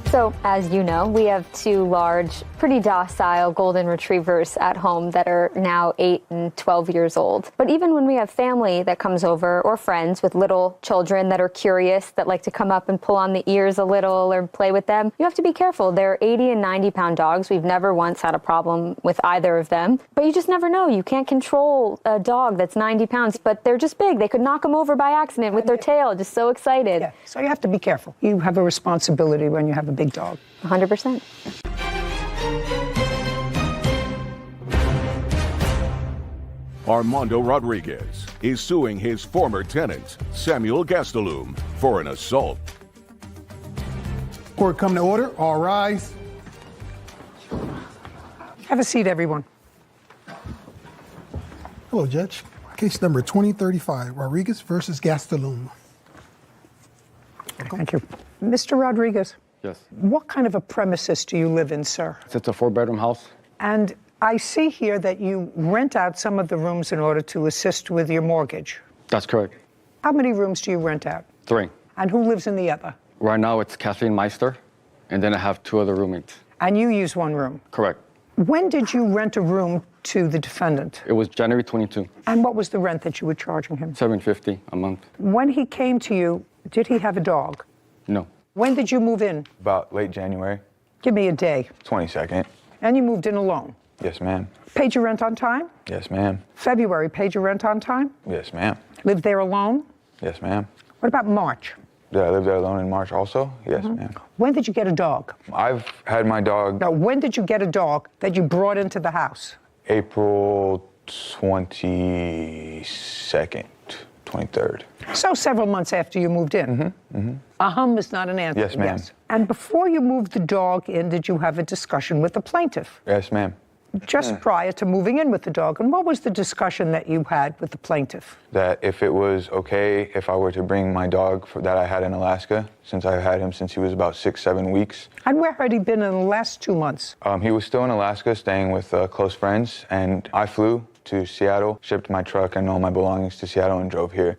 So, as you know, we have 2 large, pretty docile golden retrievers at home that are now 8 and 12 years old. But even when we have family that comes over, or friends with little children that are curious, that like to come up and pull on the ears a little or play with them, you have to be careful. They're 80 and 90-pound dogs. We've never once had a problem with either of them. But you just never know. You can't control a dog that's 90 pounds, but they're just big. They could knock them over by accident with their tail, just so excited. Yeah, so you have to be careful. You have a responsibility when you have a big dog. 100%. Armando Rodriguez is suing his former tenant, Samuel Gastelum, for an assault. Court come to order. All rise. Have a seat, everyone. Hello, Judge. Case number 2035, Rodriguez versus Gastelum. Thank you. Mr. Rodriguez. Yes. What kind of a premises do you live in, sir? It's a 4-bedroom house. And I see here that you rent out some of the rooms in order to assist with your mortgage. That's correct. How many rooms do you rent out? 3. And who lives in the other? Right now it's Kathleen Meister, and then I have 2 other roommates. And you use 1 room? Correct. When did you rent a room to the defendant? It was January 22. And what was the rent that you were charging him? $750 a month. When he came to you, did he have a dog? No. When did you move in? About late January. Give me a day. 22nd. And you moved in alone? Yes, ma'am. Paid your rent on time? Yes, ma'am. February, paid your rent on time? Yes, ma'am. Lived there alone? Yes, ma'am. What about March? Did I live there alone in March also? Yes, ma'am. When did you get a dog? I've had my dog. No, when did you get a dog that you brought into the house? April 22nd, 23rd. So several months after you moved in? Is not an answer. Yes, ma'am. And before you moved the dog in, did you have a discussion with the plaintiff? Yes, ma'am. Just prior to moving in with the dog. And what was the discussion that you had with the plaintiff? That if it was okay if I were to bring my dog that I had in Alaska, since I had him since he was about 6-7 weeks. And where had he been in the last 2 months? He was still in Alaska, staying with close friends, and I flew to Seattle, shipped my truck and all my belongings to Seattle, and drove here.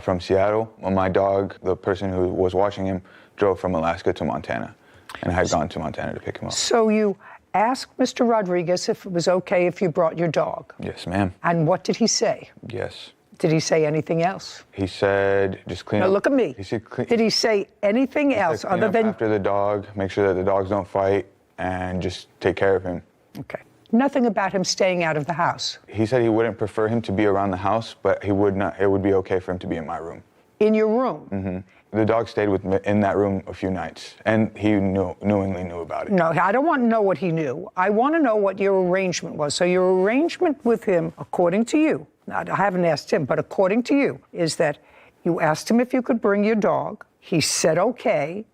From Seattle, my dog, the person who was watching him, drove from Alaska to Montana, and I had gone to Montana to pick him up. So you asked Mr. Rodriguez if it was okay if you brought your dog? Yes, ma'am. And what did he say? Yes. Did he say anything else? He said, just clean up. Now look at me. He said, did he say anything else clean other up than... after the dog, make sure that the dogs don't fight, and just take care of him. Okay. Nothing about him staying out of the house? He said he wouldn't prefer him to be around the house, but he would not. It would be okay for him to be in my room. In your room? Mm-hmm. The dog stayed with me in that room a few nights, and he knowingly knew about it. No, I don't want to know what he knew. I want to know what your arrangement was. So your arrangement with him, according to you, now, I haven't asked him, but according to you, is that you asked him if you could bring your dog. He said okay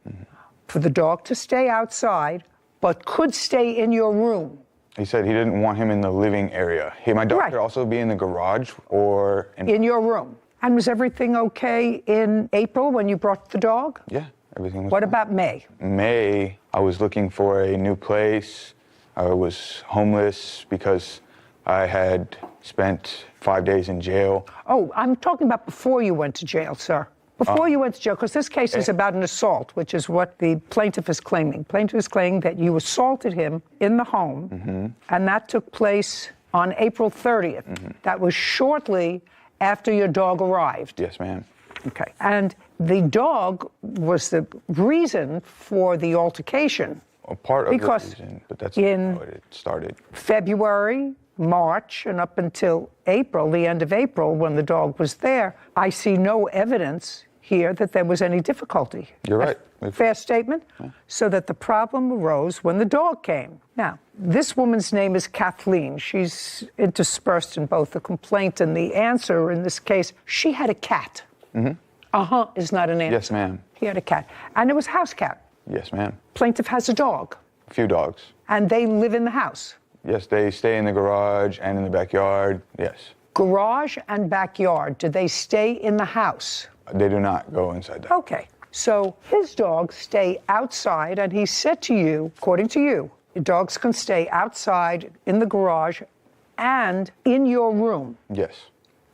for the dog to stay outside, but could stay in your room. He said he didn't want him in the living area. My dog could also be in the garage or in your room. And was everything okay in April when you brought the dog? Yeah, everything was What fine. about May? May, I was looking for a new place. I was homeless because I had spent 5 days in jail. Oh, I'm talking about before you went to jail, sir. Before you went to jail, because this case is about an assault, which is what the plaintiff is claiming. Plaintiff is claiming that you assaulted him in the home, and that took place on April 30th. That was shortly after your dog arrived. Yes, ma'am. Okay. And the dog was the reason for the altercation. A part of because the reason, but that's in how it started. February, March, and up until April, the end of April, when the dog was there, I see no evidence here that there was any difficulty. You're right. Fair statement? Yeah. So that the problem arose when the dog came. Now, this woman's name is Kathleen. She's interspersed in both the complaint and the answer in this case. She had a cat. Is not an answer. Yes, ma'am. He had a cat. And it was a house cat. Yes, ma'am. Plaintiff has a dog. A few dogs. And they live in the house. Yes, they stay in the garage and in the backyard. Yes. Garage and backyard. Do they stay in the house? They do not go inside that. Okay. So his dogs stay outside, and he said to you, according to you, your dogs can stay outside in the garage and in your room. Yes.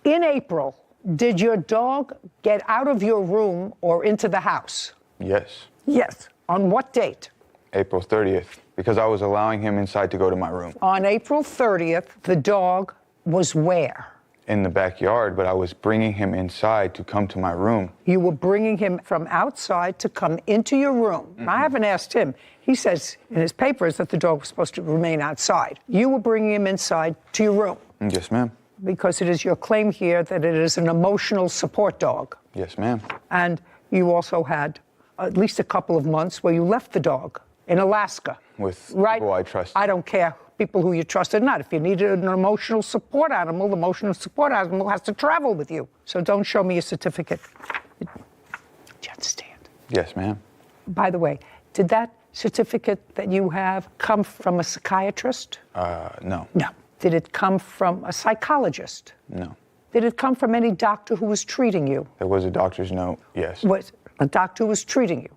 In April, did your dog get out of your room or into the house? Yes. Yes. On what date? April 30th, because I was allowing him inside to go to my room. On April 30th, the dog was where? In the backyard, but I was bringing him inside to come to my room. You were bringing him from outside to come into your room. I haven't asked him. He says in his papers that the dog was supposed to remain outside. You were bringing him inside to your room. Yes, ma'am. Because it is your claim here that it is an emotional support dog. Yes, ma'am. And you also had at least a couple of months where you left the dog in Alaska. With right? people I trust. I don't care people who you trust or not. If you needed an emotional support animal, the emotional support animal has to travel with you. So don't show me a certificate. Do you understand? Yes, ma'am. By the way, did that certificate that you have come from a psychiatrist? No. No. Did it come from a psychologist? No. Did it come from any doctor who was treating you? There was a doctor's note, yes. Was a doctor who was treating you?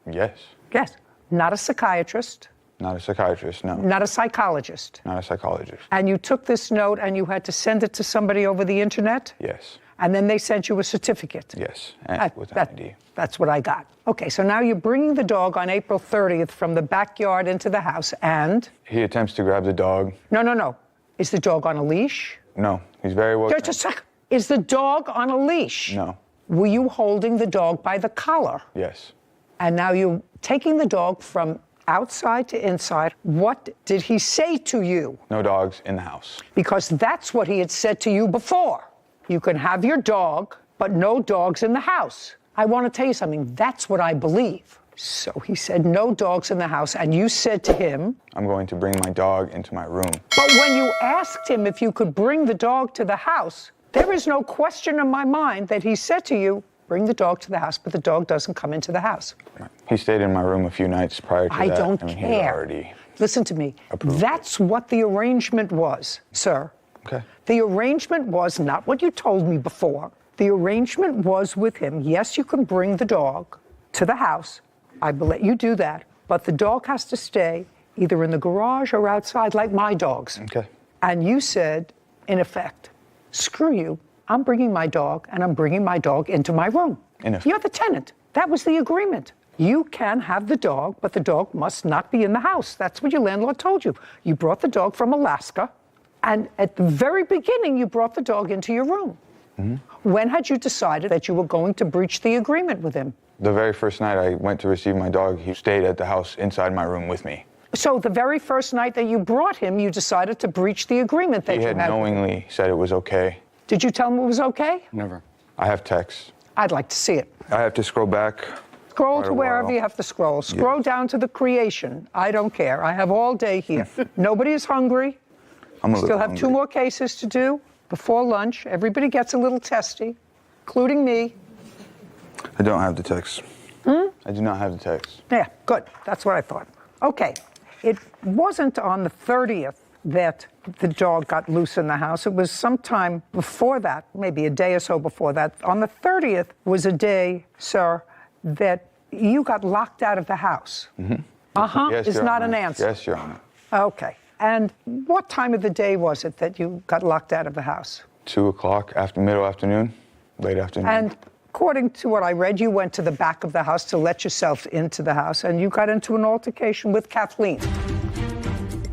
Yes. Yes. Not a psychiatrist? Not a psychiatrist, no. Not a psychologist? Not a psychologist. And you took this note and you had to send it to somebody over the internet? Yes. And then they sent you a certificate? Yes, and with an ID. That's what I got. Okay, so now you're bringing the dog on April 30th from the backyard into the house, and? He attempts to grab the dog. No. Is the dog on a leash? No, he's very well. Just a second. Is the dog on a leash? No. Were you holding the dog by the collar? Yes. And now you're taking the dog from outside to inside. What did he say to you? No dogs in the house. Because that's what he had said to you before. You can have your dog, but no dogs in the house. I want to tell you something. That's what I believe. So he said no dogs in the house, and you said to him, I'm going to bring my dog into my room. But when you asked him if you could bring the dog to the house, there is no question in my mind that he said to you, bring the dog to the house, but the dog doesn't come into the house. Right. He stayed in my room a few nights prior to that. I don't He care. already Listen to me. approved That's what the arrangement was, sir. Okay. The arrangement was not what you told me before. The arrangement was with him. Yes, you can bring the dog to the house. I will let you do that. But the dog has to stay either in the garage or outside like my dogs. Okay. And you said, in effect, screw you. I'm bringing my dog, and I'm bringing my dog into my room. You're the tenant. That was the agreement. You can have the dog, but the dog must not be in the house. That's what your landlord told you. You brought the dog from Alaska, and at the very beginning, you brought the dog into your room. When had you decided that you were going to breach the agreement with him? The very first night I went to receive my dog, he stayed at the house inside my room with me. So the very first night that you brought him, you decided to breach the agreement that He you had had. knowingly said it was okay. Did you tell him it was okay? Never. I have texts. I'd like to see it. I have to scroll back. Scroll quite to a wherever while. you have to scroll. Scroll down to the creation. I don't care. I have all day here. Nobody is hungry. I'm a Still little have hungry. 2 more cases to do before lunch. Everybody gets a little testy, including me. I don't have the text. I do not have the text. Yeah, good. That's what I thought. Okay. It wasn't on the 30th that the dog got loose in the house. It was sometime before that, maybe a day or so before that. On the 30th was a day, sir, that you got locked out of the house. Yes, is Your not Honor. an answer. Yes, Your Honor. Okay. And what time of the day was it that you got locked out of the house? 2 o'clock after middle afternoon, late afternoon. And according to what I read, you went to the back of the house to let yourself into the house, and you got into an altercation with Kathleen.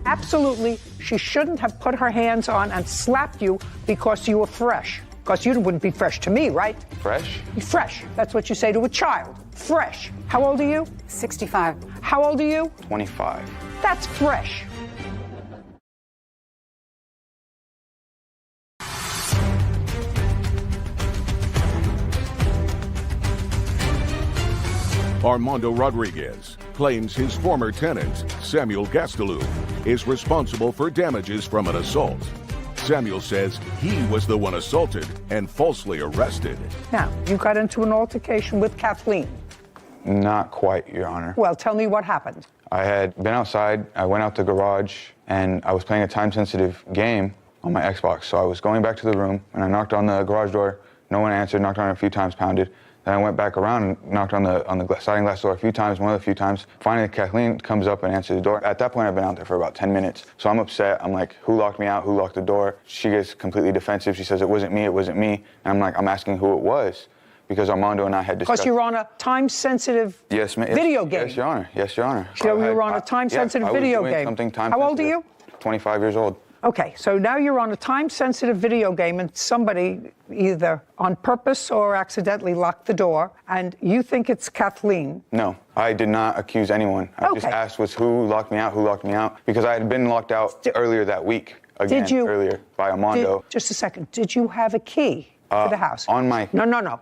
Absolutely, she shouldn't have put her hands on and slapped you because you were fresh. Because you wouldn't be fresh to me, right? Fresh? Fresh. That's what you say to a child. Fresh. How old are you? 65. How old are you? 25. That's fresh. Armando Rodriguez claims his former tenant, Samuel Gastelum, is responsible for damages from an assault. Samuel says he was the one assaulted and falsely arrested. Now, you got into an altercation with Kathleen. Not quite, Your Honor. Well, tell me what happened. I had been outside, I went out the garage, and I was playing a time-sensitive game on my Xbox. So I was going back to the room, and I knocked on the garage door. No one answered, knocked on it a few times, pounded. Then I went back around and knocked on the sliding glass door a few times, one of the few times. Finally, Kathleen comes up and answers the door. At that point, I've been out there for about 10 minutes. So I'm upset. I'm like, who locked me out? Who locked the door? She gets completely defensive. She says, it wasn't me, it wasn't me. And I'm like, I'm asking who it was. Because Armando and I had discussed... Because you're on a time-sensitive video game. Yes, Your Honor. Yes, Your Honor. So you were on a time-sensitive video game. How old are you? 25 years old. Okay, so now you're on a time-sensitive video game and somebody either on purpose or accidentally locked the door, and you think it's Kathleen. No, I did not accuse anyone. I just asked was who locked me out, because I had been locked out earlier that week, earlier by Armando. Just a second, did you have a key to the house? On my... No.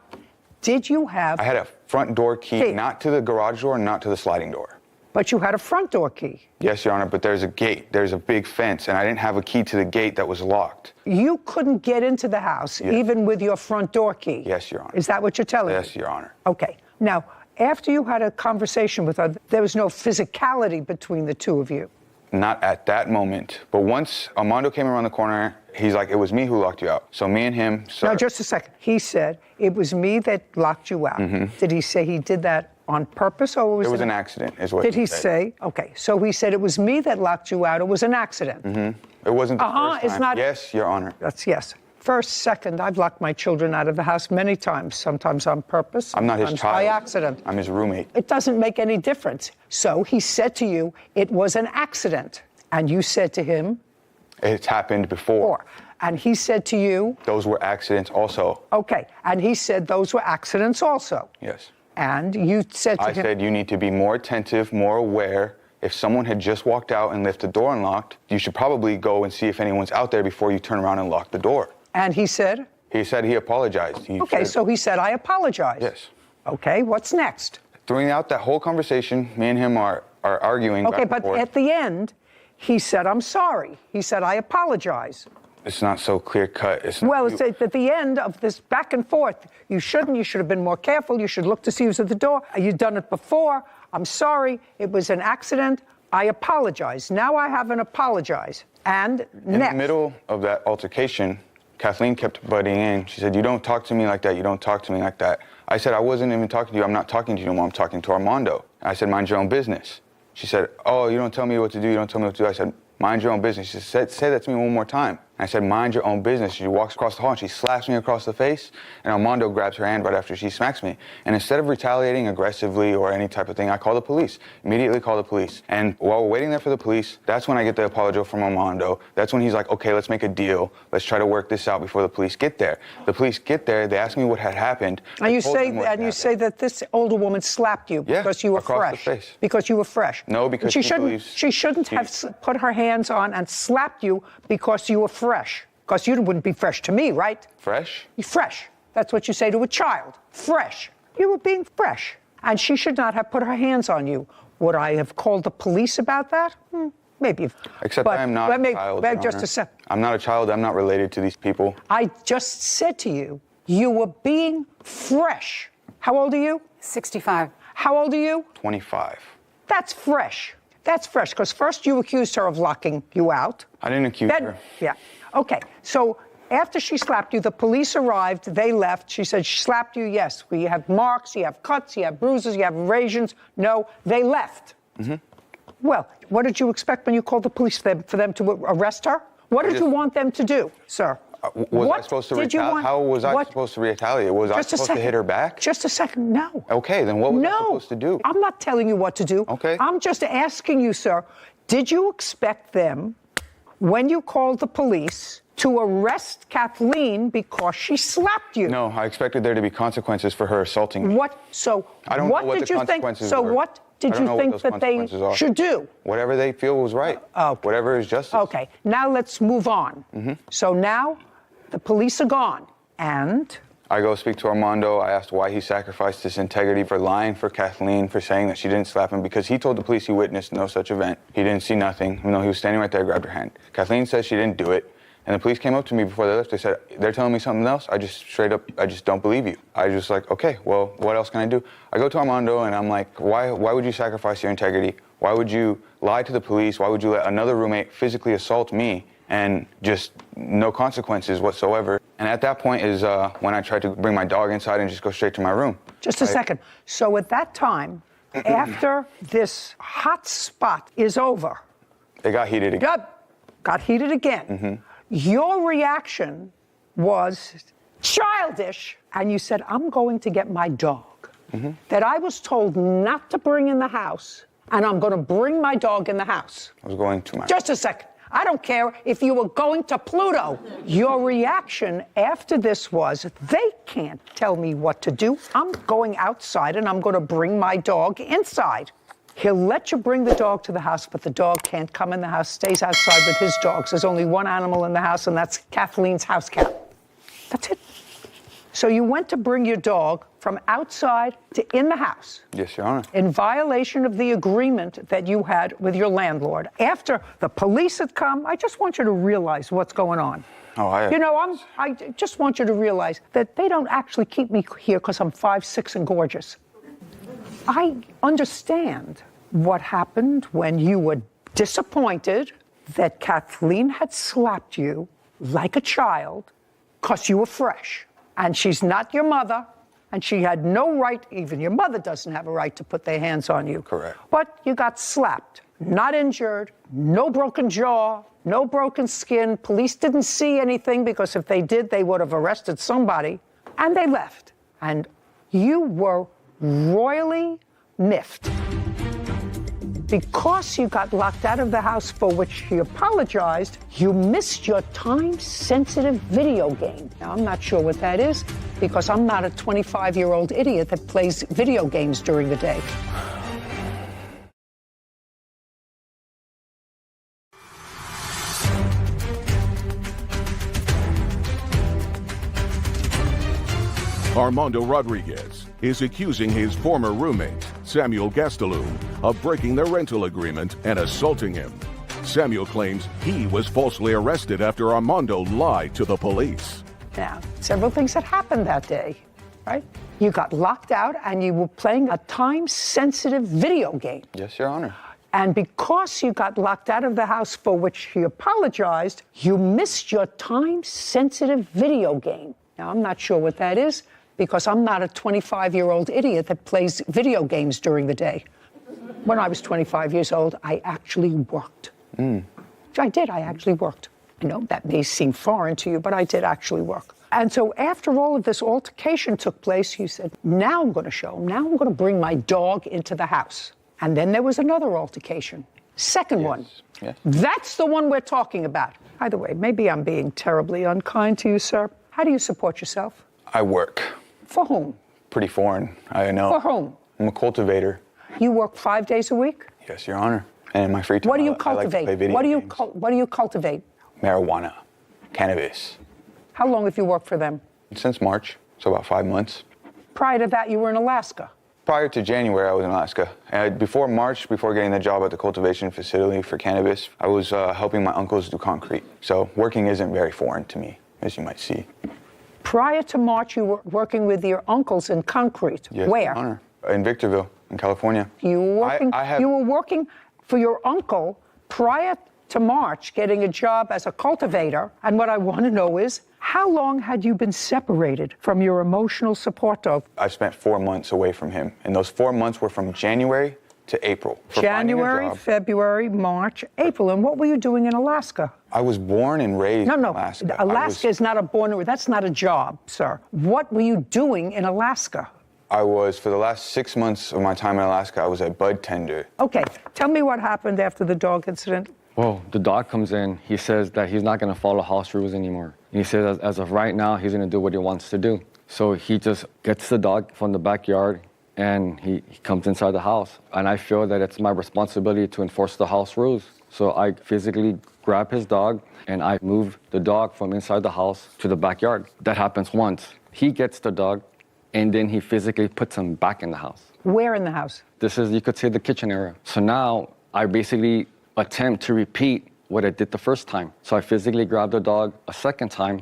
Did you have... I had a front door key, not to the garage door, not to the sliding door. But you had a front door key. Yes, Your Honor, but there's a gate. There's a big fence, and I didn't have a key to the gate that was locked. You couldn't get into the house, even with your front door key. Yes, Your Honor. Is that what you're telling me? Yes, Your Honor. Okay. Now, after you had a conversation with her, there was no physicality between the two of you. Not at that moment. But once Armando came around the corner, he's like, it was me who locked you out. So me and him... Now, just a second. He said, it was me that locked you out. Did he say he did that on purpose, or was it was an accident, is what did he said. say? Okay, so he said it was me that locked you out. It was an accident. It wasn't the first time. It's not. Yes, Your Honor. That's yes. First, second, I've locked my children out of the house many times. Sometimes on purpose. I'm not his sometimes child. by accident. I'm his roommate. It doesn't make any difference. So he said to you, it was an accident, and you said to him, it's happened before. And he said to you, those were accidents also. Okay, and he said those were accidents also. Yes. And you said to him... I said you need to be more attentive, more aware. If someone had just walked out and left the door unlocked, you should probably go and see if anyone's out there before you turn around and lock the door. And he said? He said he apologized. So he said, I apologize. Yes. Okay, what's next? Throughout that whole conversation, me and him are arguing back and but forth. at the end, he said, I'm sorry. He said, I apologize. It's not so clear-cut. It's at the end of this back and forth. You should have been more careful. You should look to see who's at the door. You've done it before. I'm sorry. It was an accident. I apologize. Now I haven't apologized. And in the middle of that altercation, Kathleen kept butting in. She said, you don't talk to me like that. You don't talk to me like that. I said, I wasn't even talking to you. I'm not talking to you anymore. I'm talking to Armando. I said, mind your own business. She said, oh, you don't tell me what to do. You don't tell me what to do. I said, mind your own business. She said, say that to me one more time. And I said, mind your own business. She walks across the hall and she slaps me across the face. And Armando grabs her hand right after she smacks me. And instead of retaliating aggressively or any type of thing, I call the police. Immediately call the police. And while we're waiting there for the police, that's when I get the apology from Armando. That's when he's like, okay, let's make a deal. Let's try to work this out before the police get there. The police get there. They ask me what had happened. And you say that this older woman slapped you because you were fresh. The face. Because you were fresh. No, because she shouldn't have put her hands on and slapped you because you were fresh. Because you wouldn't be fresh to me, right? Fresh? You're fresh. That's what you say to a child. Fresh. You were being fresh. And she should not have put her hands on you. Would I have called the police about that? Maybe. Except I am not a child. Just a second. I'm not a child. I'm not related to these people. I just said to you, you were being fresh. How old are you? 65. How old are you? 25. That's fresh. That's fresh, because first you accused her of locking you out. I didn't accuse her. Yeah. Okay. So after she slapped you, the police arrived. They left. She said she slapped you. Yes. You have marks. You have cuts. You have bruises. You have abrasions. No. They left. Mm-hmm. Well, what did you expect when you called the police for them to arrest her? What did you want them to do, sir? Was I supposed to retaliate? How was I supposed to retaliate? Was I supposed to hit her back? Just a second. No. Okay, then what was I supposed to do? I'm not telling you what to do. Okay. I'm just asking you, sir, did you expect them, when you called the police, to arrest Kathleen because she slapped you? No, I expected there to be consequences for her assaulting me. What? So I don't what know what did the you think? consequences So were. what did you think that they should do? Whatever they feel was right. Whatever is justice. Okay, now let's move on. Mm-hmm. So now the police are gone, and? I go speak to Armando. I asked why he sacrificed his integrity for lying for Kathleen, for saying that she didn't slap him, because he told the police he witnessed no such event. He didn't see nothing, even though he was standing right there, grabbed her hand. Kathleen says she didn't do it. And the police came up to me before they left. They said, they're telling me something else. I just straight up, I just don't believe you. I just like, okay, well, what else can I do? I go to Armando and I'm like, why would you sacrifice your integrity? Why would you lie to the police? Why would you let another roommate physically assault me and just no consequences whatsoever? And at that point is when I tried to bring my dog inside and just go straight to my room. Just a second. So at that time, after this hot spot is over. It got heated again. Got heated again. Mm-hmm. Your reaction was childish, and you said, I'm going to get my dog that I was told not to bring in the house, and I'm going to bring my dog in the house. I was going to my... Just a second. I don't care if you were going to Pluto. Your reaction after this was, they can't tell me what to do. I'm going outside, and I'm going to bring my dog inside. He'll let you bring the dog to the house, but the dog can't come in the house, stays outside with his dogs. There's only one animal in the house, and that's Kathleen's house cat. That's it. So you went to bring your dog from outside to in the house. Yes, Your Honor. In violation of the agreement that you had with your landlord. After the police had come, I just want you to realize what's going on. Oh, You know, I just want you to realize that they don't actually keep me here because I'm 5'6" and gorgeous. I understand what happened when you were disappointed that Kathleen had slapped you like a child because you were fresh. And she's not your mother, and she had no right, even your mother doesn't have a right to put their hands on you. Correct. But you got slapped, not injured, no broken jaw, no broken skin. Police didn't see anything because if they did, they would have arrested somebody. And they left. And you were royally miffed because you got locked out of the house, for which you apologized. You missed your time-sensitive video game. Now, I'm not sure what that is because I'm not a 25-year-old idiot that plays video games during the day. Armando Rodriguez is accusing his former roommate, Samuel Gastelum, of breaking their rental agreement and assaulting him. Samuel claims he was falsely arrested after Armando lied to the police. Now, several things had happened that day, right? You got locked out and you were playing a time-sensitive video game. Yes, Your Honor. And because you got locked out of the house, for which he apologized, you missed your time-sensitive video game. Now, I'm not sure what that is because I'm not a 25-year-old idiot that plays video games during the day. When I was 25 years old, I actually worked. I did. I actually worked. I know that may seem foreign to you, but I did actually work. And so after all of this altercation took place, you said, now I'm going to show him. Now I'm going to bring my dog into the house. And then there was another altercation. Second one. Yes. That's the one we're talking about. By the way, maybe I'm being terribly unkind to you, sir. How do you support yourself? I work. For whom? Pretty foreign, I know. For whom? I'm a cultivator. You work 5 days a week? Yes, Your Honor. And in my free time, What do you I like to cultivate? play video games. What do you cultivate? Marijuana, cannabis. How long have you worked for them? Since March, so about 5 months. Prior to that, you were in Alaska. Prior to January, I was in Alaska. Before March, before getting the job at the cultivation facility for cannabis, I was helping my uncles do concrete. So working isn't very foreign to me, as you might see. Prior to March, you were working with your uncles in concrete. Yes, Where? Your Honor. In Victorville, in California. You were working. You were working for your uncle prior to March getting a job as a cultivator. And what I want to know is, how long had you been separated from your emotional support dog? I spent 4 months away from him, and those 4 months were from January to April. January, February, March, April. And what were you doing in Alaska? I was born and raised in Alaska. Alaska is not a that's not a job, sir. What were you doing in Alaska? I was, for the last 6 months of my time in Alaska, I was a bud tender. Okay, tell me what happened after the dog incident. Well, the dog comes in. He says that he's not going to follow house rules anymore. And he says as of right now, he's going to do what he wants to do. So he just gets the dog from the backyard and he comes inside the house. And I feel that it's my responsibility to enforce the house rules. So I physically grab his dog and I move the dog from inside the house to the backyard. That happens once. He gets the dog and then he physically puts him back in the house. Where in the house? This is, you could say, the kitchen area. So now I basically attempt to repeat what I did the first time. So I physically grab the dog a second time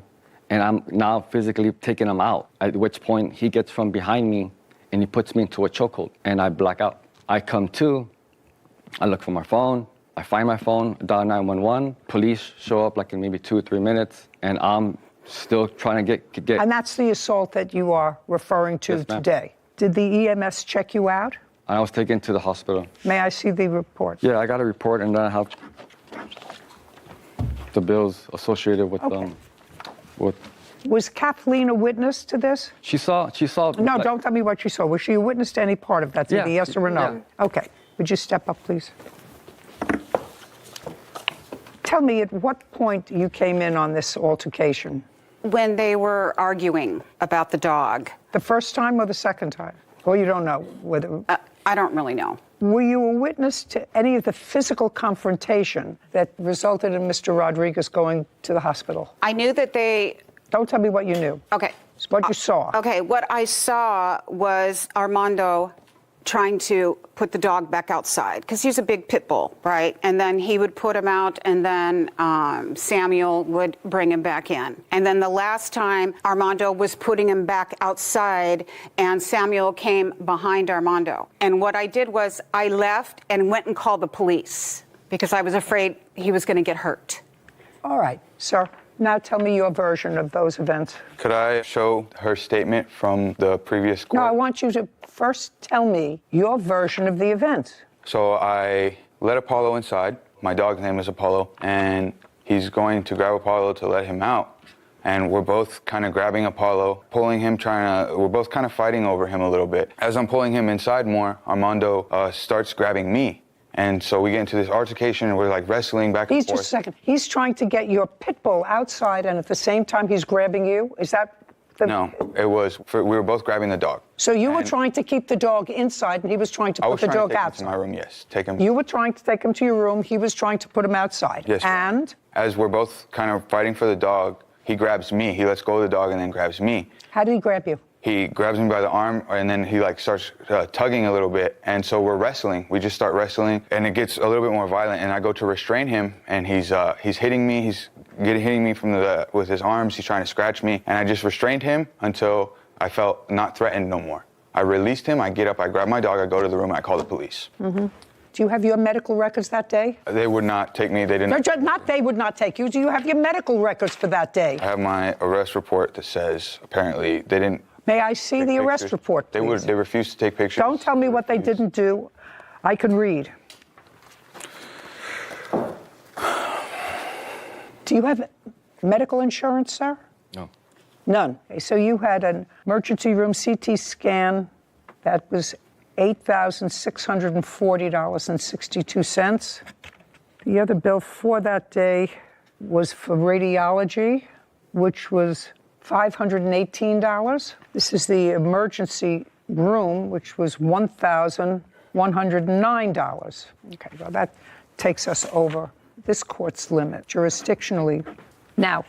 and I'm now physically taking him out, at which point he gets from behind me and he puts me into a chokehold and I black out. I come to, I look for my phone, I find my phone, dial 911, police show up like in maybe 2 or 3 minutes and I'm still trying to get. And that's the assault that you are referring to today. Did the EMS check you out? I was taken to the hospital. May I see the report? Yeah, I got a report and then I have the bills associated with with. Was Kathleen a witness to this? She saw. No, don't tell me what she saw. Was she a witness to any part of that? Yeah. Yes or no? Yeah. Okay. Would you step up, please? Tell me at what point you came in on this altercation. When they were arguing about the dog. The first time or the second time? Well, you don't know whether. I don't really know. Were you a witness to any of the physical confrontation that resulted in Mr. Rodriguez going to the hospital? I knew that they. Don't tell me what you knew. Okay. It's what you saw. Okay, what I saw was Armando trying to put the dog back outside because he's a big pit bull, right? And then he would put him out and then Samuel would bring him back in. And then the last time Armando was putting him back outside and Samuel came behind Armando. And what I did was I left and went and called the police because I was afraid he was going to get hurt. All right, sir. Now tell me your version of those events. Could I show her statement from the previous court? No, I want you to first tell me your version of the events. So I let Apollo inside. My dog's name is Apollo, and he's going to grab Apollo to let him out. And we're both kind of grabbing Apollo, pulling him, we're both kind of fighting over him a little bit. As I'm pulling him inside more, Armando starts grabbing me. And so we get into this altercation and we're like wrestling back and forth. Just a second. He's trying to get your pit bull outside and at the same time he's grabbing you? Is that the... No, it was, we were both grabbing the dog. So you were trying to keep the dog inside and he was trying to put the dog outside? I was trying to take him to my room, yes. Take him. You were trying to take him to your room, he was trying to put him outside. Yes. And? As we're both kind of fighting for the dog, he grabs me. He lets go of the dog and then grabs me. How did he grab you? He grabs me by the arm and then he like starts tugging a little bit. And so we're wrestling. We just start wrestling and it gets a little bit more violent and I go to restrain him and he's hitting me. He's hitting me from with his arms. He's trying to scratch me and I just restrained him until I felt not threatened no more. I released him. I get up, I grab my dog, I go to the room, I call the police. Mm-hmm. Do you have your medical records that day? They would not take me. They didn't. Not they would not take you. Do you have your medical records for that day? I have my arrest report that says apparently they didn't. May I see the arrest report, please? They refused to take pictures. Don't tell me what they didn't do. I can read. Do you have medical insurance, sir? No. None. Okay, so you had an emergency room CT scan that was $8,640.62. The other bill for that day was for radiology, which was $518. This is the emergency room, which was $1,109. Okay, well, that takes us over this court's limit jurisdictionally. Now,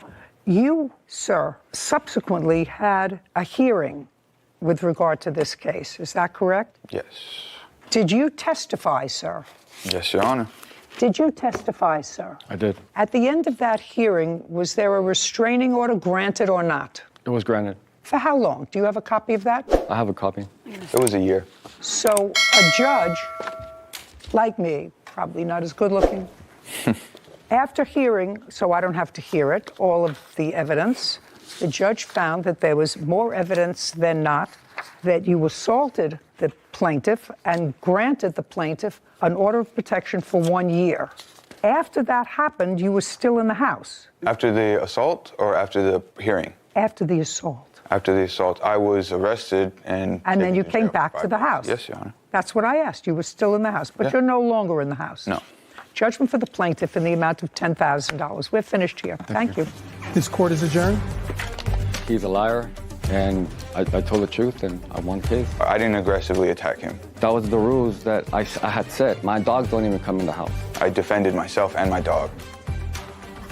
you, sir, subsequently had a hearing with regard to this case. Is that correct? Yes. Did you testify, sir? Yes, Your Honor. Did you testify, sir? I did. At the end of that hearing, was there a restraining order granted or not? It was granted. For how long? Do you have a copy of that? I have a copy. It was a year. So a judge, like me, probably not as good looking. After hearing, so I don't have to hear it, all of the evidence, the judge found that there was more evidence than not that you assaulted the plaintiff and granted the plaintiff an order of protection for 1 year. After that happened, you were still in the house. After the assault or after the hearing? After the assault. After the assault, I was arrested and then you came back to the house. Yes, Your Honor. That's what I asked. You were still in the house, but you're no longer in the house. No. Judgment for the plaintiff in the amount of $10,000. We're finished here. Thank you. This court is adjourned. He's a liar, and I told the truth, and I won the case. I didn't aggressively attack him. That was the rules that I had set. My dogs don't even come in the house. I defended myself and my dog.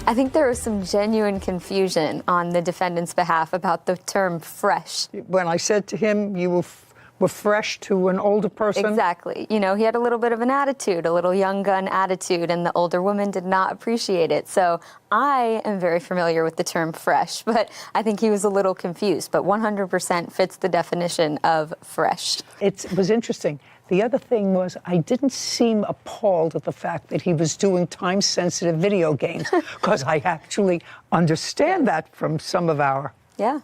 I think there was some genuine confusion on the defendant's behalf about the term fresh. When I said to him, you were fresh to an older person? Exactly. You know, he had a little bit of an attitude, a little young gun attitude, and the older woman did not appreciate it. So I am very familiar with the term fresh, but I think he was a little confused, but 100% fits the definition of fresh. It was interesting. The other thing was I didn't seem appalled at the fact that he was doing time-sensitive video games, because I actually understand that from some of our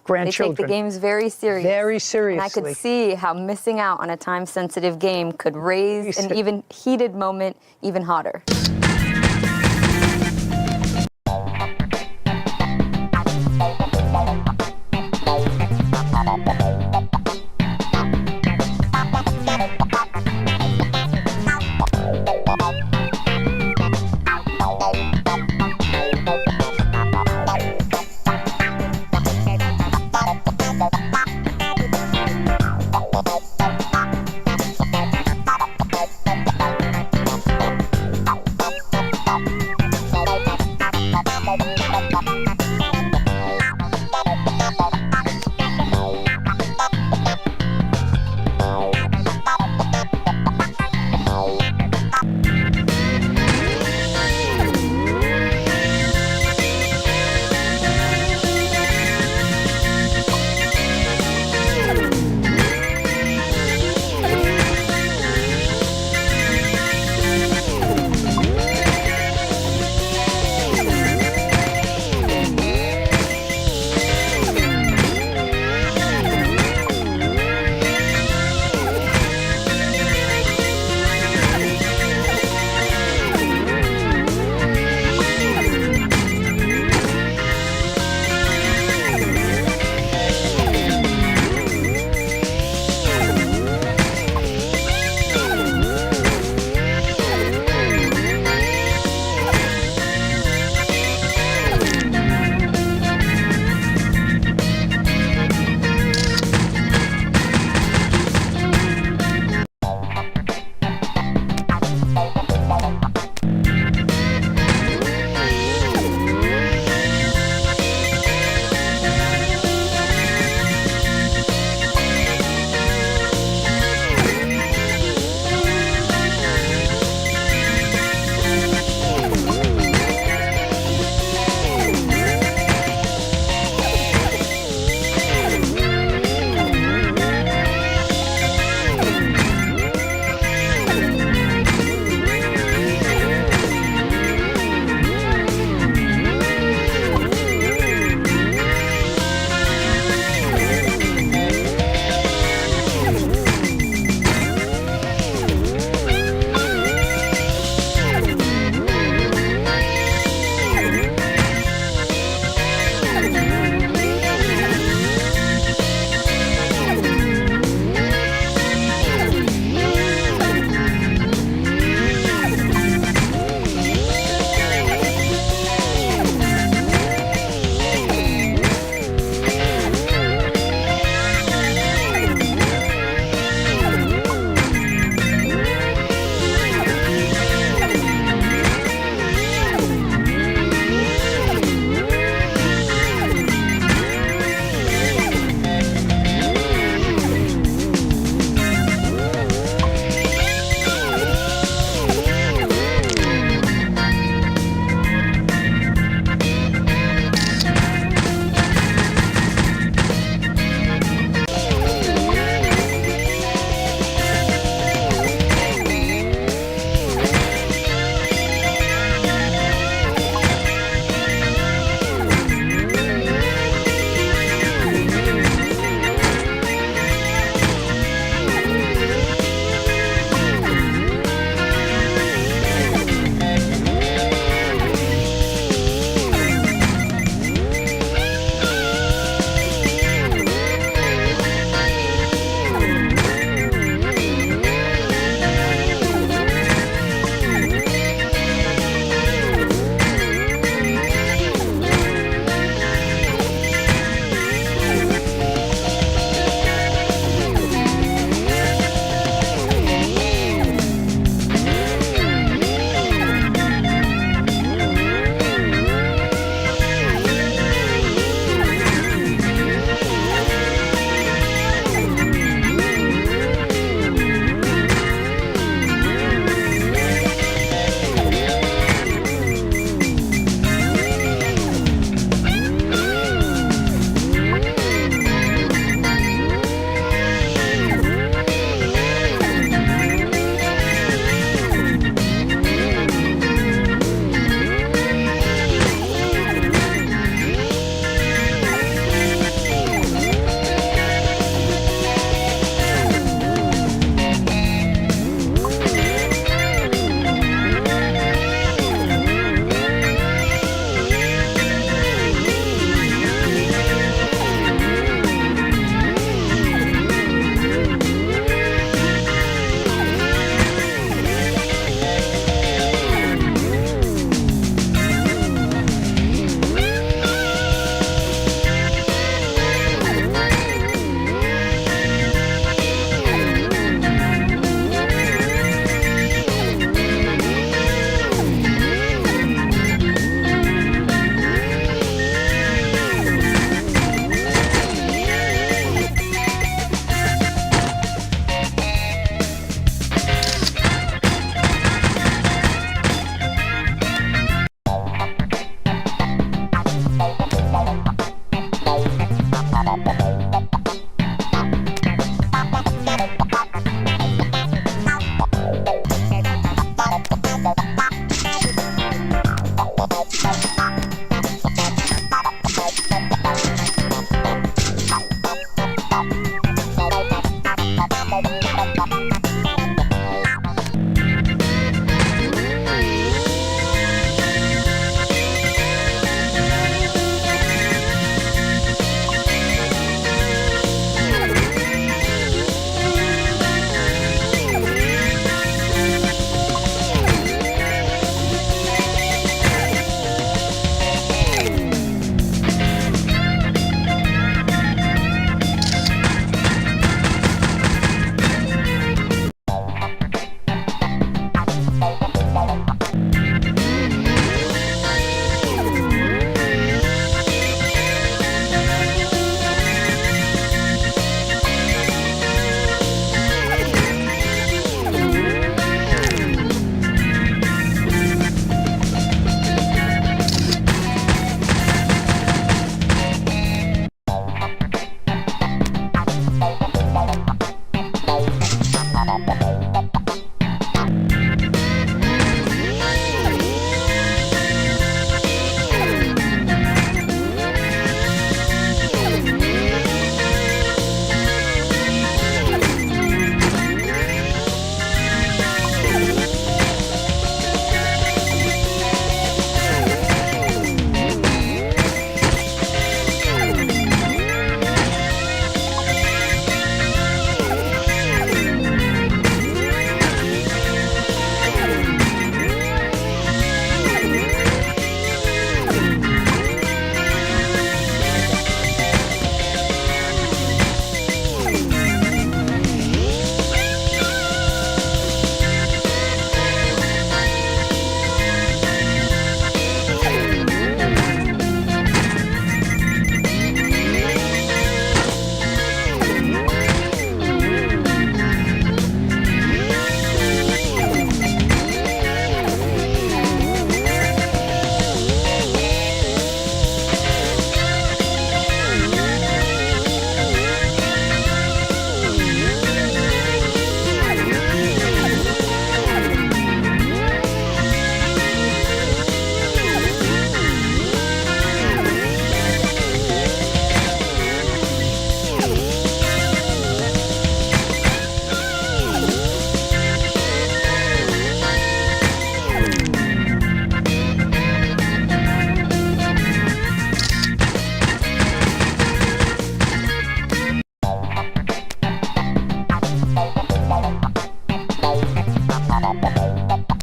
grandchildren. They take the games very seriously. Very seriously. And I could see how missing out on a time-sensitive game could raise an even heated moment even hotter.